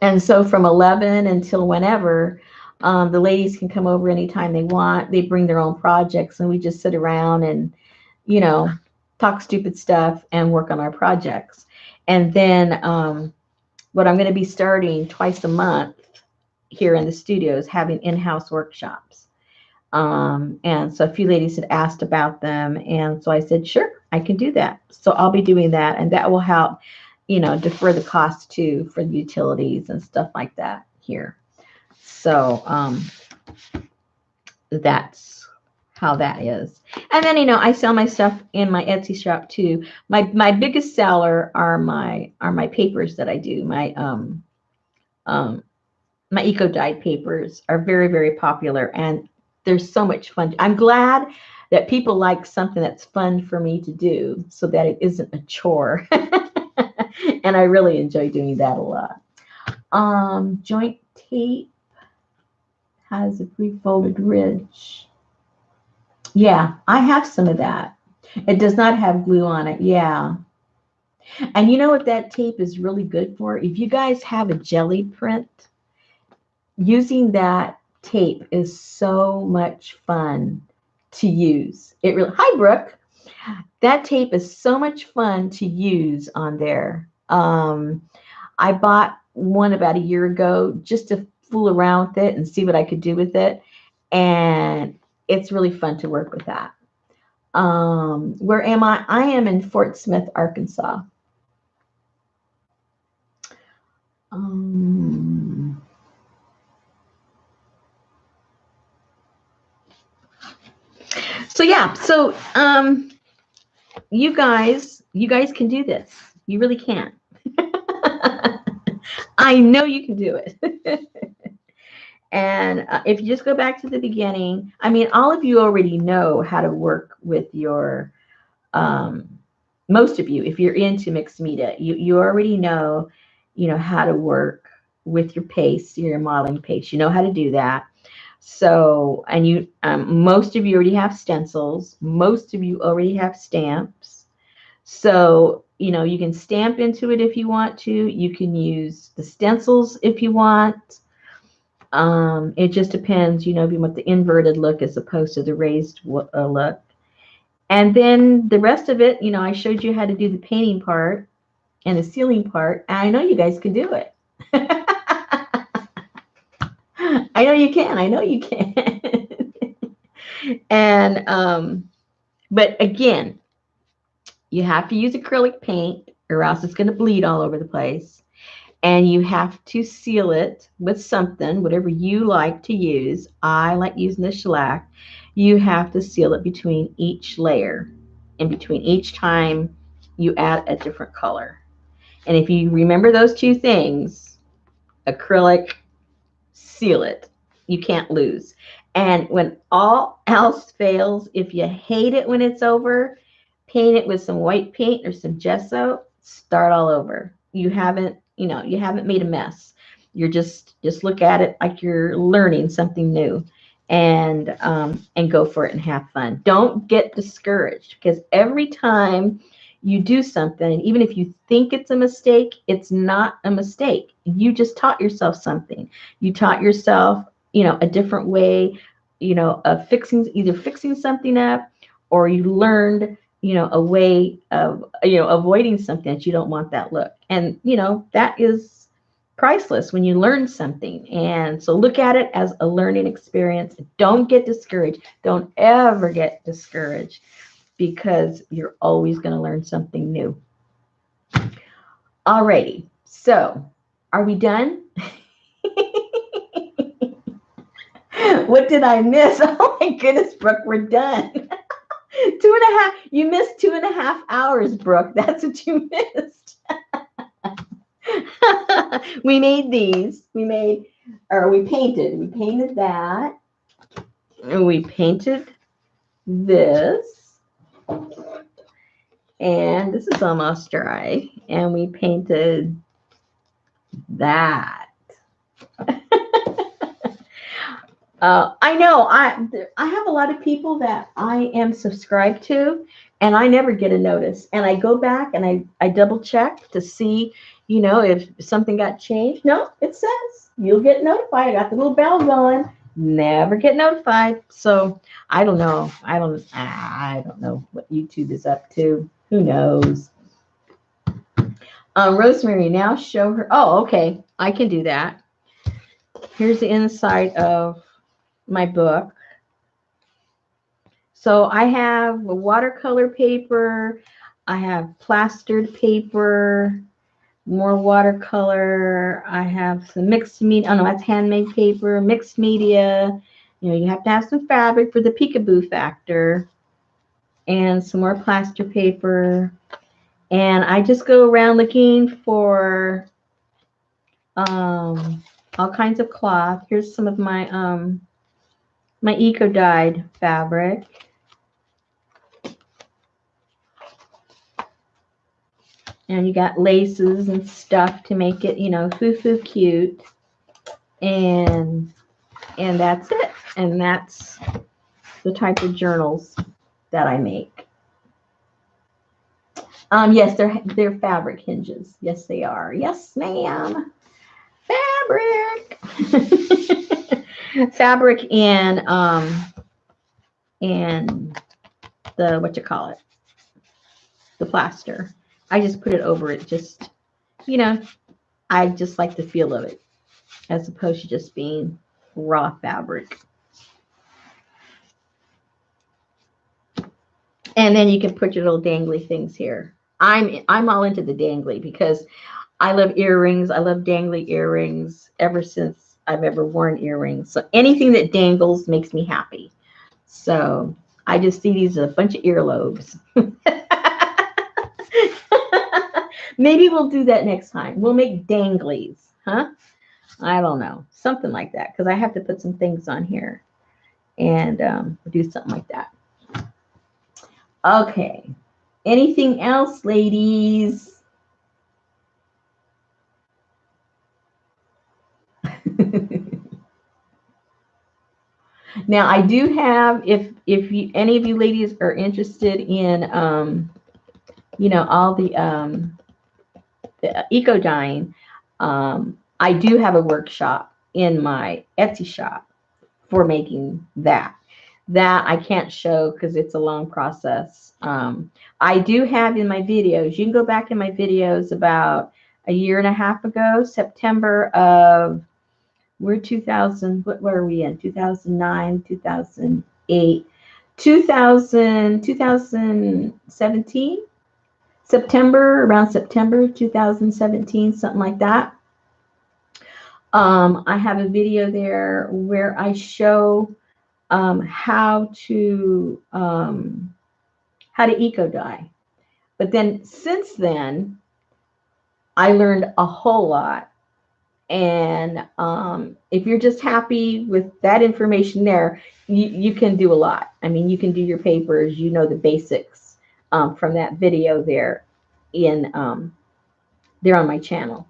And so from 11 until whenever, the ladies can come over anytime they want. They bring their own projects, and we just sit around and, you know, talk stupid stuff and work on our projects. And then what I'm going to be starting twice a month here in the studio is having in-house workshops. And so a few ladies had asked about them, and so I said, sure, I can do that. So I'll be doing that, and that will help, defer the cost too for the utilities and stuff like that here. So that's how that is. And then, I sell my stuff in my Etsy shop too. My biggest seller are my papers that I do. My eco dyed papers are very, very popular, and they're so much fun. I'm glad that people like something that's fun for me to do so that it isn't a chore. And I really enjoy doing that a lot. Joint tape has a pre-folded ridge. Yeah, I have some of that. It does not have glue on it. Yeah. And you know what that tape is really good for? If you guys have a jelly print, using that tape is so much fun to use. It really, hi Brooke. That tape is so much fun to use on there. I bought one about a year ago just to fool around with it and see what I could do with it. And it's really fun to work with that. Where am I? I am in Fort Smith, Arkansas. So yeah, so you guys can do this. You really can. I know you can do it. And if you just go back to the beginning, I mean, all of you already know how to work with your, most of you, if you're into mixed media, you already know, how to work with your paste, your modeling paste. You know how to do that. So, and most of you already have stencils. Most of you already have stamps. So, you can stamp into it if you want to. You can use the stencils if you want. It just depends, if you want the inverted look as opposed to the raised look. And then the rest of it, I showed you how to do the painting part and the sealing part. And I know you guys can do it. I know you can. I know you can. And, but again, you have to use acrylic paint or else it's going to bleed all over the place. And you have to seal it with something, whatever you like to use. I like using the shellac. You have to seal it between each layer. in between each time you add a different color. And if you remember those two things, acrylic, seal it. You can't lose. And when all else fails, if you hate it when it's over, paint it with some white paint or some gesso, start all over. You haven't, you haven't made a mess. You're just look at it like you're learning something new, and go for it and have fun. Don't get discouraged, because every time you do something, even if you think it's a mistake, it's not a mistake. You just taught yourself something. You taught yourself, a different way, of either fixing something up, or you learned, a way of, avoiding something that you don't want that look. And, that is priceless when you learn something. And so look at it as a learning experience. Don't get discouraged. Don't ever get discouraged, because you're always going to learn something new. Alrighty, so are we done? What did I miss? Oh my goodness, Brooke, we're done. 2.5, you missed 2.5 hours, Brooke. That's what you missed. We made these. We painted that. And we painted this. And this is almost dry. And we painted that. I know I have a lot of people that I am subscribed to, and I never get a notice. And I go back and I double check to see, if something got changed. No, it says you'll get notified. I got the little bell going. Never get notified. So I don't know. I don't know what YouTube is up to. Who knows? Rosemary, now show her. Oh, okay. I can do that. Here's the inside of my book. So I have a watercolor paper. I have plastered paper, more watercolor. I have some mixed media. Oh no, that's handmade paper, mixed media. You have to have some fabric for the peekaboo factor, and some more plaster paper. And I just go around looking for all kinds of cloth. Here's some of my my eco-dyed fabric. And you got laces and stuff to make it, foo-foo cute. And that's it. And that's the type of journals that I make. Yes, they're fabric hinges. Yes, they are. Yes, ma'am. Fabric. Fabric and the the plaster. I just put it over it. Just, I just like the feel of it, as opposed to just being raw fabric. And then you can put your little dangly things here. I'm all into the dangly, because I love earrings. I love dangly earrings ever since I've ever worn earrings. So anything that dangles makes me happy. So I just see these as a bunch of earlobes. Maybe we'll do that next time. We'll make danglies, huh? I don't know. Something like that, because I have to put some things on here and do something like that. Okay. Anything else, ladies? Now, I do have, if any of you ladies are interested in, all the eco dyeing, I do have a workshop in my Etsy shop for making that. That I can't show because it's a long process. I do have in my videos, you can go back in my videos about a year and a half ago, September of, we're 2000, what are we in? 2009, 2008, 2017, around September 2017, something like that. I have a video there where I show how how to eco dye. But then since then, I learned a whole lot. And if you're just happy with that information there, you can do a lot. I mean, you can do your papers, you know, the basics from that video there in there on my channel.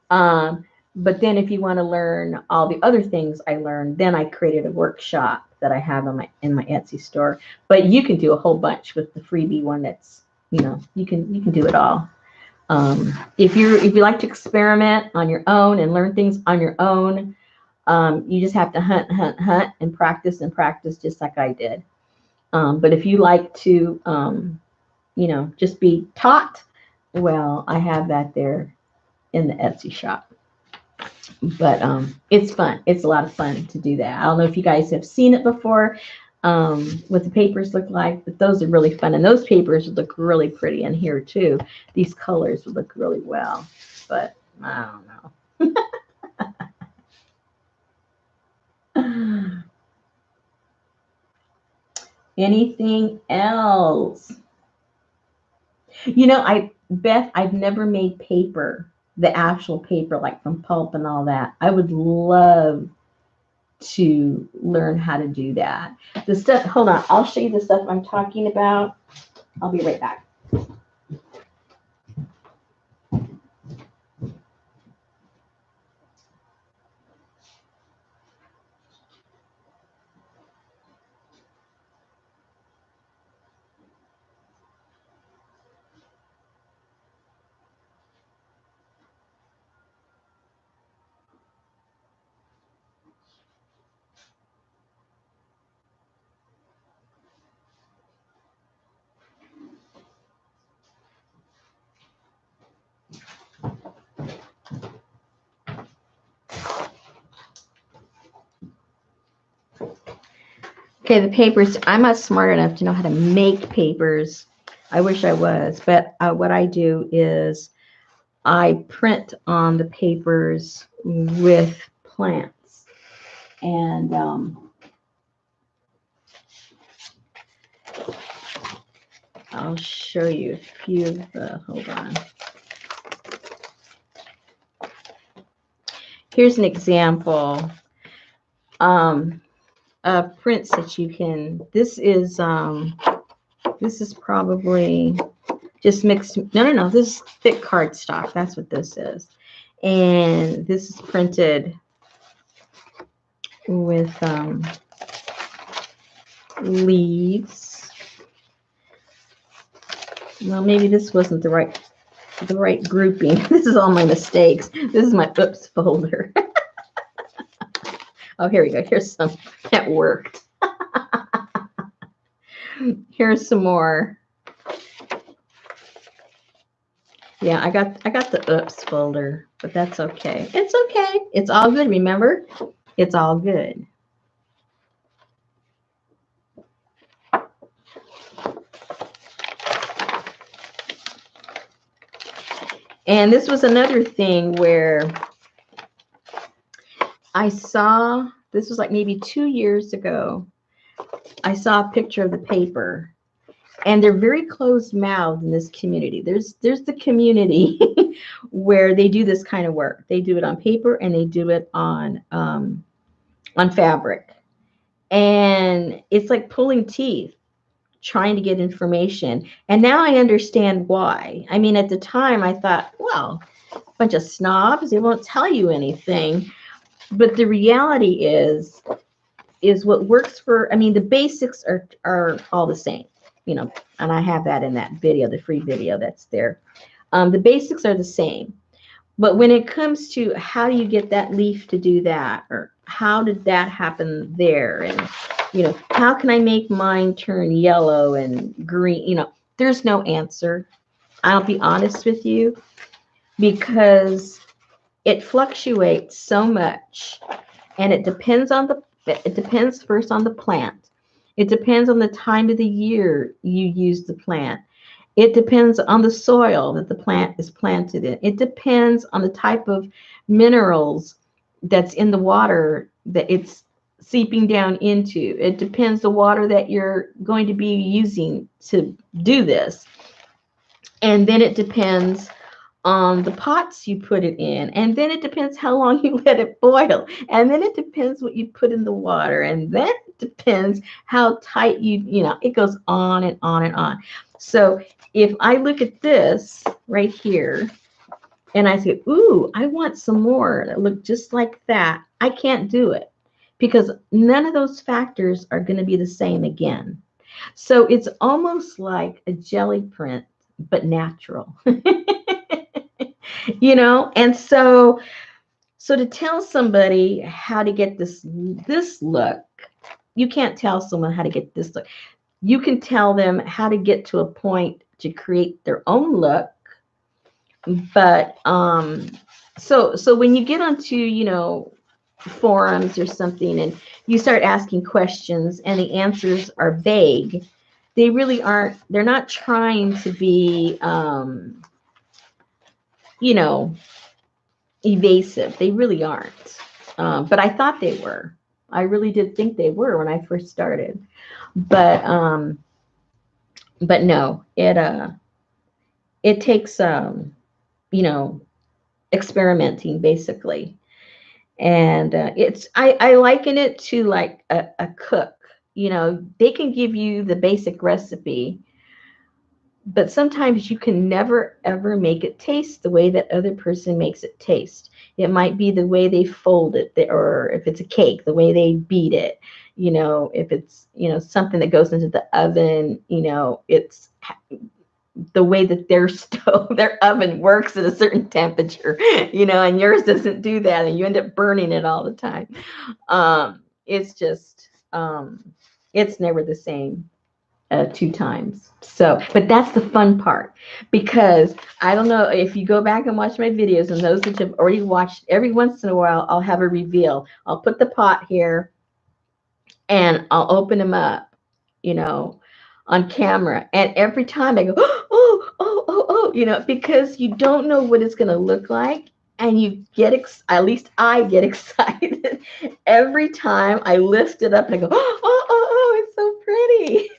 But then if you want to learn all the other things I learned, then I created a workshop that I have on in my Etsy store. But you can do a whole bunch with the freebie one. That's, you know, you can do it all. If you like to experiment on your own and learn things on your own, you just have to hunt and practice just like I did. But if you like to, you know, just be taught, well, I have that there in the Etsy shop. But it's fun. It's a lot of fun to do that. I don't know if you guys have seen it before, what the papers look like, but those are really fun. And those papers would look really pretty in here too. These colors would look really well, but I don't know. Anything else? You know, Beth, I've never made paper, the actual paper, like from pulp and all that. I would love to learn how to do that. The stuff, hold on, I'll show you the stuff I'm talking about. I'll be right back. Okay, the papers, I'm not smart enough to know how to make papers. I wish I was, but what I do is I print on the papers with plants. And I'll show you a few of the, hold on. Here's an example of prints that you can, this is probably just mixed, no, this is thick cardstock. That's what this is. And this is printed with leaves. Well, maybe this wasn't the right grouping. This is all my mistakes. This is my oops folder. Oh, here we go. Here's some that worked. Here's some more. Yeah, I got the oops folder, but that's okay. It's okay. It's all good. Remember, it's all good. And this was another thing where I saw, this was like maybe 2 years ago, I saw a picture of the paper, and they're very closed-mouthed in this community. There's the community where they do this kind of work. They do it on paper and they do it on fabric. And it's like pulling teeth, trying to get information. And now I understand why. I mean, at the time I thought, well, a bunch of snobs, they won't tell you anything. But the reality is what works for, I mean, the basics are all the same, you know, and I have that in that video, the free video that's there. The basics are the same. But when it comes to how do you get that leaf to do that, or how did that happen there, and, you know, how can I make mine turn yellow and green? You know, there's no answer. I'll be honest with you, because it fluctuates so much, and it depends first on the plant. It depends on the time of the year you use the plant. It depends on the soil that the plant is planted in. It depends on the type of minerals that's in the water that it's seeping down into. It depends the water that you're going to be using to do this. And then it depends on the pots you put it in. And then it depends how long you let it boil. And then it depends what you put in the water. And then it depends how tight you know, it goes on and on and on. So if I look at this right here and I say, ooh, I want some more that look just like that, I can't do it because none of those factors are going to be the same again. So it's almost like a jelly print, but natural. You know, and so to tell somebody how to get this look, you can't tell someone how to get this look. You can tell them how to get to a point to create their own look. But so when you get onto, you know, forums or something and you start asking questions and the answers are vague, they really aren't, they're not trying to be you know, evasive. They really aren't. But I thought they were. I really did think they were when I first started. But no, it takes you know, experimenting basically. And it's I liken it to like a cook. You know, they can give you the basic recipe, but sometimes you can never ever make it taste the way that other person makes it taste. It might be the way they fold it, or if it's a cake, the way they beat it. You know, if it's, you know, something that goes into the oven, you know, it's the way that their stove, their oven works at a certain temperature, you know, and yours doesn't do that, and you end up burning it all the time. It's just, it's never the same two times. So, but that's the fun part, because I don't know if you go back and watch my videos, and those that have already watched, every once in a while, I'll have a reveal. I'll put the pot here and I'll open them up, you know, on camera. And every time I go, oh, you know, because you don't know what it's going to look like. And you get, at least I get excited every time I lift it up and I go, it's so pretty.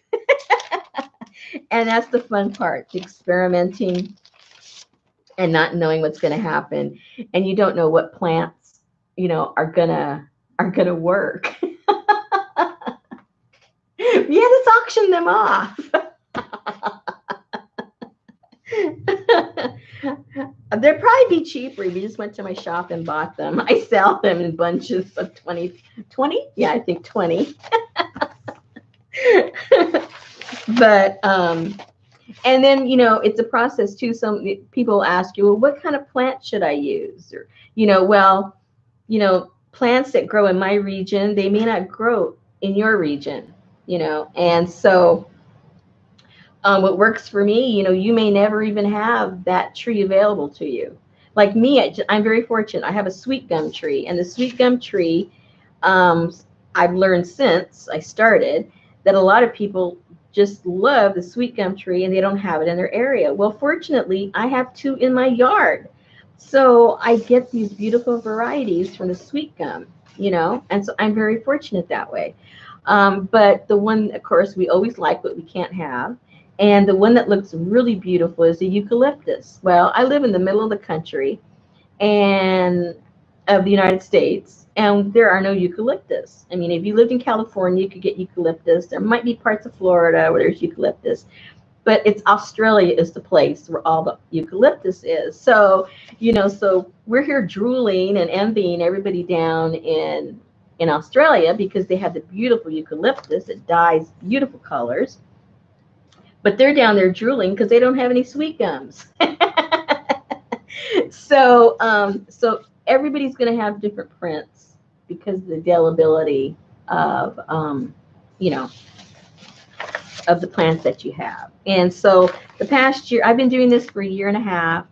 And that's the fun part, the experimenting and not knowing what's going to happen. And you don't know what plants, you know, are gonna work. Yeah, let's auction them off. They'd probably be cheaper if you just went to my shop and bought them. I sell them in bunches of 20? Yeah, I think 20. But and then, you know, it's a process too. Some people ask you, well, what kind of plant should I use? Or, you know, well, you know, plants that grow in my region, they may not grow in your region, you know. And so what works for me, you know, you may never even have that tree available to you. Like me, I'm very fortunate. I have a sweet gum tree, and the sweet gum tree, I've learned since I started that a lot of people just love the sweet gum tree and they don't have it in their area. Well, fortunately, I have 2 in my yard. So I get these beautiful varieties from the sweet gum, you know, and so I'm very fortunate that way. But the one, of course, we always like what we can't have. And the one that looks really beautiful is the eucalyptus. Well, I live in the middle of the country and of the United States, and there are no eucalyptus. I mean, if you lived in California, you could get eucalyptus. There might be parts of Florida where there's eucalyptus, but it's Australia is the place where all the eucalyptus is. So, you know, so we're here drooling and envying everybody down in Australia because they have the beautiful eucalyptus. It dyes beautiful colors. But they're down there drooling because they don't have any sweet gums. So, so everybody's going to have different prints because of the availability of, you know, of the plants that you have. And so the past year, I've been doing this for a year and a half,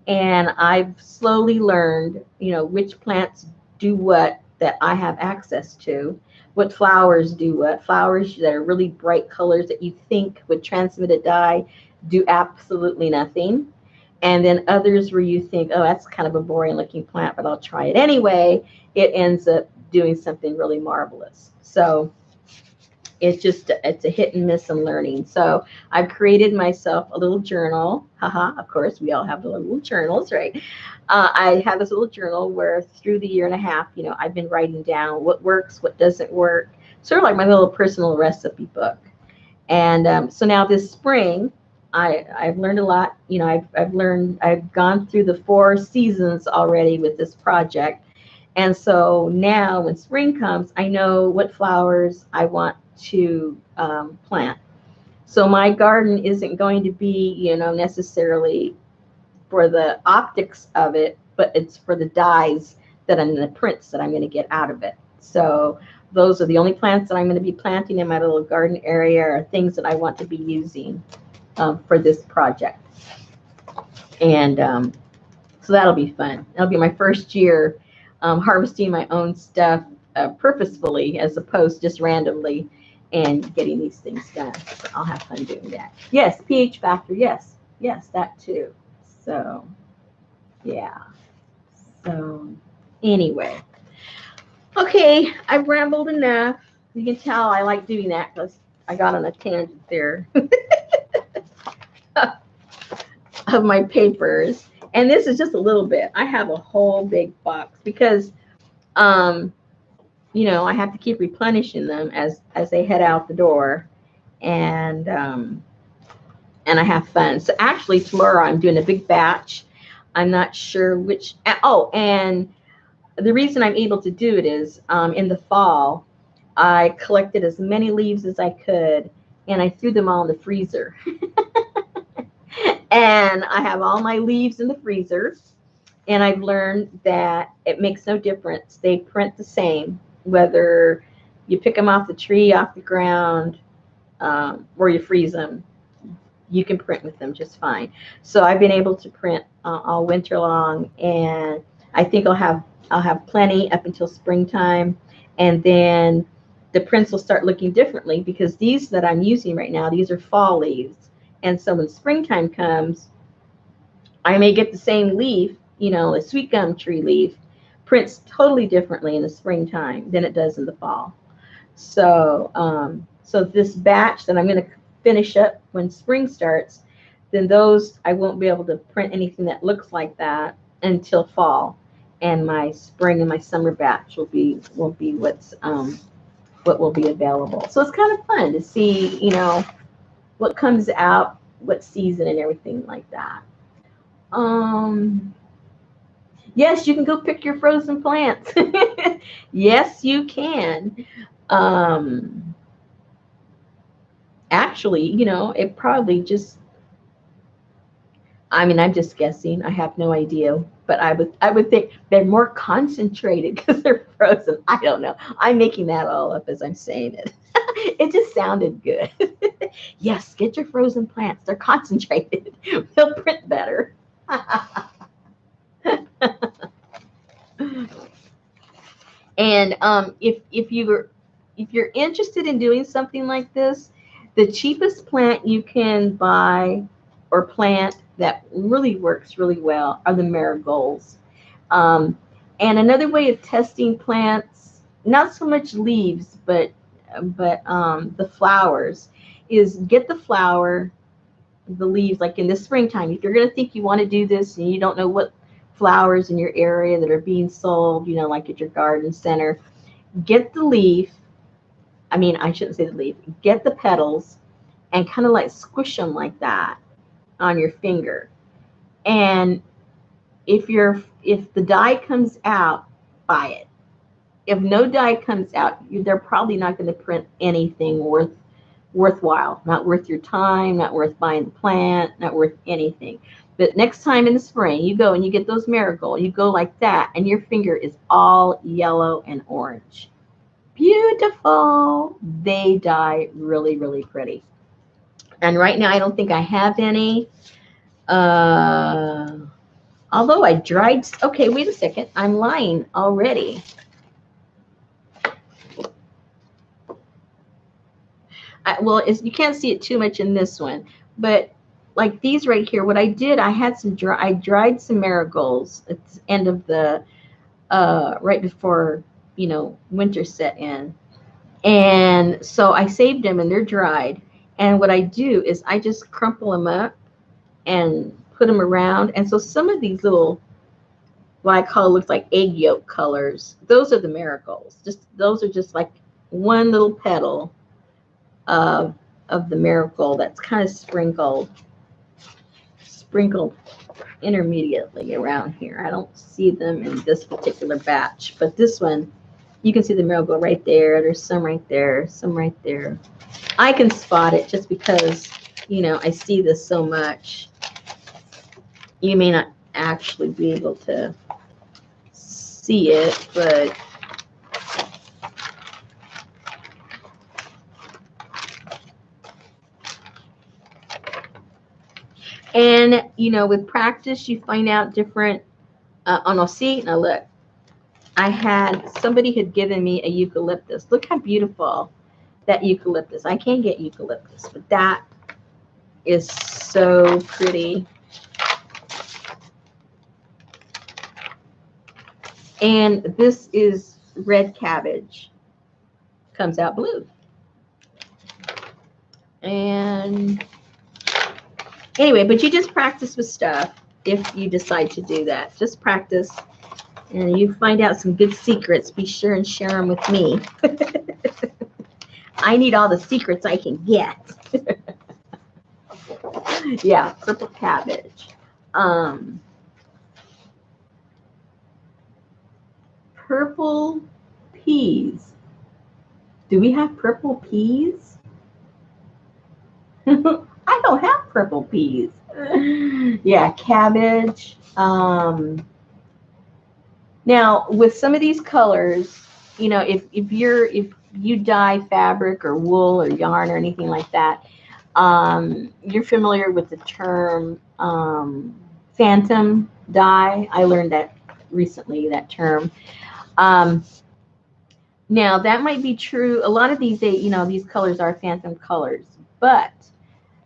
and I've slowly learned, you know, which plants do what that I have access to. What flowers do what. Flowers that are really bright colors that you think would transmit a dye do absolutely nothing. And then others where you think, oh, that's kind of a boring looking plant, but I'll try it anyway. It ends up doing something really marvelous. So it's a hit and miss and learning. So I've created myself a little journal. Haha, of course, we all have the little journals, right? I have this little journal where through the year and a half, I've been writing down what works, what doesn't work, sort of like my little personal recipe book. And so now this spring, I've learned a lot. I've gone through the 4 seasons already with this project. And so now when spring comes, I know what flowers I want to plant. So my garden isn't going to be, necessarily for the optics of it, but it's for the dyes the prints that I'm going to get out of it. So those are the only plants that I'm going to be planting in my little garden area, or things that I want to be using for this project. And so that'll be fun. That'll be my first year harvesting my own stuff purposefully, as opposed to just randomly, and getting these things done. So I'll have fun doing that. Yes, pH factor. Yes, that too. So yeah. So anyway, okay, I've rambled enough. You can tell I like doing that because I got on a tangent there of my papers. And this is just a little bit. I have a whole big box because, I have to keep replenishing them as they head out the door, and I have fun. So actually, tomorrow I'm doing a big batch. I'm not sure which. Oh, and the reason I'm able to do it is in the fall, I collected as many leaves as I could, and I threw them all in the freezer. And I have all my leaves in the freezer, and I've learned that it makes no difference. They print the same, whether you pick them off the tree, off the ground, or you freeze them. You can print with them just fine. So I've been able to print all winter long, and I think I'll have plenty up until springtime, and then the prints will start looking differently, because these that I'm using right now, these are fall leaves. And so when springtime comes, I may get the same leaf, a sweet gum tree leaf, prints totally differently in the springtime than it does in the fall. So, so this batch that I'm going to finish up when spring starts, then those I won't be able to print anything that looks like that until fall, and my spring and my summer batch will be what's what will be available. So it's kind of fun to see, what comes out, what season, and everything like that. Yes, you can go pick your frozen plants. Yes, you can. Actually, it probably just, I'm just guessing. I have no idea, but I would think they're more concentrated because they're frozen. I don't know. I'm making that all up as I'm saying it. It just sounded good. Yes, get your frozen plants. They're concentrated. They'll print better. And if you're interested in doing something like this, the cheapest plant you can buy or plant that really works really well are the marigolds. And another way of testing plants, not so much leaves, but the flowers, is get the flower, the leaves, like in the springtime. If you're going to think you want to do this and you don't know what flowers in your area that are being sold, like at your garden center, get the leaf. I shouldn't say the leaf. Get the petals and kind of like squish them like that on your finger. And if the dye comes out, buy it. If no dye comes out, they're probably not going to print anything worthwhile. Not worth your time, not worth buying the plant, not worth anything. But next time in the spring, you go and you get those marigold, you go like that, and your finger is all yellow and orange. Beautiful. They dye really, really pretty. And right now, I don't think I have any. Although I dried. Okay, wait a second. I'm lying already. Well, you can't see it too much in this one, but like these right here, what I did, I had I dried some marigolds at the end of the, right before winter set in. And so I saved them and they're dried. And what I do is I just crumple them up and put them around. And so some of these little, what I call, looks like egg yolk colors, those are the marigolds. Those are just like one little petal of the marigold that's kind of sprinkled intermediately around here. I don't see them in this particular batch, but this one, you can see the marigold right there. There's some right there, some right there. I can spot it just because, I see this so much. You may not actually be able to see it, but and with practice you find out different. Oh no, see, now look, somebody had given me a eucalyptus. Look how beautiful that eucalyptus. I can't get eucalyptus, but that is so pretty. And this is red cabbage. Comes out blue. And anyway, but you just practice with stuff if you decide to do that. Just practice. And you find out some good secrets. Be sure and share them with me. I need all the secrets I can get. Yeah, purple cabbage. Purple peas. Do we have purple peas? I don't have purple peas. Yeah, cabbage. Now, with some of these colors, if you dye fabric or wool or yarn or anything like that, you're familiar with the term phantom dye. I learned that recently, that term. Now, that might be true. A lot of these, these colors are phantom colors, but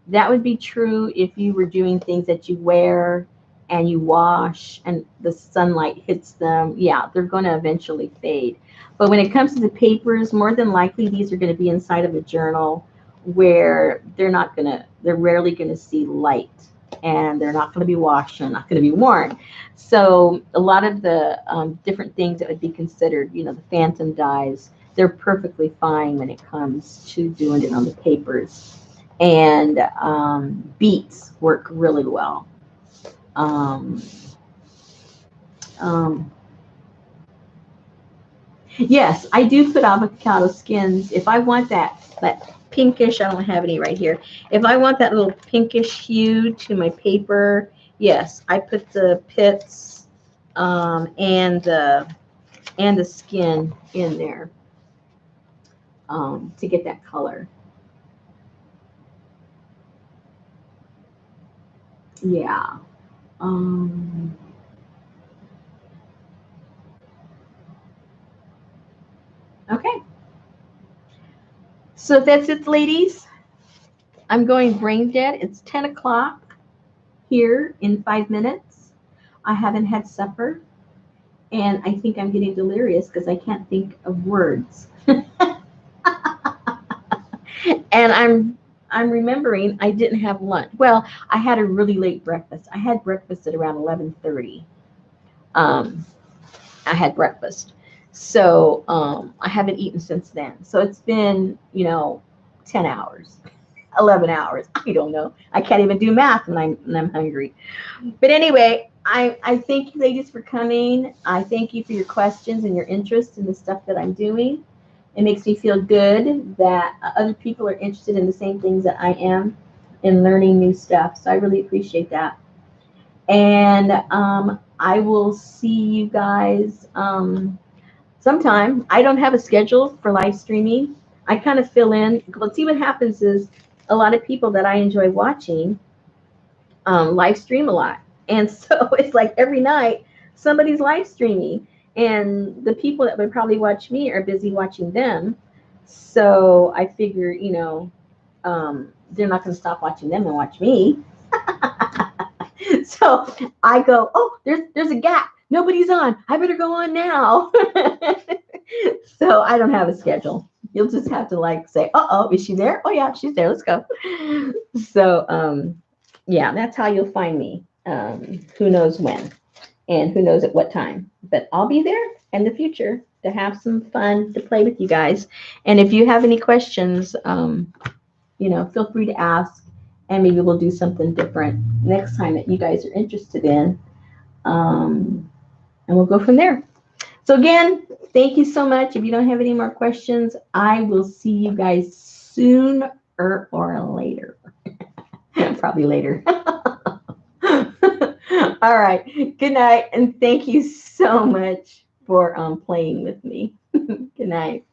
that would be true if you were doing things that you wear and you wash and the sunlight hits them. Yeah, they're going to eventually fade. But when it comes to the papers, more than likely these are going to be inside of a journal where they're rarely going to see light, and they're not going to be washed and not going to be worn. So a lot of the different things that would be considered, the phantom dyes, they're perfectly fine when it comes to doing it on the papers. And beets work really well. Yes, I do put avocado skins. If I want that pinkish, I don't have any right here. If I want that little pinkish hue to my paper, yes, I put the pits and the skin in there to get that color. Yeah. Okay. So that's it, ladies. I'm going brain dead. It's 10 o'clock here in 5 minutes. I haven't had supper, and I think I'm getting delirious because I can't think of words. And I'm remembering I didn't have lunch. Well, I had a really late breakfast. I had breakfast at around 11:30. I had breakfast. So I haven't eaten since then. So it's been, 10 hours, 11 hours. I don't know. I can't even do math when I'm hungry. But anyway, I thank you, ladies, for coming. I thank you for your questions and your interest in the stuff that I'm doing. It makes me feel good that other people are interested in the same things that I am in learning new stuff. So I really appreciate that. And I will see you guys sometime. I don't have a schedule for live streaming. I kind of fill in. Let's see what happens is a lot of people that I enjoy watching live stream a lot. And so it's like every night somebody's live streaming. And the people that would probably watch me are busy watching them. So I figure, they're not going to stop watching them and watch me. So I go, oh, there's a gap. Nobody's on. I better go on now. So I don't have a schedule. You'll just have to like say, uh-oh, is she there? Oh yeah, she's there. Let's go. So yeah, that's how you'll find me. Who knows when and who knows at what time. But I'll be there in the future to have some fun, to play with you guys. And if you have any questions, feel free to ask, and maybe we'll do something different next time that you guys are interested in. And we'll go from there. So again, thank you so much. If you don't have any more questions, I will see you guys sooner or later. Probably later. All right. Good night. And thank you so much for playing with me. Good night.